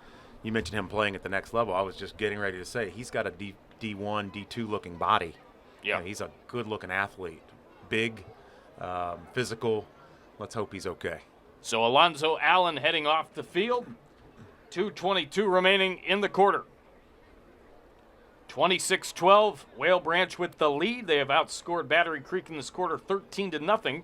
you mentioned him playing at the next level. I was just getting ready to say he's got a D1, D2 looking body.
Yeah,
he's a good looking athlete, big, physical. Let's hope he's okay.
So Alonzo Allen heading off the field. 2:22 remaining in the quarter. 26-12, Whale Branch with the lead. They have outscored Battery Creek in this quarter 13-0.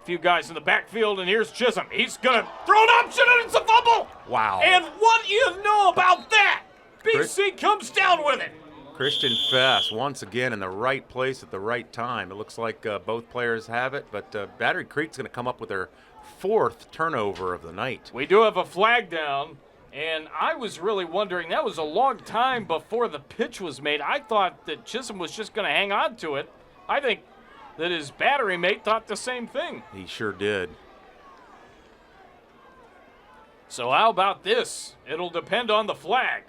A few guys in the backfield, and here's Chisolm. He's going to throw an option, and it's a fumble.
Wow.
And what do you know about that? BC comes down with it.
Christian Fess once again in the right place at the right time. It looks like both players have it, but Battery Creek's going to come up with their 4th turnover of the night.
We do have a flag down. And I was really wondering, that was a long time before the pitch was made. I thought that Chisolm was just going to hang on to it. I think that his battery mate thought the same thing.
He sure did.
So how about this? It'll depend on the flag.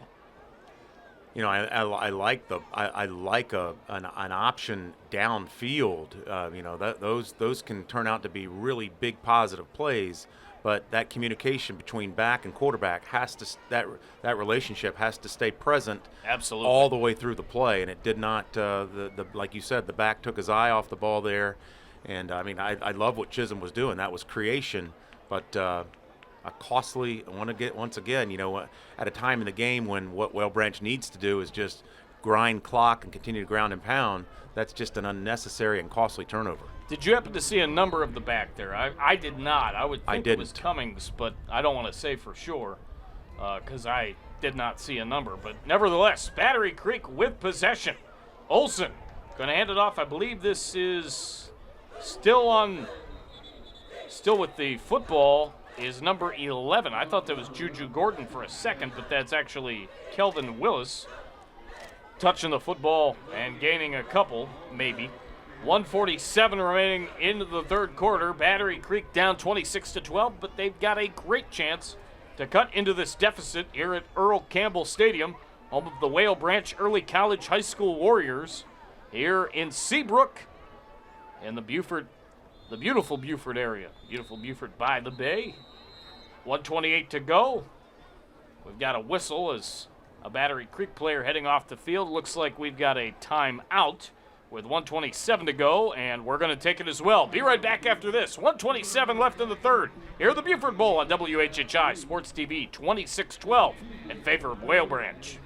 You know, I like an option downfield. You know, those can turn out to be really big positive plays. But that communication between back and quarterback that relationship has to stay present.
Absolutely.
All the way through the play, and it did not. Like you said, the back took his eye off the ball there, and I mean I love what Chisolm was doing. That was creation, but a costly. I want to get once again, you know, at a time in the game when what Whale Branch needs to do is just grind clock and continue to ground and pound. That's just an unnecessary and costly turnover.
Did you happen to see a number of the back there? I did not. I would think it was Cummings, but I don't want to say for sure because I did not see a number. But nevertheless, Battery Creek with possession. Olsen going to hand it off. I believe this is still with the football is number 11. I thought that was Juju Gordon for a second, but that's actually Kelvin Willis touching the football and gaining a couple, maybe. 1:47 remaining into the third quarter. Battery Creek down 26-12, but they've got a great chance to cut into this deficit here at Earl Campbell Stadium, home of the Whale Branch Early College High School Warriors, here in Seabrook in the beautiful Beaufort area. Beautiful Beaufort by the bay. 1:28 to go. We've got a whistle as a Battery Creek player heading off the field. Looks like we've got a timeout with 1:27 to go, and we're going to take it as well. Be right back after this. 1:27 left in the third. Here at the Beaufort Bowl on WHHI Sports TV 26-12 in favor of Whale Branch.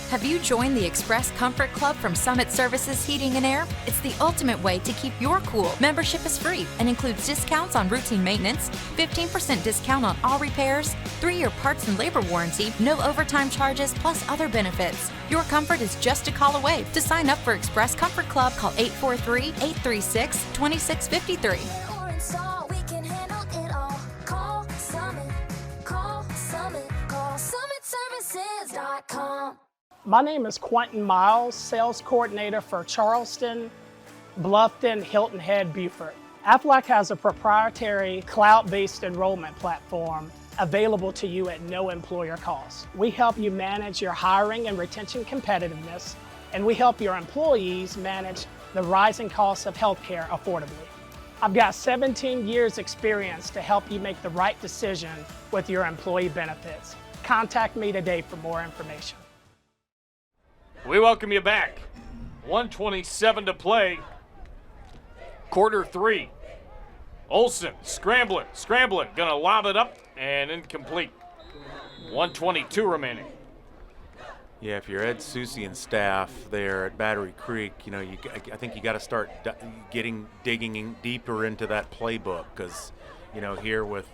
Have you joined the Express Comfort Club from Summit Services Heating and Air? It's the ultimate way to keep your cool. Membership is free and includes discounts on routine maintenance, 15% discount on all repairs, 3-year parts and labor warranty, no overtime charges, plus other benefits. Your comfort is just a call away. To sign up for Express Comfort Club, call 843-836-2653.
My name is Quentin Miles, Sales Coordinator for Charleston, Bluffton, Hilton Head, Beaufort. Aflac has a proprietary cloud-based enrollment platform available to you at no employer cost. We help you manage your hiring and retention competitiveness, and we help your employees manage the rising costs of healthcare affordably. I've got 17 years experience to help you make the right decision with your employee benefits. Contact me today for more information.
We welcome you back. 1:27 to play. Quarter 3. Olsen scrambling, gonna lob it up and incomplete. 1:22 remaining.
Yeah, if you're Ed Susi and staff there at Battery Creek, you know, I think you got to start digging deeper into that playbook, because, you know, here with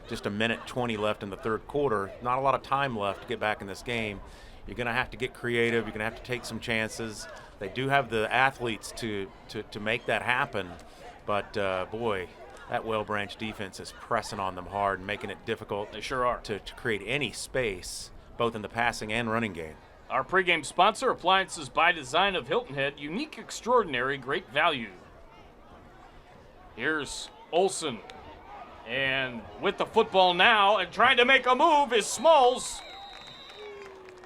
just a minute 20 left in the third quarter, not a lot of time left to get back in this game. You're going to have to get creative. You're going to have to take some chances. They do have the athletes to make that happen, but boy, that Well Branch defense is pressing on them hard and making it difficult.
They sure are.
To create any space, both in the passing and running game.
Our pregame sponsor, Appliances by Design of Hilton Head, unique, extraordinary, great value. Here's Olsen, and with the football now and trying to make a move is Smalls.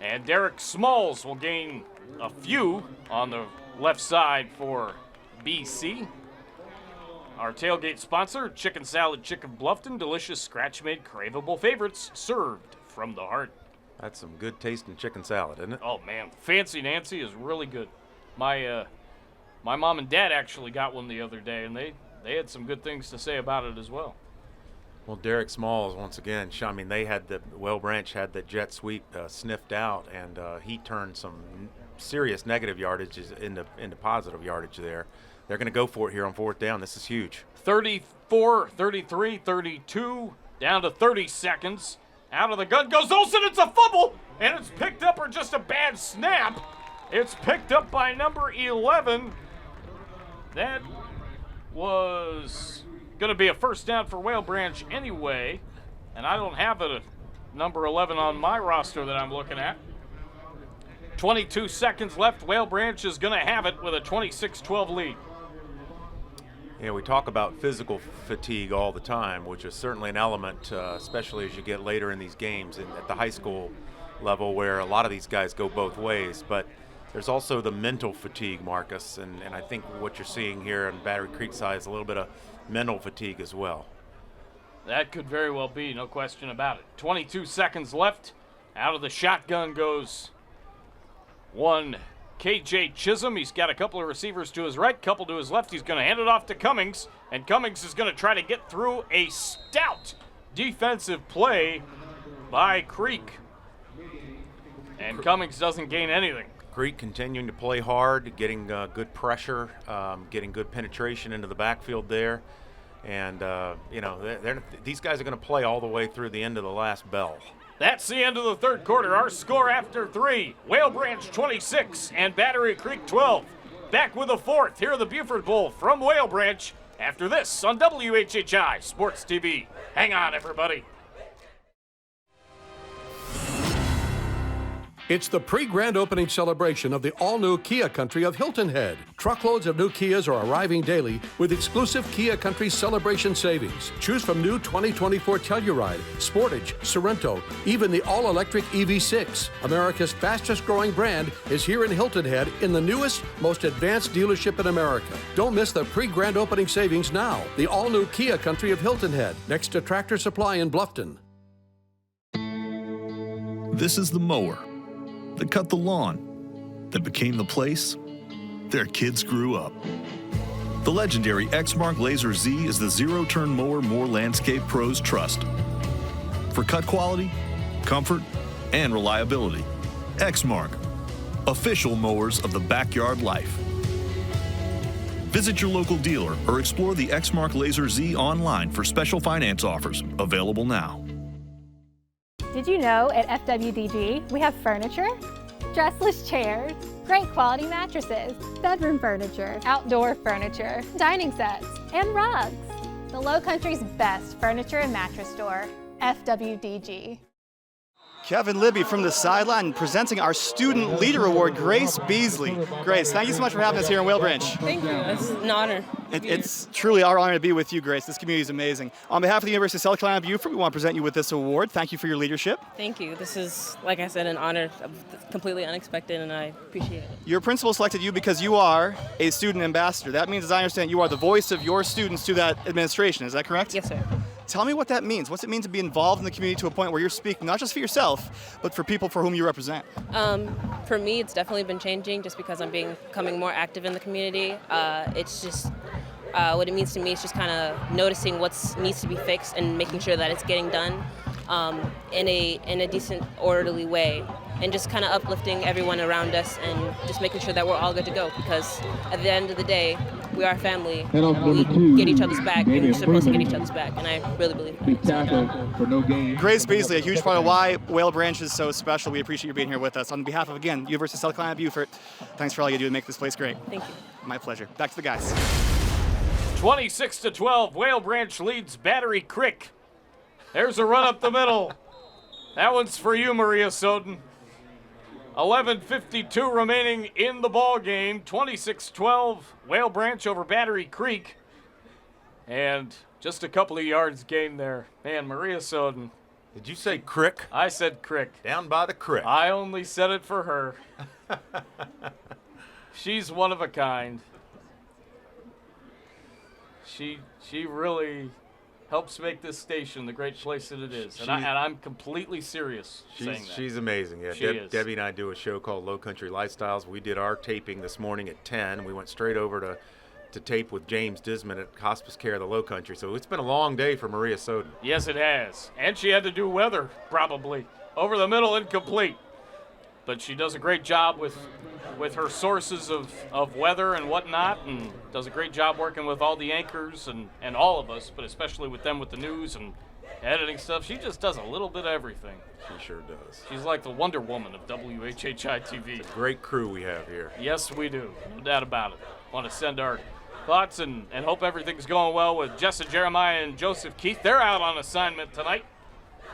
And Derek Smalls will gain a few on the left side for BC. Our tailgate sponsor, Chicken Salad Chicken Bluffton, delicious scratch-made craveable favorites served from the heart.
That's some good tasting chicken salad, isn't it?
Oh man, Fancy Nancy is really good. My mom and dad actually got one the other day, and they had some good things to say about it as well.
Well, Derek Smalls, once again, I mean, Well Branch had the jet sweep sniffed out, and he turned some serious negative yardage into positive yardage there. They're going to go for it here on fourth down. This is huge.
34, 33, 32, down to 30 seconds. Out of the gun goes Olsen. It's a fumble, and it's picked up, or just a bad snap. It's picked up by number 11. That was going to be a first down for Whale Branch anyway, and I don't have a number 11 on my roster that I'm looking at. 22 seconds left. Whale Branch is going to have it with a 26-12 lead.
Yeah, we talk about physical fatigue all the time, which is certainly an element, especially as you get later in these games and at the high school level, where a lot of these guys go both ways. But there's also the mental fatigue, Marcus, and I think what you're seeing here on Battery Creek side is a little bit of mental fatigue as well.
That could very well be, no question about it. 22 seconds left. Out of the shotgun goes one KJ Chisolm. He's got a couple of receivers to his right, couple to his left. He's going to hand it off to Cummings, and Cummings is going to try to get through a stout defensive play by Creek. And Cummings doesn't gain anything.
Creek continuing to play hard, getting good pressure, getting good penetration into the backfield there. And, you know, these guys are going to play all the way through the end of the last bell.
That's the end of the third quarter. Our score after 3, Whale Branch 26 and Battery Creek 12. Back with the fourth here at the Beaufort Bowl from Whale Branch after this on WHHI Sports TV. Hang on, everybody.
It's the pre-grand opening celebration of the all-new Kia Country of Hilton Head. Truckloads of new Kias are arriving daily with exclusive Kia Country celebration savings. Choose from new 2024 Telluride, Sportage, Sorento, even the all-electric EV6. America's fastest-growing brand is here in Hilton Head in the newest, most advanced dealership in America. Don't miss the pre-grand opening savings now. The all-new Kia Country of Hilton Head, next to Tractor Supply in Bluffton.
This is the mower that cut the lawn, that became the place their kids grew up. The legendary Exmark Laser Z is the zero-turn mower more landscape pros trust. For cut quality, comfort, and reliability, Exmark, official mowers of the backyard life. Visit your local dealer or explore the Exmark Laser Z online for special finance offers, available now.
Did you know at FWDG we have furniture, dressless chairs, great quality mattresses, bedroom furniture, outdoor furniture, dining sets, and rugs. The Lowcountry's best furniture and mattress store, FWDG.
Kevin Libby from the Sideline presenting our Student Leader Award, Grace Beasley. Grace, thank you so much for having us here in Whale Branch.
Thank you. It's an honor.
It's truly our honor to be with you, Grace. This community is amazing. On behalf of the University of South Carolina Beaufort, we want to present you with this award. Thank you for your leadership.
Thank you. This is, like I said, an honor, completely unexpected, and I appreciate it.
Your principal selected you because you are a student ambassador. That means, as I understand, you are the voice of your students to that administration. Is that correct?
Yes, sir.
Tell me what that means. What's it mean to be involved in the community to a point where you're speaking not just for yourself, but for people for whom you represent?
For me, it's definitely been changing just because I'm becoming more active in the community. It's just what it means to me is just kind of noticing what needs to be fixed and making sure that it's getting done in a decent, orderly way, and just kind of uplifting everyone around us and just making sure that we're all good to go, because at the end of the day, we are family. We get each other's back, and we're supposed to get each other's back, and I really believe that.
Grace Beasley, a huge part of why Whale Branch is so special. We appreciate you being here with us. On behalf of, again, University of South Carolina Beaufort, thanks for all you do to make this place great.
Thank you.
My pleasure. Back to the guys.
26-12, Whale Branch leads Battery Creek. There's a run up the middle. That one's for you, Maria Soden. 11:52 remaining in the ball game. 26-12, Whale Branch over Battery Creek. And just a couple of yards gained there. Man, Maria Soden.
Did you say Crick?
I said Crick.
Down by the creek.
I only said it for her. She's one of a kind. She really helps make this station the great place that it is. And I'm completely serious saying that.
She's amazing. Yeah,
she is.
Debbie and I do a show called Low Country Lifestyles. We did our taping this morning at 10. We went straight over to tape with James Dismond at Hospice Care of the Low Country. So it's been a long day for Maria Soden.
Yes, it has. And she had to do weather, probably. Over the middle, incomplete. But she does a great job with her sources of weather and whatnot, and does a great job working with all the anchors and all of us, but especially with them with the news and editing stuff. She just does a little bit of everything.
She sure does.
She's like the Wonder Woman of WHHI-TV.
It's a great crew we have here.
Yes, we do. No doubt about it. Want to send our thoughts and hope everything's going well with Jessa Jeremiah and Joseph Keith. They're out on assignment tonight.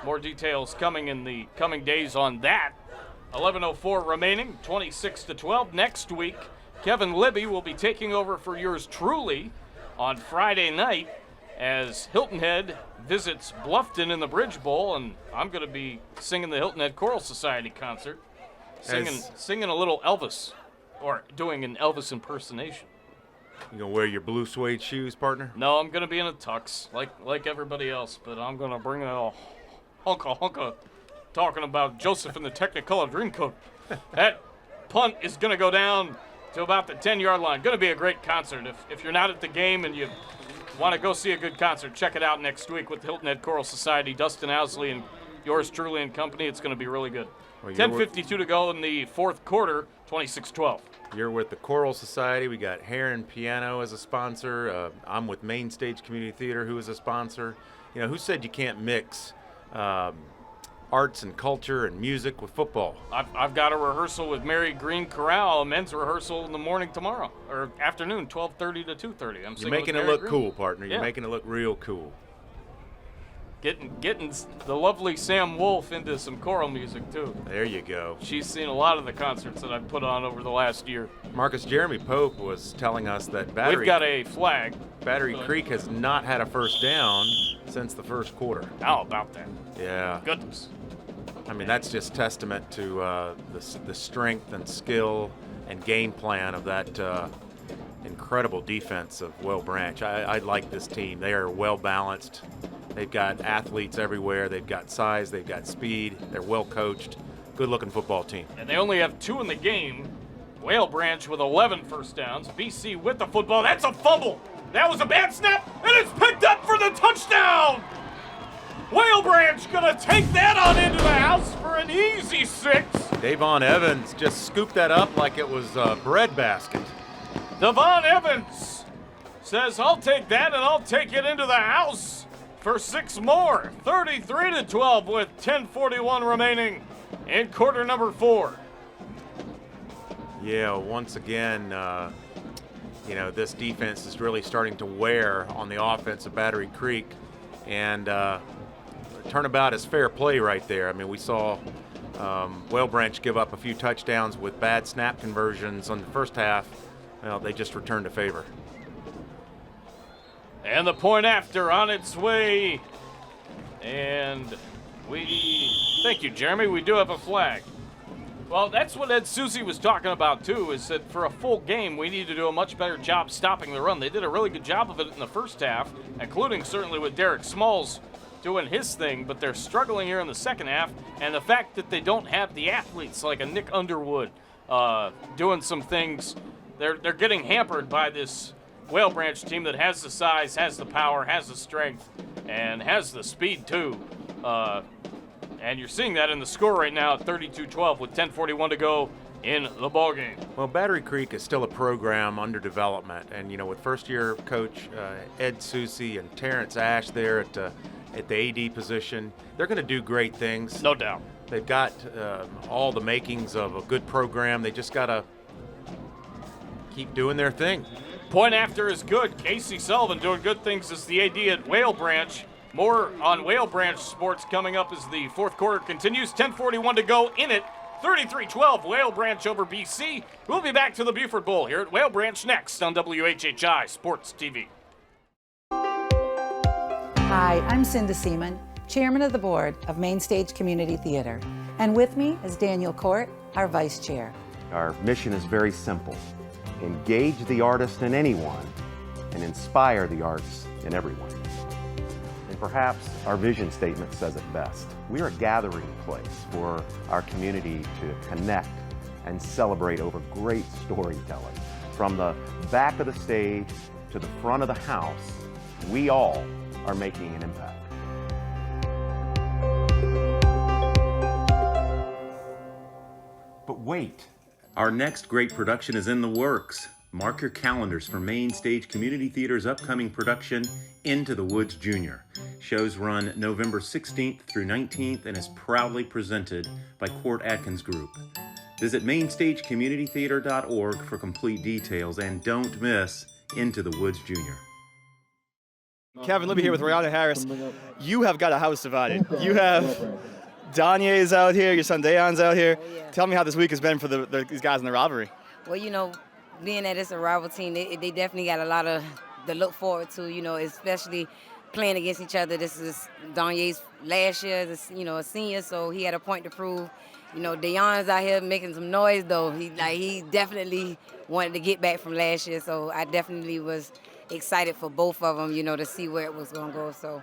More details coming in the coming days on that. 11:04 remaining, 26-12. Next week, Kevin Libby will be taking over for yours truly on Friday night as Hilton Head visits Bluffton in the Bridge Bowl, and I'm going to be singing the Hilton Head Choral Society concert, singing a little Elvis, or doing an Elvis impersonation.
You gonna wear your blue suede shoes, partner?
No, I'm going to be in a tux like everybody else, but I'm going to bring a honka talking about Joseph in the Technicolor Dreamcoat. That punt is going to go down to about the 10-yard line. Going to be a great concert. If you're not at the game and you want to go see a good concert, check it out next week with Hilton Head Choral Society, Dustin Owsley, and yours truly and company. It's going to be really good. Well, 10:52 to go in the fourth quarter, 26-12.
You're with the Choral Society. We got Herrin Piano as a sponsor. I'm with Main Stage Community Theater, who is a sponsor. You know, who said you can't mix arts and culture and music with football?
I've got a rehearsal with Mary Green Corral, a men's rehearsal in the morning tomorrow, or afternoon, 12:30 to 2:30.
You're making it look cool, partner. You're making it look real cool.
Getting the lovely Sam Wolf into some choral music, too.
There you go.
She's seen a lot of the concerts that I've put on over the last year.
Marcus, Jeremy Pope was telling us that
We've got a flag.
Battery Creek has not had a first down since the first quarter.
How about that?
Yeah.
Goodness.
I mean, that's just testament to the strength and skill and game plan of that incredible defense of Whale Branch. I like this team. They are well balanced. They've got athletes everywhere. They've got size. They've got speed. They're well coached. Good-looking football team.
And they only have 2 in the game. Whale Branch with 11 first downs. BC with the football. That's a fumble. That was a bad snap, and it's picked up for the touchdown. Whale Branch going to take that on into the house for an easy 6.
Davon Evans just scooped that up like it was a bread basket.
Davon Evans says, I'll take that and I'll take it into the house for 6 more. 33-12 with 10:41 remaining in quarter number 4.
Yeah, once again, this defense is really starting to wear on the offense of Battery Creek. And turnabout is fair play right there. I mean, we saw Whale Branch give up a few touchdowns with bad snap conversions on the first half. Well, they just returned to favor.
And the point after on its way. And thank you, Jeremy, we do have a flag. Well, that's what Ed Susi was talking about, too, is that for a full game, we need to do a much better job stopping the run. They did a really good job of it in the first half, including certainly with Derek Smalls doing his thing, but they're struggling here in the second half, and the fact that they don't have the athletes like a Nyc Underwood doing some things, they're getting hampered by this Whale Branch team that has the size, has the power, has the strength, and has the speed, too. And you're seeing that in the score right now at 32-12 with 10:41 to go in the ballgame.
Well, Battery Creek is still a program under development, and with first-year coach Ed Susi and Terrance Ashe there at the AD position, they're going to do great things.
No doubt.
They've got all the makings of a good program. They just got to keep doing their thing.
Point after is good. Kaysee Sullivan doing good things as the AD at Whale Branch. More on Whale Branch sports coming up as the fourth quarter continues. 10:41 to go in it. 33-12, Whale Branch over BC. We'll be back to the Beaufort Bowl here at Whale Branch next on WHHI Sports TV.
Hi, I'm Cinda Seaman, Chairman of the Board of Main Stage Community Theater. And with me is Daniel Court, our Vice Chair.
Our mission is very simple. Engage the artist in anyone and inspire the arts in everyone. And perhaps our vision statement says it best. We're a gathering place for our community to connect and celebrate over great storytelling. From the back of the stage to the front of the house, we all are making an impact. But wait, our next great production is in the works. Mark your calendars for Main Stage Community Theater's upcoming production, Into the Woods Jr. Shows run November 16th through 19th and is proudly presented by Court Atkins Group. Visit mainstagecommunitytheater.org for complete details and don't miss Into the Woods Jr.
Kevin Libby here with Rihanna Harris. You have got a house divided. You have Donye's out here, your son Dayon's out here.
Oh, yeah.
Tell me how this week has been for these guys in the rivalry.
Well, being that it's a rival team, they definitely got a lot of to look forward to, especially playing against each other. This is Donye's last year, a senior, so he had a point to prove. Dayon's out here making some noise, though. He definitely wanted to get back from last year, so I definitely was excited for both of them, to see where it was going to go. So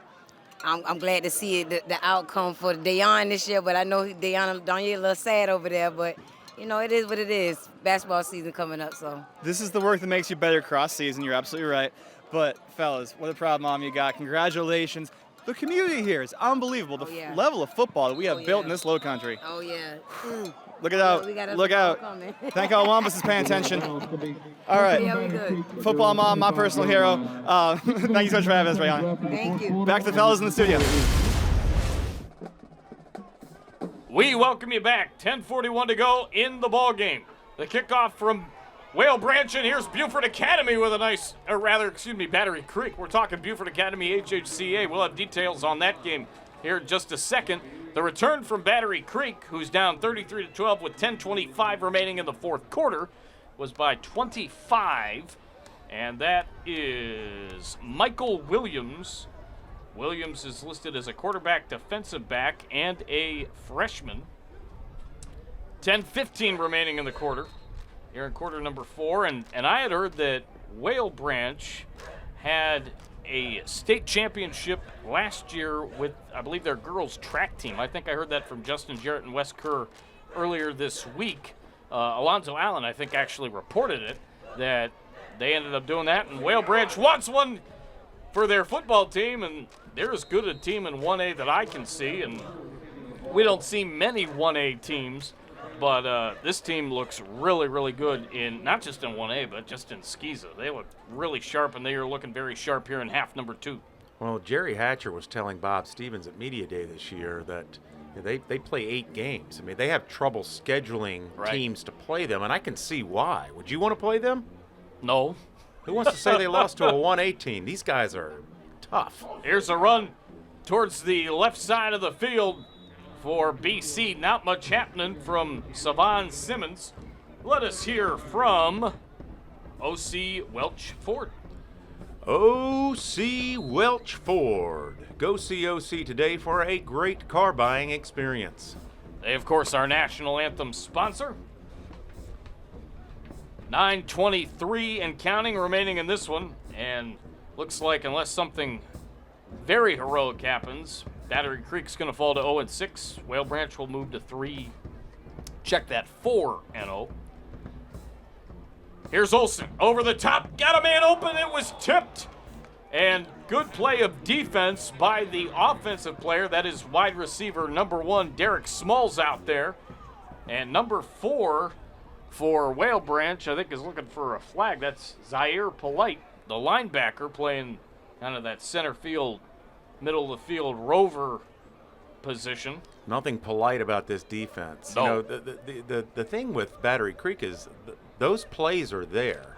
I'm glad to see the outcome for Dayon this year, but I know Donye a little sad over there, but it is what it is. Basketball season coming up, so.
This is the work that makes you better cross season. You're absolutely right. But fellas, what a proud mom you got. Congratulations. The community here is unbelievable. The level of football that we have built in this low country.
Oh, yeah.
Look it out. Look out. Thank God Columbus is paying attention. All right.
Yeah, we good.
Football mom, my personal hero. Thank you so much for having us, Rihanna.
Thank you.
Back to the fellas in the studio.
We welcome you back. 10:41 to go in the ball game. The kickoff from Whale Branch, and here's Beaufort Academy with Battery Creek. We're talking Beaufort Academy HHCA. We'll have details on that game here in just a second. The return from Battery Creek, who's down 33-12 with 10:25 remaining in the fourth quarter, was by 25, and that is Michael Williams. Williams is listed as a quarterback, defensive back, and a freshman. 10:15 remaining in the quarter. Here in quarter number 4, and I had heard that Whale Branch had a state championship last year with, I believe, their girls track team. I think I heard that from Justin Jarrett and Wes Kerr earlier this week. Alonzo Allen, I think, actually reported it, that they ended up doing that, and Whale Branch wants one for their football team, and they're as good a team in 1A that I can see, and we don't see many 1A teams But this team looks really, really good in not just in 1A, but just in Skeeza. They look really sharp, and they are looking very sharp here in half number 2.
Well, Jerry Hatcher was telling Bob Stevens at Media Day this year that they play 8 games. I mean, they have trouble scheduling teams to play them, and I can see why. Would you want to play them?
No.
Who wants to say they lost to a 1A team? These guys are tough.
Here's a run towards the left side of the field for BC. Not much happening from Savon Simmons. Let us hear from OC Welch Ford.
OC Welch Ford. Go see OC today for a great car buying experience.
They, of course, are National Anthem sponsor. 9:23 and counting remaining in this one. And looks like unless something very heroic happens, Battery Creek's going to fall to 0-6. Whale Branch will move to 3. Check that, 4-0. Here's Olsen over the top. Got a man open. It was tipped. And good play of defense by the offensive player. That is wide receiver number 1, Derek Smalls out there. And number 4 for Whale Branch, I think, is looking for a flag. That's Zaire Polite, the linebacker, playing kind of that center field, middle of the field rover position.
Nothing polite about this defense.
No.
You know, the thing with Battery Creek is those plays are there.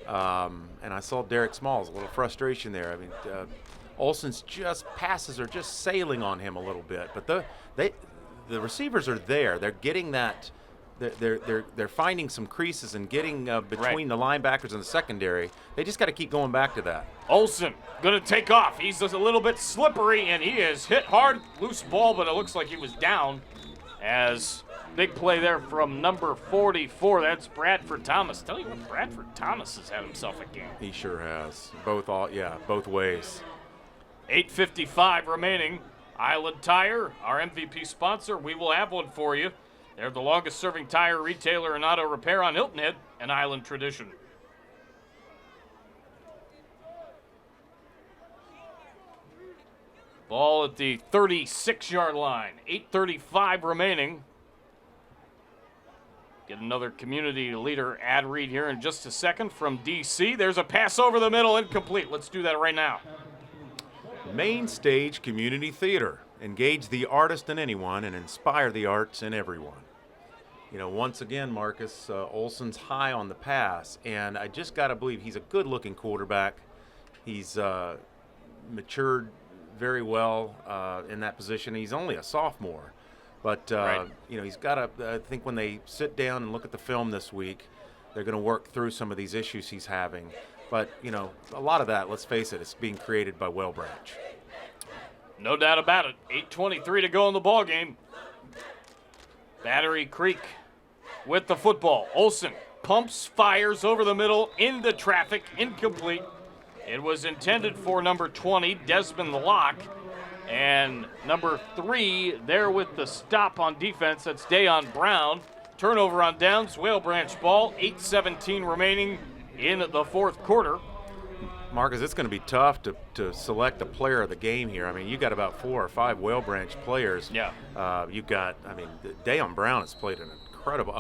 And I saw Derek Smalls, a little frustration there. I mean, Olsen's passes are just sailing on him a little bit. But the receivers are there. They're getting that. They're finding some creases and getting between the linebackers and the secondary. They just got to keep going back to that.
Olsen going to take off. He's just a little bit slippery, and he is hit hard. Loose ball, but it looks like he was down. As big play there from number 44. That's Bradford Thomas. Tell you what, Bradford Thomas has had himself a game.
He sure has. Both ways.
8:55 remaining. Island Tire, our MVP sponsor. We will have one for you. They're the longest-serving tire retailer and auto repair on Hilton Head, an Island tradition. Ball at the 36-yard line. 8:35 remaining. Get another community leader ad read here in just a second from DC. There's a pass over the middle, incomplete. Let's do that right now.
Main Stage Community Theater. Engage the artist in anyone and inspire the arts in everyone. You know, once again, Marcus, Olsen's high on the pass, and I just got to believe he's a good-looking quarterback. He's matured very well in that position. He's only a sophomore, but you know, he's got to. I think when they sit down and look at the film this week, they're going to work through some of these issues he's having. But you know, a lot of that, let's face it, it's being created by Whale Branch.
No doubt about it. 8:23 to go in the ball game. Battery Creek with the football. Olsen pumps, fires over the middle, into traffic, incomplete. It was intended for number 20, Desmond Locke, and number 3 there with the stop on defense. That's Dayon Brown. Turnover on downs, Whale Branch ball. 8:17 remaining in the fourth quarter.
Marcus, it's going to be tough to select a player of the game here. I mean, you got about 4 or 5 Whale Branch players.
Yeah.
You got, I mean, Dayon Brown has played an incredible,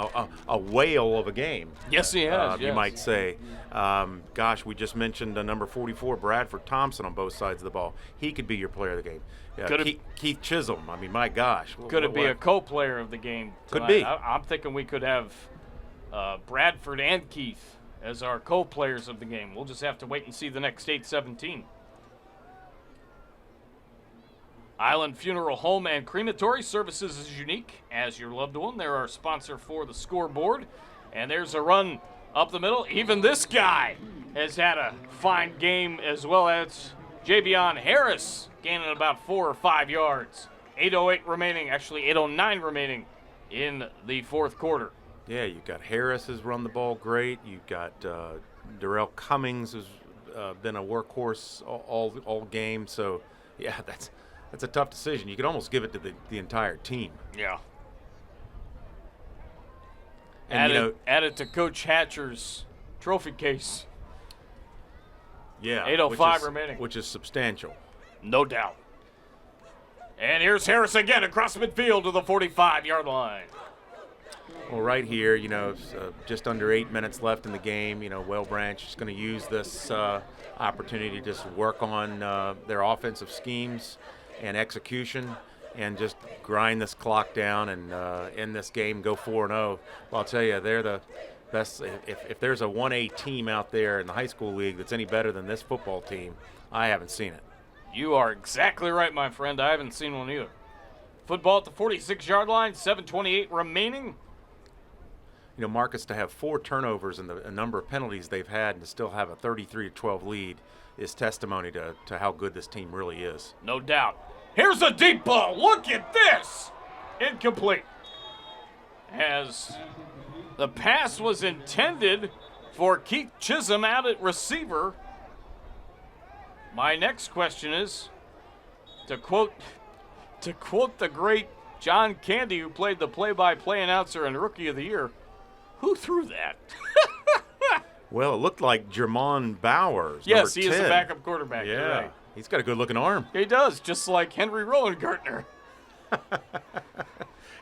a whale of a game.
Yes, he has.
You might say. Gosh, we just mentioned number 44, Bradford Thompson, on both sides of the ball. He could be your player of the game. Yeah, Keith Chisolm. I mean, my gosh.
Could it be a co-player of the game tonight?
Could be.
I'm thinking we could have Bradford and Keith as our co-players of the game. We'll just have to wait and see the next 8:17. Island Funeral Home and Crematory Services is unique as your loved one. They're our sponsor for the scoreboard. And there's a run up the middle. Even this guy has had a fine game as well. As Javion Harris gaining about 4 or 5 yards. 8:08 remaining, actually 8:09 remaining in the fourth quarter.
Yeah, you've got Harris has run the ball great. You've got Darrell Cummings has been a workhorse all game. So, yeah, that's a tough decision. You could almost give it to the entire team.
Yeah.
And
add it to Coach Hatcher's trophy case.
Yeah.
8:05 remaining.
Which is substantial.
No doubt. And here's Harris again across midfield to the 45-yard line.
Well, right here, just under 8 minutes left in the game. Whale Branch is going to use this opportunity to just work on their offensive schemes and execution and just grind this clock down and end this game, go 4-0. Well, I'll tell you, they're the best. If there's a 1A team out there in the high school league that's any better than this football team, I haven't seen it.
You are exactly right, my friend. I haven't seen one either. Football at the 46-yard line, 7:28 remaining.
Marcus, to have 4 turnovers and the number of penalties they've had and to still have a 33-12 lead is testimony to how good this team really is.
No doubt. Here's a deep ball. Look at this. Incomplete. As the pass was intended for Keith Chisolm out at receiver. My next question is, to quote the great John Candy, who played the play-by-play announcer and Rookie of the Year, who threw that?
Well, it looked like Jermon Bowers.
Yes, he
10.
is a backup quarterback.
Yeah,
You're right.
He's got a good-looking arm.
He does, just like Henry Rowengartner.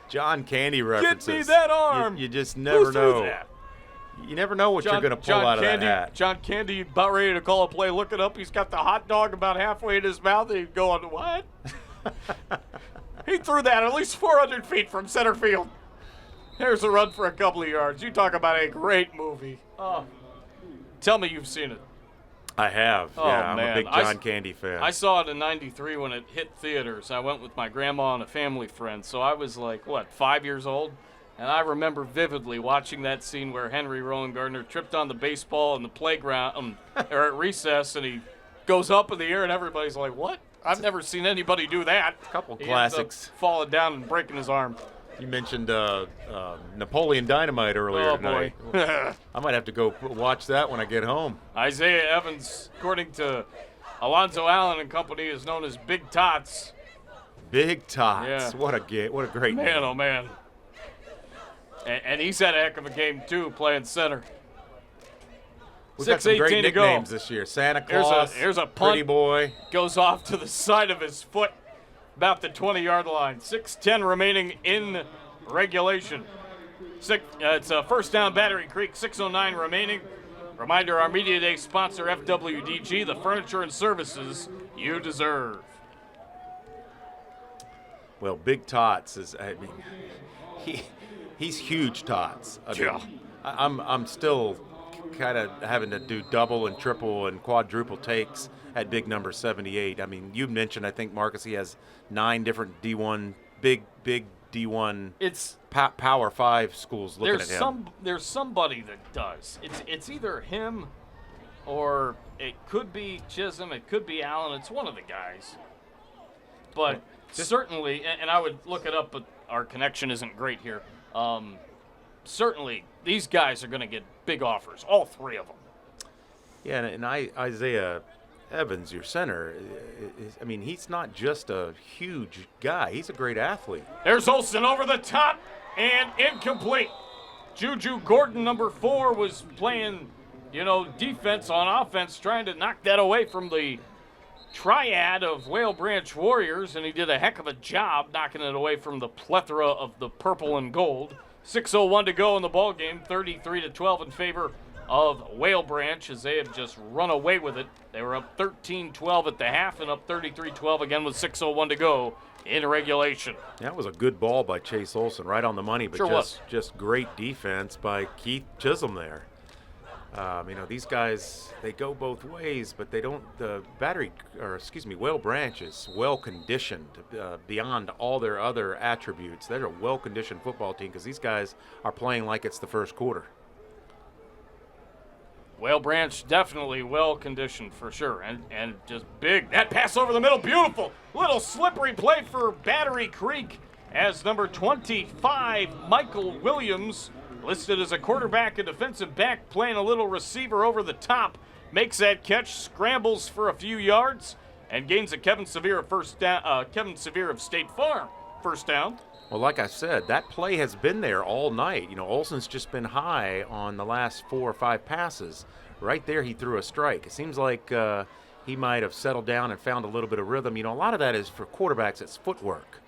John Candy references.
Get me that arm.
You just never know.
That?
You never know what you're going to pull out of that hat.
John Candy about ready to call a play. Look it up. He's got the hot dog about halfway in his mouth. He's going, what? He threw that at least 400 feet from center field. Here's a run for a couple of yards. You talk about a great movie. Oh, tell me you've seen it.
I have.
Oh,
yeah, I'm
man.
a big John Candy fan.
I saw it in '93 when it hit theaters. I went with my grandma and a family friend. So I was 5 years old? And I remember vividly watching that scene where Henry Rowengartner tripped on the baseball in the playground or at recess, and he goes up in the air, and everybody's like, what? I've never seen anybody do that.
A couple
he
classics.
Ends up falling down and breaking his arm.
You mentioned Napoleon Dynamite earlier tonight.
Boy.
I might have to go watch that when I get home.
Isaiah Evans, according to Alonzo Allen and company, is known as Big Tots.
Big Tots.
Yeah.
What a great
man,
name.
Oh, man. And he's had a heck of a game, too, playing center.
We've got some great nicknames this year. Santa Claus,
here's a punt.
Pretty Boy.
Goes off to the side of his foot, about the 20-yard line. 6:10 remaining in regulation. It's a first down, Battery Creek, 6:09 remaining. Reminder, our Media Day sponsor, FWDG, the furniture and services you deserve.
Well, Big Tots is, he's huge Tots. I'm still kind of having to do double and triple and quadruple takes at big number 78. I mean, you mentioned, I think, Marcus, he has 9 different D1, big D1 Power 5 schools looking at him.
There's somebody that does. It's either him or it could be Chisolm, it could be Allen. It's one of the guys. But certainly, and I would look it up, but our connection isn't great here. Certainly, these guys are going to get big offers, all 3 of them.
Yeah, and Isaiah Evans, your center, he's not just a huge guy. He's a great athlete.
There's Olsen over the top and incomplete. Juju Gordon, number 4, was playing, defense on offense, trying to knock that away from the triad of Whale Branch Warriors, and he did a heck of a job knocking it away from the plethora of the purple and gold. 6:01 to go in the ball game, 33-12 in favor of Whale Branch, as they have just run away with it. They were up 13-12 at the half and up 33-12 again with 6:01 to go in regulation.
That was a good ball by Chase Olsen, right on the money, but just great defense by Keith Chisolm there. These guys, they go both ways, but they don't. Whale Branch is well conditioned beyond all their other attributes. They're a well conditioned football team because these guys are playing like it's the first quarter.
Whale Branch definitely well conditioned for sure, and just big. That pass over the middle, beautiful little slippery play for Battery Creek as number 25 Michael Williams, listed as a quarterback and defensive back, playing a little receiver over the top, makes that catch, scrambles for a few yards, and gains a Kevin Severe of State Farm first down.
Well, like I said, that play has been there all night. Olsen's just been high on the last 4 or 5 passes. Right there, he threw a strike. It seems like he might have settled down and found a little bit of rhythm. A lot of that is for quarterbacks, it's footwork.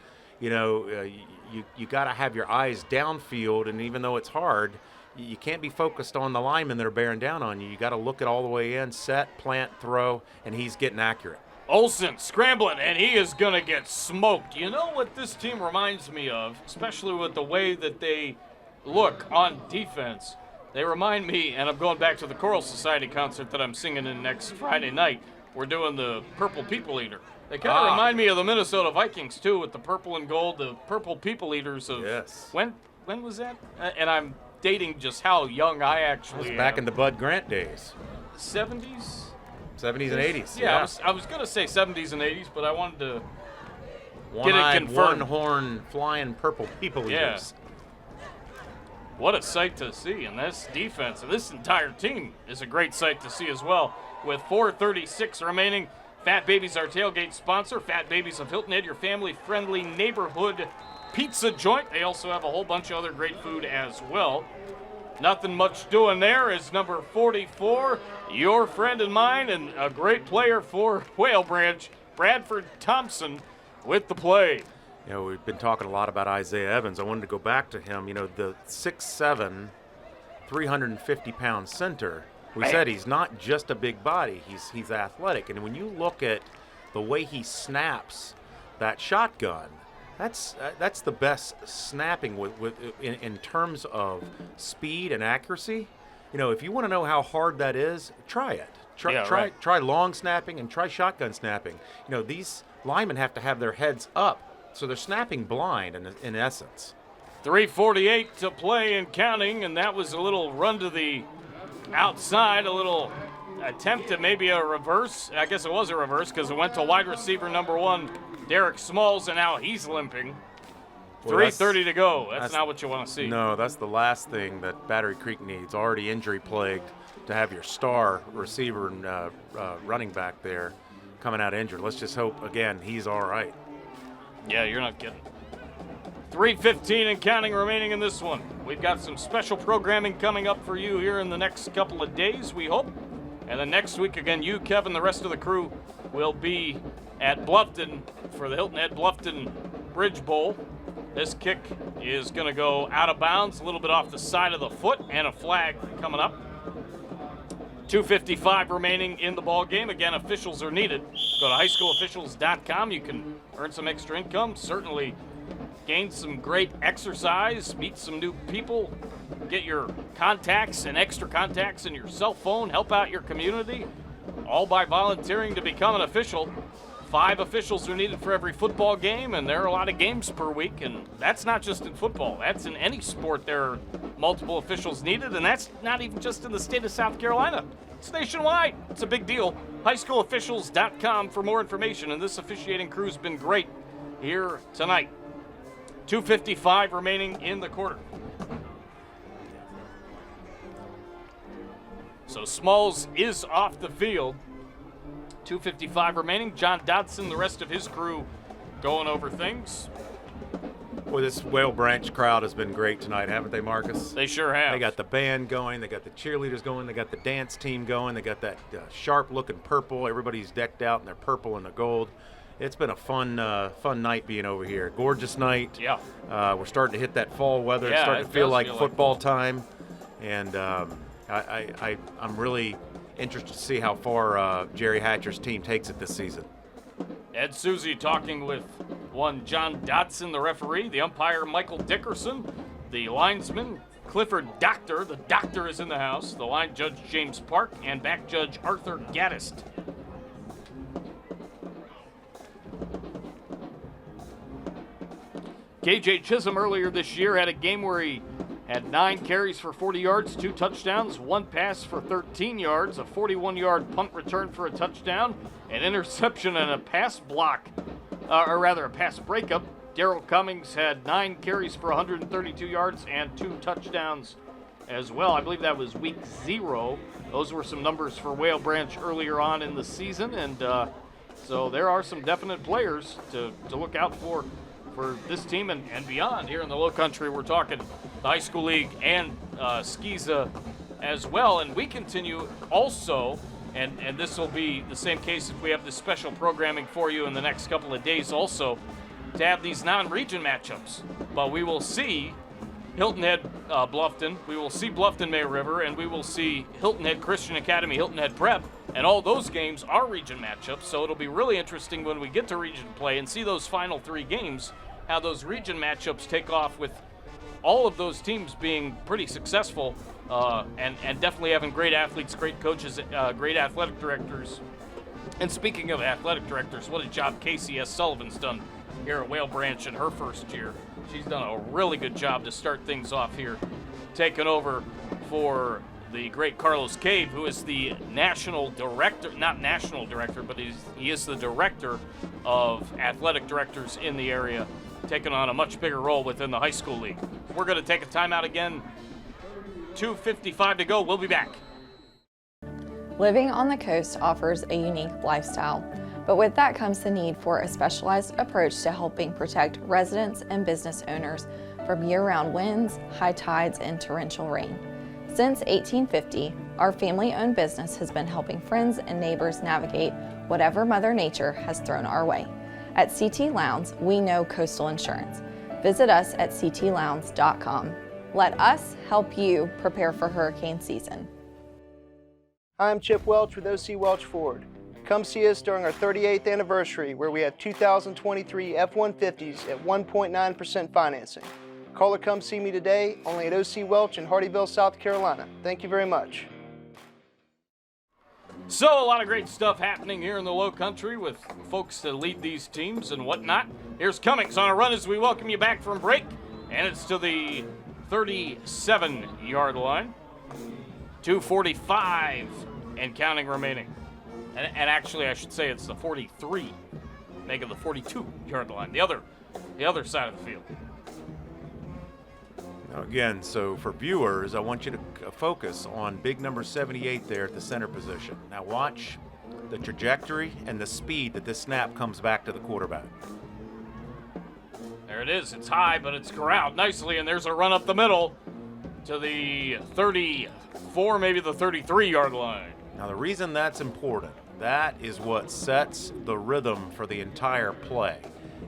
you got to have your eyes downfield, and even though it's hard, you can't be focused on the linemen that are bearing down on you. You got to look it all the way in, set, plant, throw, and he's getting accurate.
Olsen scrambling, and he is going to get smoked. You know what this team reminds me of, especially with the way that they look on defense? They remind me, and I'm going back to the Choral Society concert that I'm singing in next Friday night. We're doing the Purple People Eater. They kind of remind me of the Minnesota Vikings, too, with the purple and gold, the Purple People Eaters of...
Yes.
When was that? And I'm dating just how young I actually am.
Back in the Bud Grant days.
70s?
70s and 80s.
Yeah, I was going to say 70s and 80s, but I wanted to get it confirmed.
One-horn flying Purple People Eaters.
What a sight to see. And this defense, and this entire team is a great sight to see as well. With 4:36 remaining, Fat Baby's our tailgate sponsor. Fat Baby's of Hilton Head, your family-friendly neighborhood pizza joint. They also have a whole bunch of other great food as well. Nothing much doing there is number 44, your friend and mine, and a great player for Whale Branch, Bradford Thompson, with the play.
You know, we've been talking a lot about Isaiah Evans. I wanted to go back to him. You know, the 6'7", 350-pound center. We said he's not just a big body. He's athletic. And when you look at the way he snaps that shotgun, that's the best snapping in terms of speed and accuracy. You know, if you want to know how hard that is, try it. Try long snapping and try shotgun snapping. You know, these linemen have to have their heads up, so they're snapping blind in essence.
3:48 to play and counting, and that was a little run to the outside, a little attempt at maybe a reverse. I guess it was a reverse because it went to wide receiver number 1, Derek Smalls, and now he's limping. 3:30 to go. That's not what you want to see.
No, that's the last thing that Battery Creek needs. Already injury-plagued, to have your star receiver and running back there coming out injured. Let's just hope, again, he's all right.
Yeah, you're not kidding. 3:15 and counting remaining in this one. We've got some special programming coming up for you here in the next couple of days, we hope. And then next week, again, you, Kevin, the rest of the crew will be at Bluffton for the Hilton Head Bluffton Bridge Bowl. This kick is going to go out of bounds, a little bit off the side of the foot, and a flag coming up. 2:55 remaining in the ball game. Again, officials are needed. Go to highschoolofficials.com. You can earn some extra income, certainly gain some great exercise, meet some new people, get your contacts and extra contacts in your cell phone, help out your community, all by volunteering to become an official. 5 officials are needed for every football game, and there are a lot of games per week, and that's not just in football. That's in any sport. There are multiple officials needed, and that's not even just in the state of South Carolina. It's nationwide. It's a big deal. highschoolofficials.com for more information, and this officiating crew's been great here tonight. 2:55 remaining in the quarter. So Smalls is off the field. 2:55 remaining. John Dodson, the rest of his crew going over things.
Boy, this Whale Branch crowd has been great tonight, haven't they, Marcus?
They sure have.
They got the band going. They got the cheerleaders going. They got the dance team going. They got that sharp-looking purple. Everybody's decked out in their purple and the gold. It's been a fun night being over here. Gorgeous night.
Yeah.
We're starting to hit that fall weather. It's starting to feel like football time. And I'm really interested to see how far Jerry Hatcher's team takes it this season.
Ed Suzi talking with one John Dodson, the referee, the umpire Michael Dickerson, the linesman Clifford Doctor. The doctor is in the house. The line judge James Park and back judge Arthur Gaddist. KJ Chisolm earlier this year had a game where he had 9 carries for 40 yards, 2 touchdowns, 1 pass for 13 yards, a 41-yard punt return for a touchdown, an interception and a pass block, a pass breakup. Darrell Cummings had 9 carries for 132 yards and 2 touchdowns as well. I believe that was week 0. Those were some numbers for Whale Branch earlier on in the season, and so there are some definite players to look out for this team and beyond. Here in the Lowcountry, we're talking the high school league and SCISA as well. And we continue also, and this will be the same case if we have this special programming for you in the next couple of days also, to have these non-region matchups. But we will see Hilton Head Bluffton, we will see Bluffton May River, and we will see Hilton Head Christian Academy, Hilton Head Prep, and all those games are region matchups, so it'll be really interesting when we get to region play and see those final 3 games, how those region matchups take off with all of those teams being pretty successful and definitely having great athletes, great coaches, great athletic directors. And speaking of athletic directors, what a job Kaysee S. Sullivan's done here at Whale Branch in her first year. She's done a really good job to start things off here, taking over for the great Carlos Cave, who is the national director, not national director, but he is the director of athletic directors in the area, taking on a much bigger role within the high school league. We're going to take a timeout again. 2:55 to go. We'll be back.
Living on the coast offers a unique lifestyle, but with that comes the need for a specialized approach to helping protect residents and business owners from year-round winds, high tides, and torrential rain. Since 1850, our family-owned business has been helping friends and neighbors navigate whatever Mother Nature has thrown our way. At CT Lowndes, we know coastal insurance. Visit us at ctlowndes.com. Let us help you prepare for hurricane season.
I'm Chip Welch with OC Welch Ford. Come see us during our 38th anniversary where we have 2023 F-150s at 1.9% financing. Call or come see me today, only at OC Welch in Hardyville, South Carolina. Thank you very much.
So a lot of great stuff happening here in the Low Country with folks to lead these teams and whatnot. Here's Cummings on a run as we welcome you back from break, and it's to the 37-yard line. 2:45 and counting remaining. And actually, I should say it's the 43, making the 42-yard line, the other side of the field.
Now again, so for viewers, I want you to focus on big number 78 there at the center position. Now watch the trajectory and the speed that this snap comes back to the quarterback.
There it is. It's high, but it's corralled nicely, and there's a run up the middle to the 34, maybe the 33-yard line.
Now the reason that's important, that is what sets the rhythm for the entire play.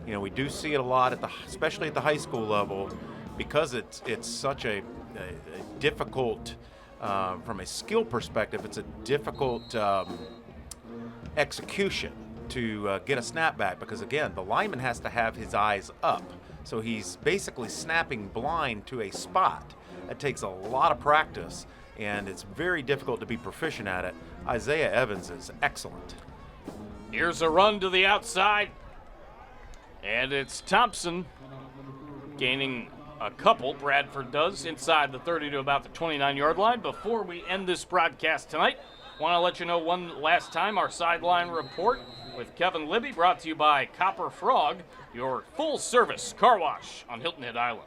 You know, we do see it a lot especially at the high school level, because it's such a difficult, from a skill perspective, it's a difficult execution to get a snap back, because again, the lineman has to have his eyes up. So he's basically snapping blind to a spot. That takes a lot of practice, and it's very difficult to be proficient at it. Isaiah Evans is excellent.
Here's a run to the outside, and it's Thompson gaining a couple. Bradford does inside the 30 to about the 29-yard line. Before we end this broadcast tonight, want to let you know one last time our sideline report with Kevin Libby, brought to you by Copper Frog, your full-service car wash on Hilton Head Island.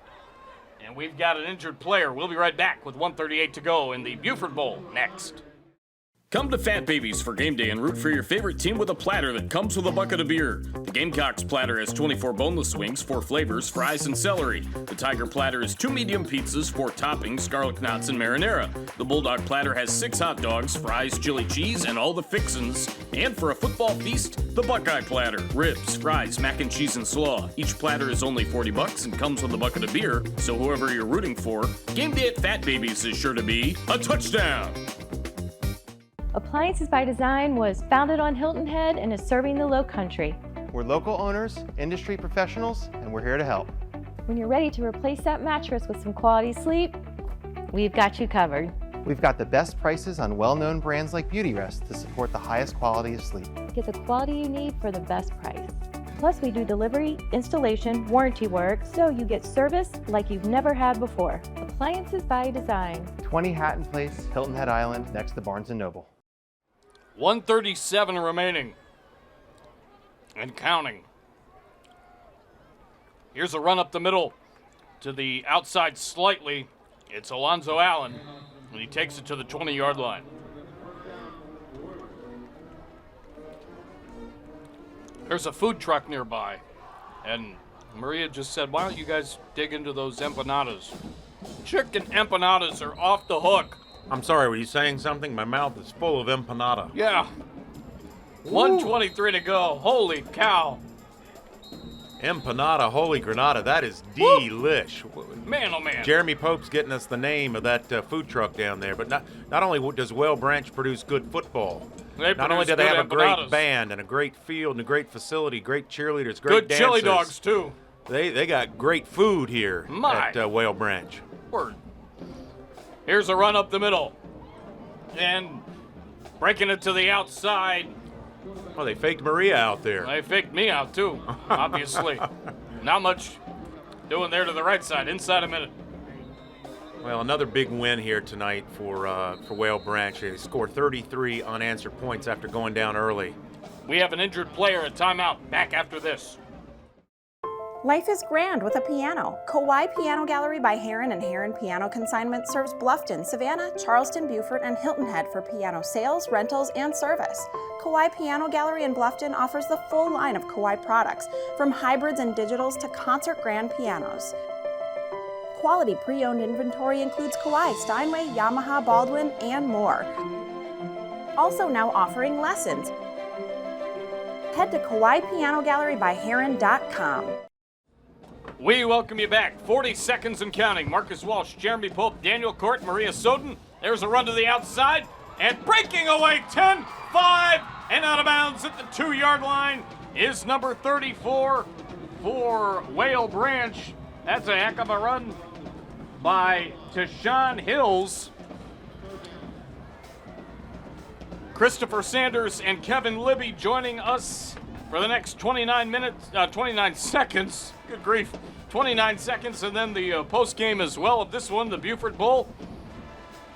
And we've got an injured player. We'll be right back with 1:38 to go in the Beaufort Bowl next. Come to Fat Babies for game day and root for your favorite team with a platter that comes with a bucket of beer. The Gamecocks platter has 24 boneless wings, 4 flavors, fries, and celery. The Tiger platter is 2 medium pizzas, 4 toppings, garlic knots, and marinara. The Bulldog platter has 6 hot dogs, fries, chili cheese, and all the fixins. And for a football feast, the Buckeye platter, ribs, fries, mac and cheese, and slaw. Each platter is only $40 and comes with a bucket of beer, so whoever you're rooting for, game day at Fat Babies is sure to be a touchdown.
Appliances by Design was founded on Hilton Head and is serving the Low Country.
We're local owners, industry professionals, and we're here to help.
When you're ready to replace that mattress with some quality sleep, we've got you covered.
We've got the best prices on well-known brands like Beautyrest to support the highest quality of sleep.
Get the quality you need for the best price. Plus, we do delivery, installation, warranty work, so you get service like you've never had before. Appliances by Design.
20 Hatton Place, Hilton Head Island, next to Barnes & Noble.
1:37 remaining and counting. Here's a run up the middle to the outside slightly. It's Alonzo Allen, and he takes it to the 20-yard line. There's a food truck nearby, and Maria just said, why don't you guys dig into those empanadas? Chicken empanadas are off the hook.
I'm sorry, were you saying something? My mouth is full of empanada.
Yeah. 1:23 to go. Holy cow.
Empanada, holy granada, that is delish.
Man, oh man.
Jeremy Pope's getting us the name of that food truck down there. But not only does Whale Branch produce good football, not only do they have a great band and a great field and a great facility, great cheerleaders, great dancers.
Good chili dogs, too.
They got great food here at Whale Branch.
Word. Here's a run up the middle. And breaking it to the outside.
Oh, they faked Maria out there.
They faked me out, too, obviously. Not much doing there to the right side. Inside a minute.
Well, another big win here tonight for Whale Branch. They scored 33 unanswered points after going down early.
We have an injured player at timeout. Back after this.
Life is grand with a piano. Kawai Piano Gallery by Herrin and Herrin Piano Consignment serves Bluffton, Savannah, Charleston, Beaufort, and Hilton Head for piano sales, rentals, and service. Kawai Piano Gallery in Bluffton offers the full line of Kawai products, from hybrids and digitals to concert grand pianos. Quality pre-owned inventory includes Kawai, Steinway, Yamaha, Baldwin, and more. Also now offering lessons. Head to KawaiPianoGalleryByHerrin.com.
We welcome you back. 40 seconds and counting. Marcus Walsh, Jeremy Pope, Daniel Court, Maria Soden. There's a run to the outside. And breaking away 10, 5, and out of bounds at the 2-yard line is number 34 for Whale Branch. That's a heck of a run by Tashawn Hills. Christopher Sanders and Kevin Libby joining us for the next 29 seconds. Good grief. 29 seconds, and then the post game as well of this one, the Beaufort Bowl.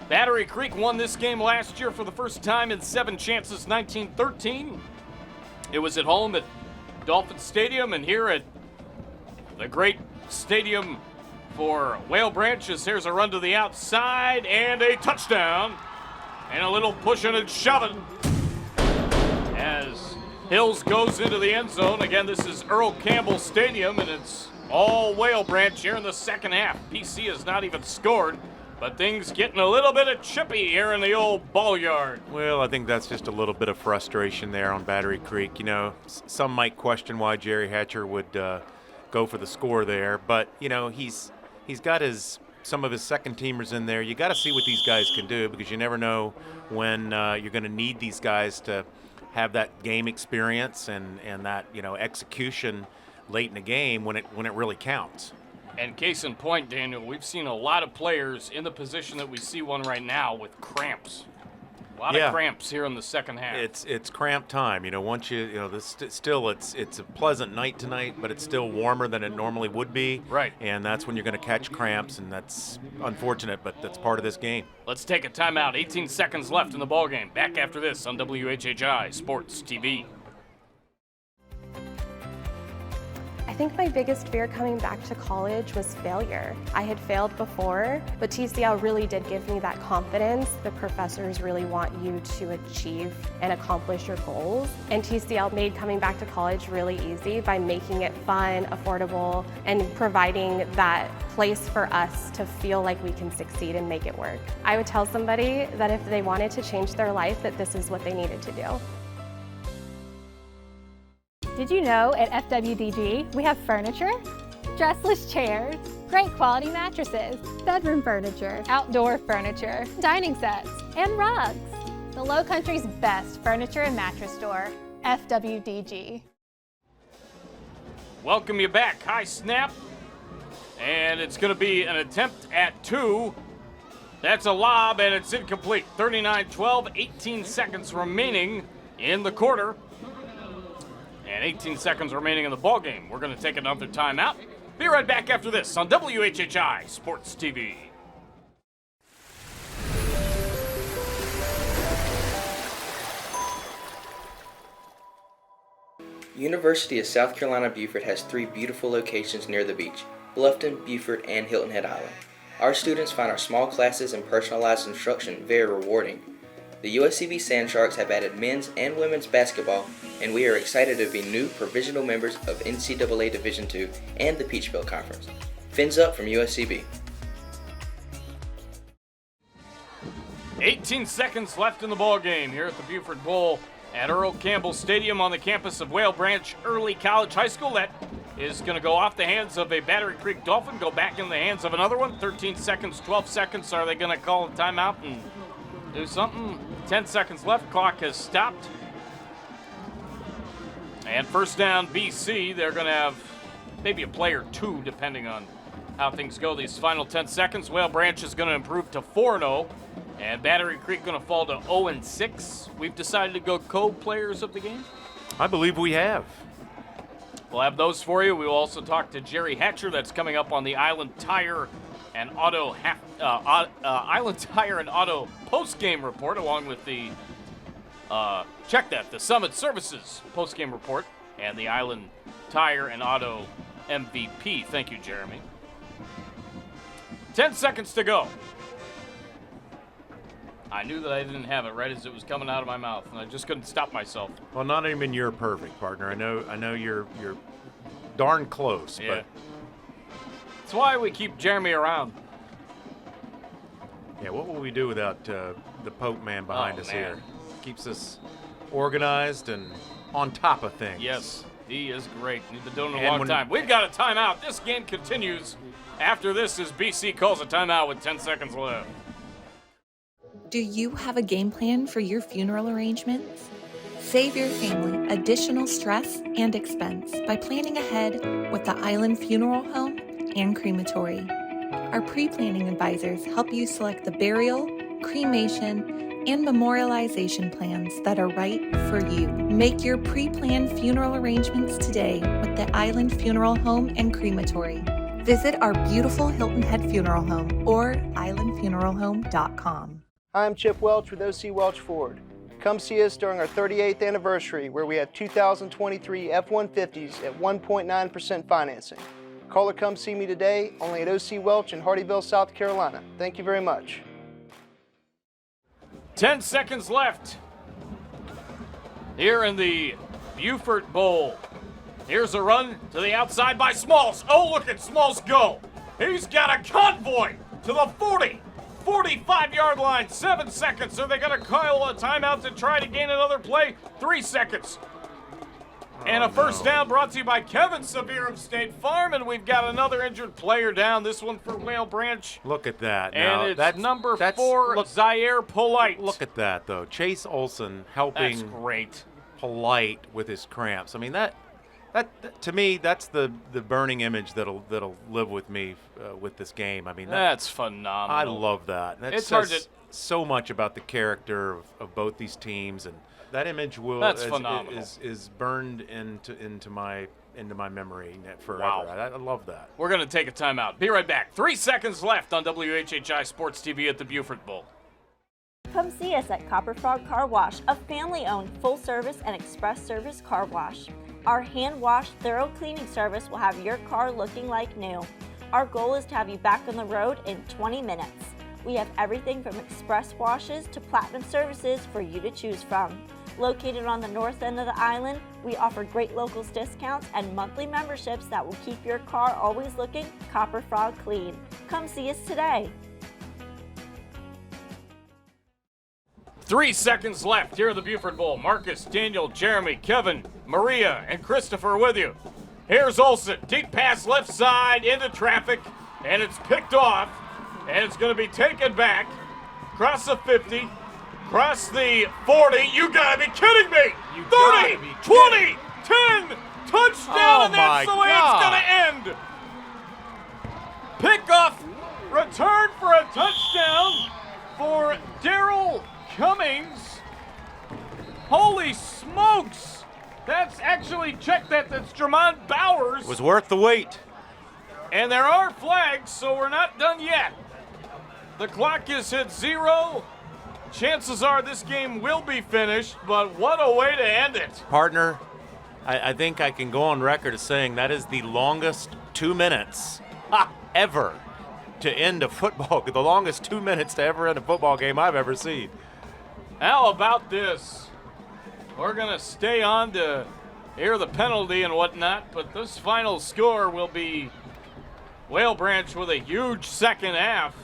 Battery Creek won this game last year for the first time in 7 chances, 1913. It was at home at Dolphin Stadium, and here at the great stadium for Whale Branches. Here's a run to the outside and a touchdown. And a little pushing and shoving as Hills goes into the end zone. Again, this is Earl Campbell Stadium, and it's all Whale Branch here in the second half. PC has not even scored, but things getting a little bit of chippy here in the old ball yard.
Well, I think that's just a little bit of frustration there on Battery Creek. You know, some might question why Jerry Hatcher would go for the score there, but, you know, he's got some of his second teamers in there. You got to see what these guys can do, because you never know when you're going to need these guys to have that game experience and that, you know, execution late in the game when it really counts.
And case in point, Daniel, we've seen a lot of players in the position that we see one right now with cramps. A lot of cramps here in the second half.
It's cramp time. You know, once it's a pleasant night tonight, but it's still warmer than it normally would be.
Right.
And that's when you're going to catch cramps, and that's unfortunate, but that's part of this game.
Let's take a timeout. 18 seconds left in the ballgame. Back after this on WHHI Sports TV.
I think my biggest fear coming back to college was failure. I had failed before, but TCL really did give me that confidence. The professors really want you to achieve and accomplish your goals. And TCL made coming back to college really easy by making it fun, affordable, and providing that place for us to feel like we can succeed and make it work. I would tell somebody that if they wanted to change their life, that this is what they needed to do.
Did you know at FWDG we have furniture, dressless chairs, great quality mattresses, bedroom furniture, outdoor furniture, dining sets, and rugs. The Lowcountry's best furniture and mattress store, FWDG.
Welcome you back. High snap. And it's going to be an attempt at 2. That's a lob, and it's incomplete. 39-12, 18 seconds remaining in the quarter. And 18 seconds remaining in the ballgame. We're going to take another timeout. Be right back after this on WHHI Sports TV.
University of South Carolina Beaufort has 3 beautiful locations near the beach: Bluffton, Beaufort, and Hilton Head Island. Our students find our small classes and personalized instruction very rewarding. The USCB Sand Sharks have added men's and women's basketball, and we are excited to be new provisional members of NCAA Division II and the Peach Belt Conference. Fins up from USCB.
18 seconds left in the ballgame here at the Beaufort Bowl at Earl Campbell Stadium on the campus of Whale Branch Early College High School. That is going to go off the hands of a Battery Creek Dolphin, go back in the hands of another one. 13 seconds, 12 seconds. Are they going to call a timeout and do something? 10 seconds left. Clock has stopped. And first down, BC. They're going to have maybe a play or two, depending on how things go these final 10 seconds. Whale Branch is going to improve to 4-0. And Battery Creek going to fall to 0-6. We've decided to go co-players of the game.
I believe we have.
We'll have those for you. We will also talk to Jerry Hatcher. That's coming up on the Island Tire and Auto Island Tire and Auto post-game report, along with the the Summit Services post-game report and the Island Tire and Auto MVP. Thank you, Jeremy. 10 seconds to go. I knew that I didn't have it right as it was coming out of my mouth, and I just couldn't stop myself.
Well, not even you're perfect, partner. I know you're darn close,
Yeah.
but
That's why we keep Jeremy around.
yeah, what will we do without the Pope man behind us
man.
here? Keeps us organized and on top of things.
Yes, he is great. He's been doing it a
And
long
when-
time. We've got a timeout. This game continues after this as BC calls a timeout with 10 seconds left.
Do you have a game plan for your funeral arrangements? Save your family additional stress and expense by planning ahead with the Island Funeral Home and Crematory. Our pre-planning advisors help you select the burial, cremation, and memorialization plans that are right for you. Make your pre-planned funeral arrangements today with the Island Funeral Home and Crematory. Visit our beautiful Hilton Head Funeral Home or islandfuneralhome.com.
I'm Chip Welch with OC Welch Ford. Come see us during our 38th anniversary where we have 2023 F-150s at 1.9% financing. Call or come see me today, only at OC Welch in Hardyville, South Carolina. Thank you very much.
10 seconds left here in the Beaufort Bowl. Here's a run to the outside by Smalls. Oh, look at Smalls go. He's got a convoy to the 40. 45-yard line, 7 seconds. Are they going to call a timeout to try to gain another play? 3 seconds. And a first down brought to you by Kevin Severe of State Farm. And we've got another injured player down. This one for Whale Branch.
Look at that.
And
Now,
it's number 4, Zaire Polite.
Look at that, though. Chase Olson helping
That's great.
Polite with his cramps. I mean, that to me, that's the burning image that'll live with me with this game. I mean,
That's phenomenal.
I love that. That
It's hard
says
to-
so much about the character of both these teams, and that image
That's phenomenal.
is burned into my memory forever.
Wow.
I love that.
We're going to take a timeout. Be right back. 3 seconds left on WHHI Sports TV at the Beaufort Bowl.
Come see us at Copper Frog Car Wash, a family-owned full-service and express service car wash. Our hand-wash, thorough cleaning service will have your car looking like new. Our goal is to have you back on the road in 20 minutes. We have everything from express washes to platinum services for you to choose from. Located on the north end of the island, we offer great locals discounts and monthly memberships that will keep your car always looking Copper Frog clean. Come see us today.
3 seconds left here at the Beaufort Bowl. Marcus, Daniel, Jeremy, Kevin, Maria, and Christopher with you. Here's Olsen. Deep pass left side into traffic, and it's picked off, and it's going to be taken back. Cross the 50, cross the 40. You got to be kidding me! 30, 20, 10, touchdown, and that's the way it's going to end. Pickoff, return for a touchdown for Daryl Cummings. Holy smokes! That's actually, check that, that's Jermon Bowers.
It was worth the wait.
And there are flags, so we're not done yet. The clock is hit 0. Chances are this game will be finished, but what a way to end it.
Partner, I think I can go on record as saying that is the longest 2 minutes ever to end a football, the longest 2 minutes to ever end a football game I've ever seen.
How about this? We're going to stay on to hear the penalty and whatnot, but this final score will be Whale Branch with a huge second half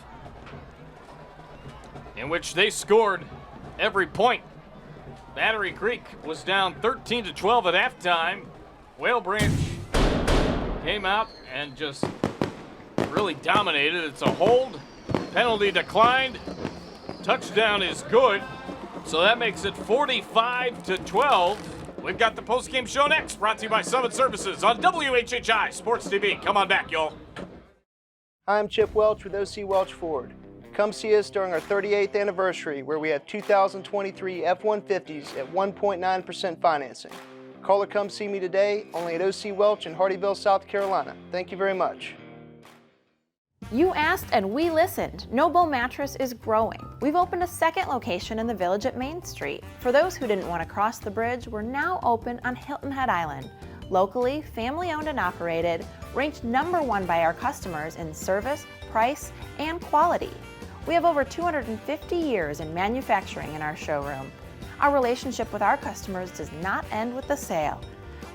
in which they scored every point. Battery Creek was down 13-12 at halftime. Whale Branch came out and just really dominated. It's a hold. Penalty declined. Touchdown is good. So that makes it 45-12. We've got the postgame show next, brought to you by Summit Services on WHHI Sports TV. Come on back, y'all.
I'm Chip Welch with OC Welch Ford. Come see us during our 38th anniversary, where we have 2023 F-150s at 1.9% financing. Call or come see me today, only at OC Welch in Hardyville, South Carolina. Thank you very much.
You asked and we listened. Noble Mattress is growing. We've opened a second location in the Village at Main Street. For those who didn't want to cross the bridge, we're now open on Hilton Head Island. Locally, family-owned and operated, ranked #1 by our customers in service, price, and quality. We have over 250 years in manufacturing in our showroom. Our relationship with our customers does not end with the sale.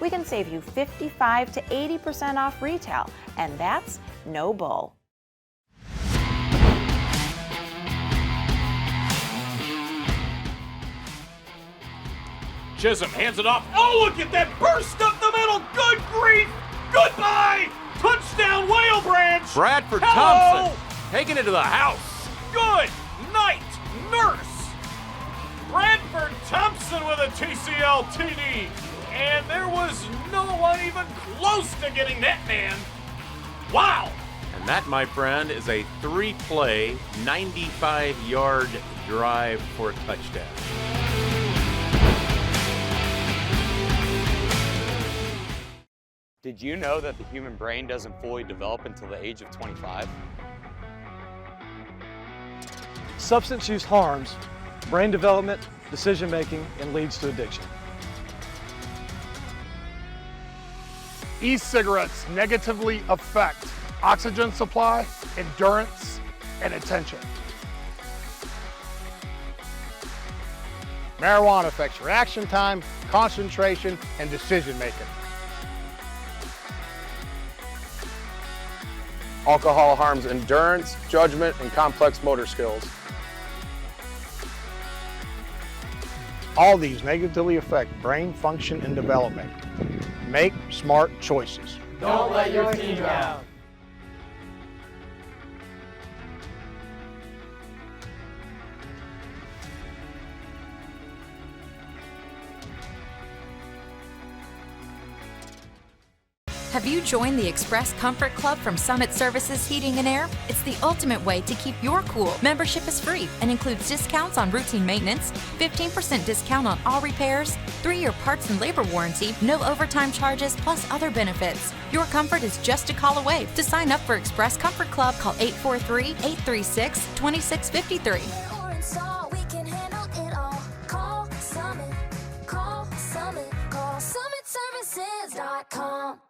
We can save you 55 to 80% off retail, and that's no bull.
Chisolm hands it off. Oh, look at that burst up the middle. Good grief. Goodbye. Touchdown, Whale Branch.
Bradford
Hello.
Thompson taking it to the house.
Good night, nurse. Bradford Thompson with a TCL TD. And there was no one even close to getting that man. Wow.
And that, my friend, is a 3-play, 95-yard drive for a touchdown.
Did you know that the human brain doesn't fully develop until the age of 25?
Substance use harms brain development, decision making, and leads to addiction.
E-cigarettes negatively affect oxygen supply, endurance, and attention. Marijuana affects reaction time, concentration, and decision making.
Alcohol harms endurance, judgment, and complex motor skills.
All these negatively affect brain function and development. Make smart choices.
Don't let your team down.
Have you joined the Express Comfort Club from Summit Services Heating and Air? It's the ultimate way to keep your cool. Membership is free and includes discounts on routine maintenance, 15% discount on all repairs, 3-year parts and labor warranty, no overtime charges, plus other benefits. Your comfort is just a call away. To sign up for Express Comfort Club, call 843-836-2653.
Call SummitServices.com.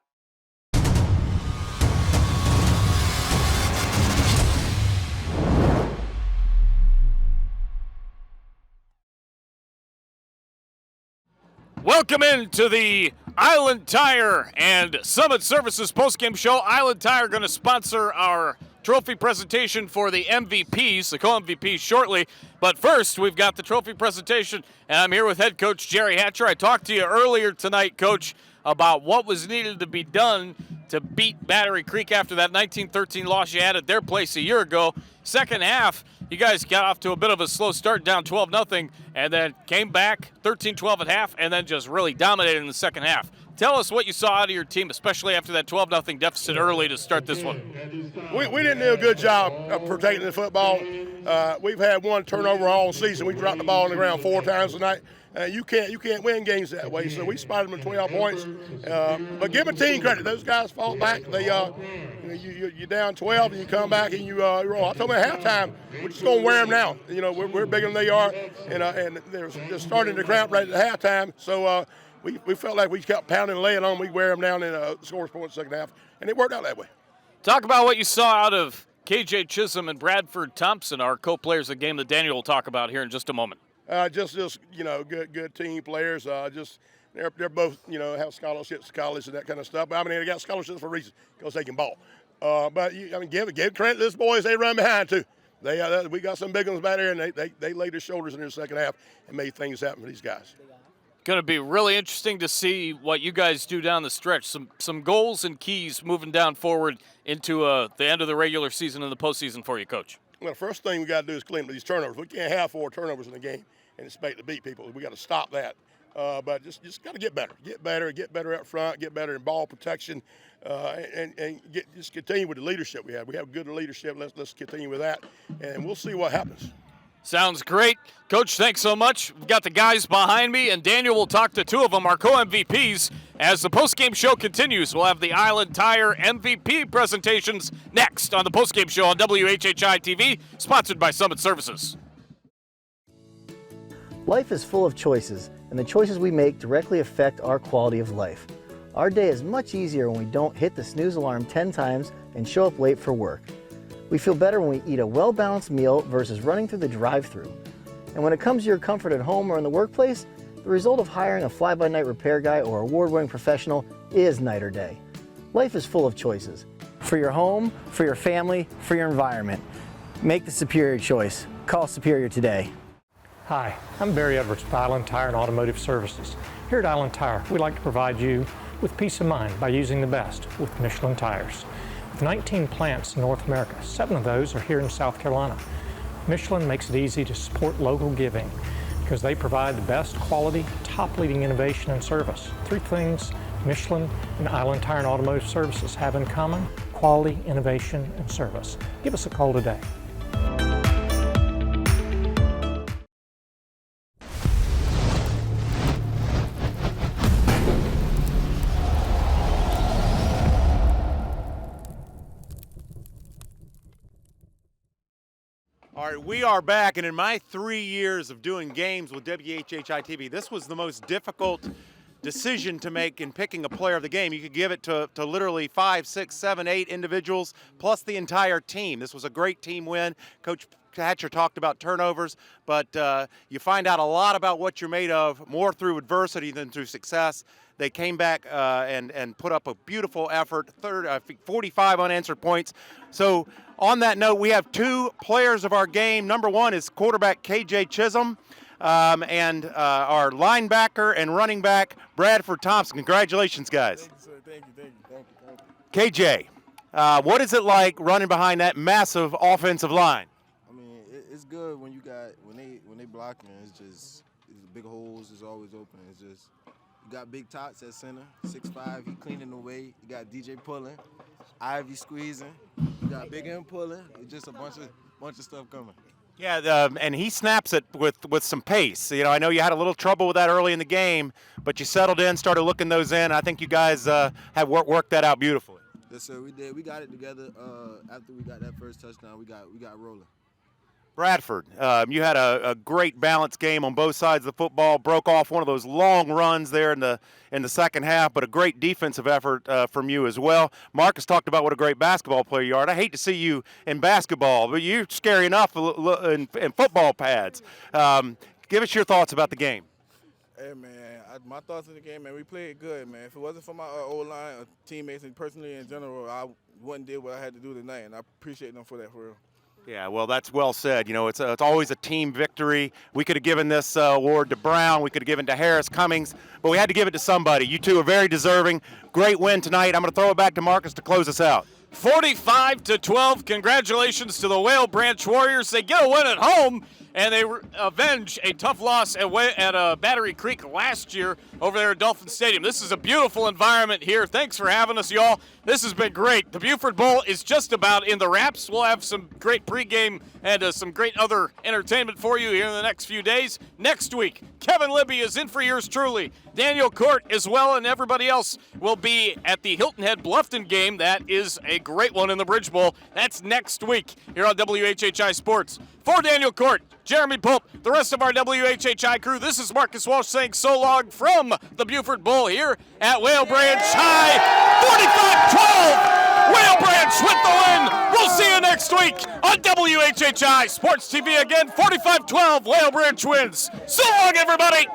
Welcome into the Island Tire and Summit Services postgame show. Island Tire going to sponsor our trophy presentation for the MVPs, the co-MVPs shortly. But first, we've got the trophy presentation, and I'm here with head coach Jerry Hatcher. I talked to you earlier tonight, Coach, about what was needed to be done to beat Battery Creek after that 19-13 loss you had at their place a year ago. Second half, you guys got off to a bit of a slow start, down 12-0, and then came back 13-12 at half, and then just really dominated in the second half. Tell us what you saw out of your team, especially after that 12-0 deficit early to start this one.
We didn't do a good job of protecting the football. We've had one turnover all season. We dropped the ball on the ground 4 times tonight. You can't win games that way. So we spotted them at 12 points. But give a team credit. Those guys fought back. They you're down 12 and you come back and you roll. I told them at halftime, we're just going to wear them down. You know, we're bigger than they are, and they're just starting to cramp right at halftime. So we felt like we kept pounding and laying on them. We wear them down and score points second half, and it worked out that way.
Talk about what you saw out of KJ Chisolm and Bradford Thompson, our co-players of the game that Daniel will talk about here in just a moment.
Just good team players. They're both have scholarships to college and that kind of stuff. But I mean, they got scholarships for a reason because they can ball. But give credit to these boys. They run behind too. We got some big ones back there, and they laid their shoulders in the second half and made things happen for these guys.
Going to be really interesting to see what you guys do down the stretch. Some goals and keys moving down forward into the end of the regular season and the postseason for you, Coach.
Well, the first thing we got to do is clean up these turnovers. We can't have 4 turnovers in a game and expect to beat people. We got to stop that. But just got to get better up front, get better in ball protection, and just continue with the leadership we have. We have good leadership. Let's continue with that, and we'll see what happens.
Sounds great. Coach, thanks so much. We've got the guys behind me, and Daniel will talk to 2 of them, our co-MVPs. As the postgame show continues, we'll have the Island Tire MVP presentations next on the postgame show on WHHI-TV, sponsored by Summit Services.
Life is full of choices, and the choices we make directly affect our quality of life. Our day is much easier when we don't hit the snooze alarm 10 times and show up late for work. We feel better when we eat a well-balanced meal versus running through the drive-thru. And when it comes to your comfort at home or in the workplace, the result of hiring a fly-by-night repair guy or award-winning professional is night or day. Life is full of choices. For your home, for your family, for your environment. Make the superior choice. Call Superior today.
Hi, I'm Barry Edwards with Island Tire and Automotive Services. Here at Island Tire, we like to provide you with peace of mind by using the best with Michelin tires. With 19 plants in North America, 7 of those are here in South Carolina. Michelin makes it easy to support local giving because they provide the best quality, top-leading innovation and service. 3 things Michelin and Island Tire and Automotive Services have in common: quality, innovation, and service. Give us a call today.
All right, we are back, and in my 3 years of doing games with WHHI-TV, this was the most difficult decision to make in picking a player of the game. You could give it to literally 5, 6, 7, 8 individuals, plus the entire team. This was a great team win. Coach Hatcher talked about turnovers, but you find out a lot about what you're made of, more through adversity than through success. They came back and put up a beautiful effort, 45 unanswered points. So on that note, we have 2 players of our game. Number 1 is quarterback KJ Chisolm, and our linebacker and running back Bradford Thompson. Congratulations, guys.
Thank you, sir. Thank you.
KJ, what is it like running behind that massive offensive line?
I mean, it's good when you got when they blocking. It's just big holes is always open. It's just you got Big Tots at center, 6'5", he cleaning the way. You got DJ pulling, Ivy squeezing. You got Big M pulling. It's just a bunch of stuff coming.
Yeah, and he snaps it with some pace. You know, I know you had a little trouble with that early in the game, but you settled in, started looking those in. I think you guys have worked that out beautifully.
Yes, sir. We did. We got it together. After we got that first touchdown, we got rolling.
Bradford, you had a great balanced game on both sides of the football. Broke off one of those long runs there in the second half, but a great defensive effort from you as well. Marcus talked about what a great basketball player you are. I hate to see you in basketball, but you're scary enough in football pads. Give us your thoughts about the game.
Hey, man, my thoughts on the game, man, we played good, man. If it wasn't for my O-line, teammates, and personally in general, I wouldn't do what I had to do tonight, and I appreciate them for that, for real.
Yeah, well, that's well said. You know, it's always a team victory. We could have given this award to Brown. We could have given it to Harris Cummings, but we had to give it to somebody. You two are very deserving. Great win tonight. I'm going to throw it back to Marcus to close us out.
45-12. Congratulations to the Whale Branch Warriors. They get a win at home, and they avenge a tough loss at Battery Creek last year over there at Dolphin Stadium. This is a beautiful environment here. Thanks for having us, y'all. This has been great. The Beaufort Bowl is just about in the wraps. We'll have some great pregame and some great other entertainment for you here in the next few days. Next week, Kevin Libby is in for yours truly. Daniel Court as well, and everybody else will be at the Hilton Head Bluffton game. That is a great one in the Bridge Bowl. That's next week here on WHHI Sports. For Daniel Court, Jeremy Pope, the rest of our WHHI crew, this is Marcus Walsh saying so long from the Beaufort Bowl here at Whale Branch High. 45-12, Whale Branch with the win. We'll see you next week on WHHI Sports TV again. 45-12, Whale Branch wins. So long, everybody.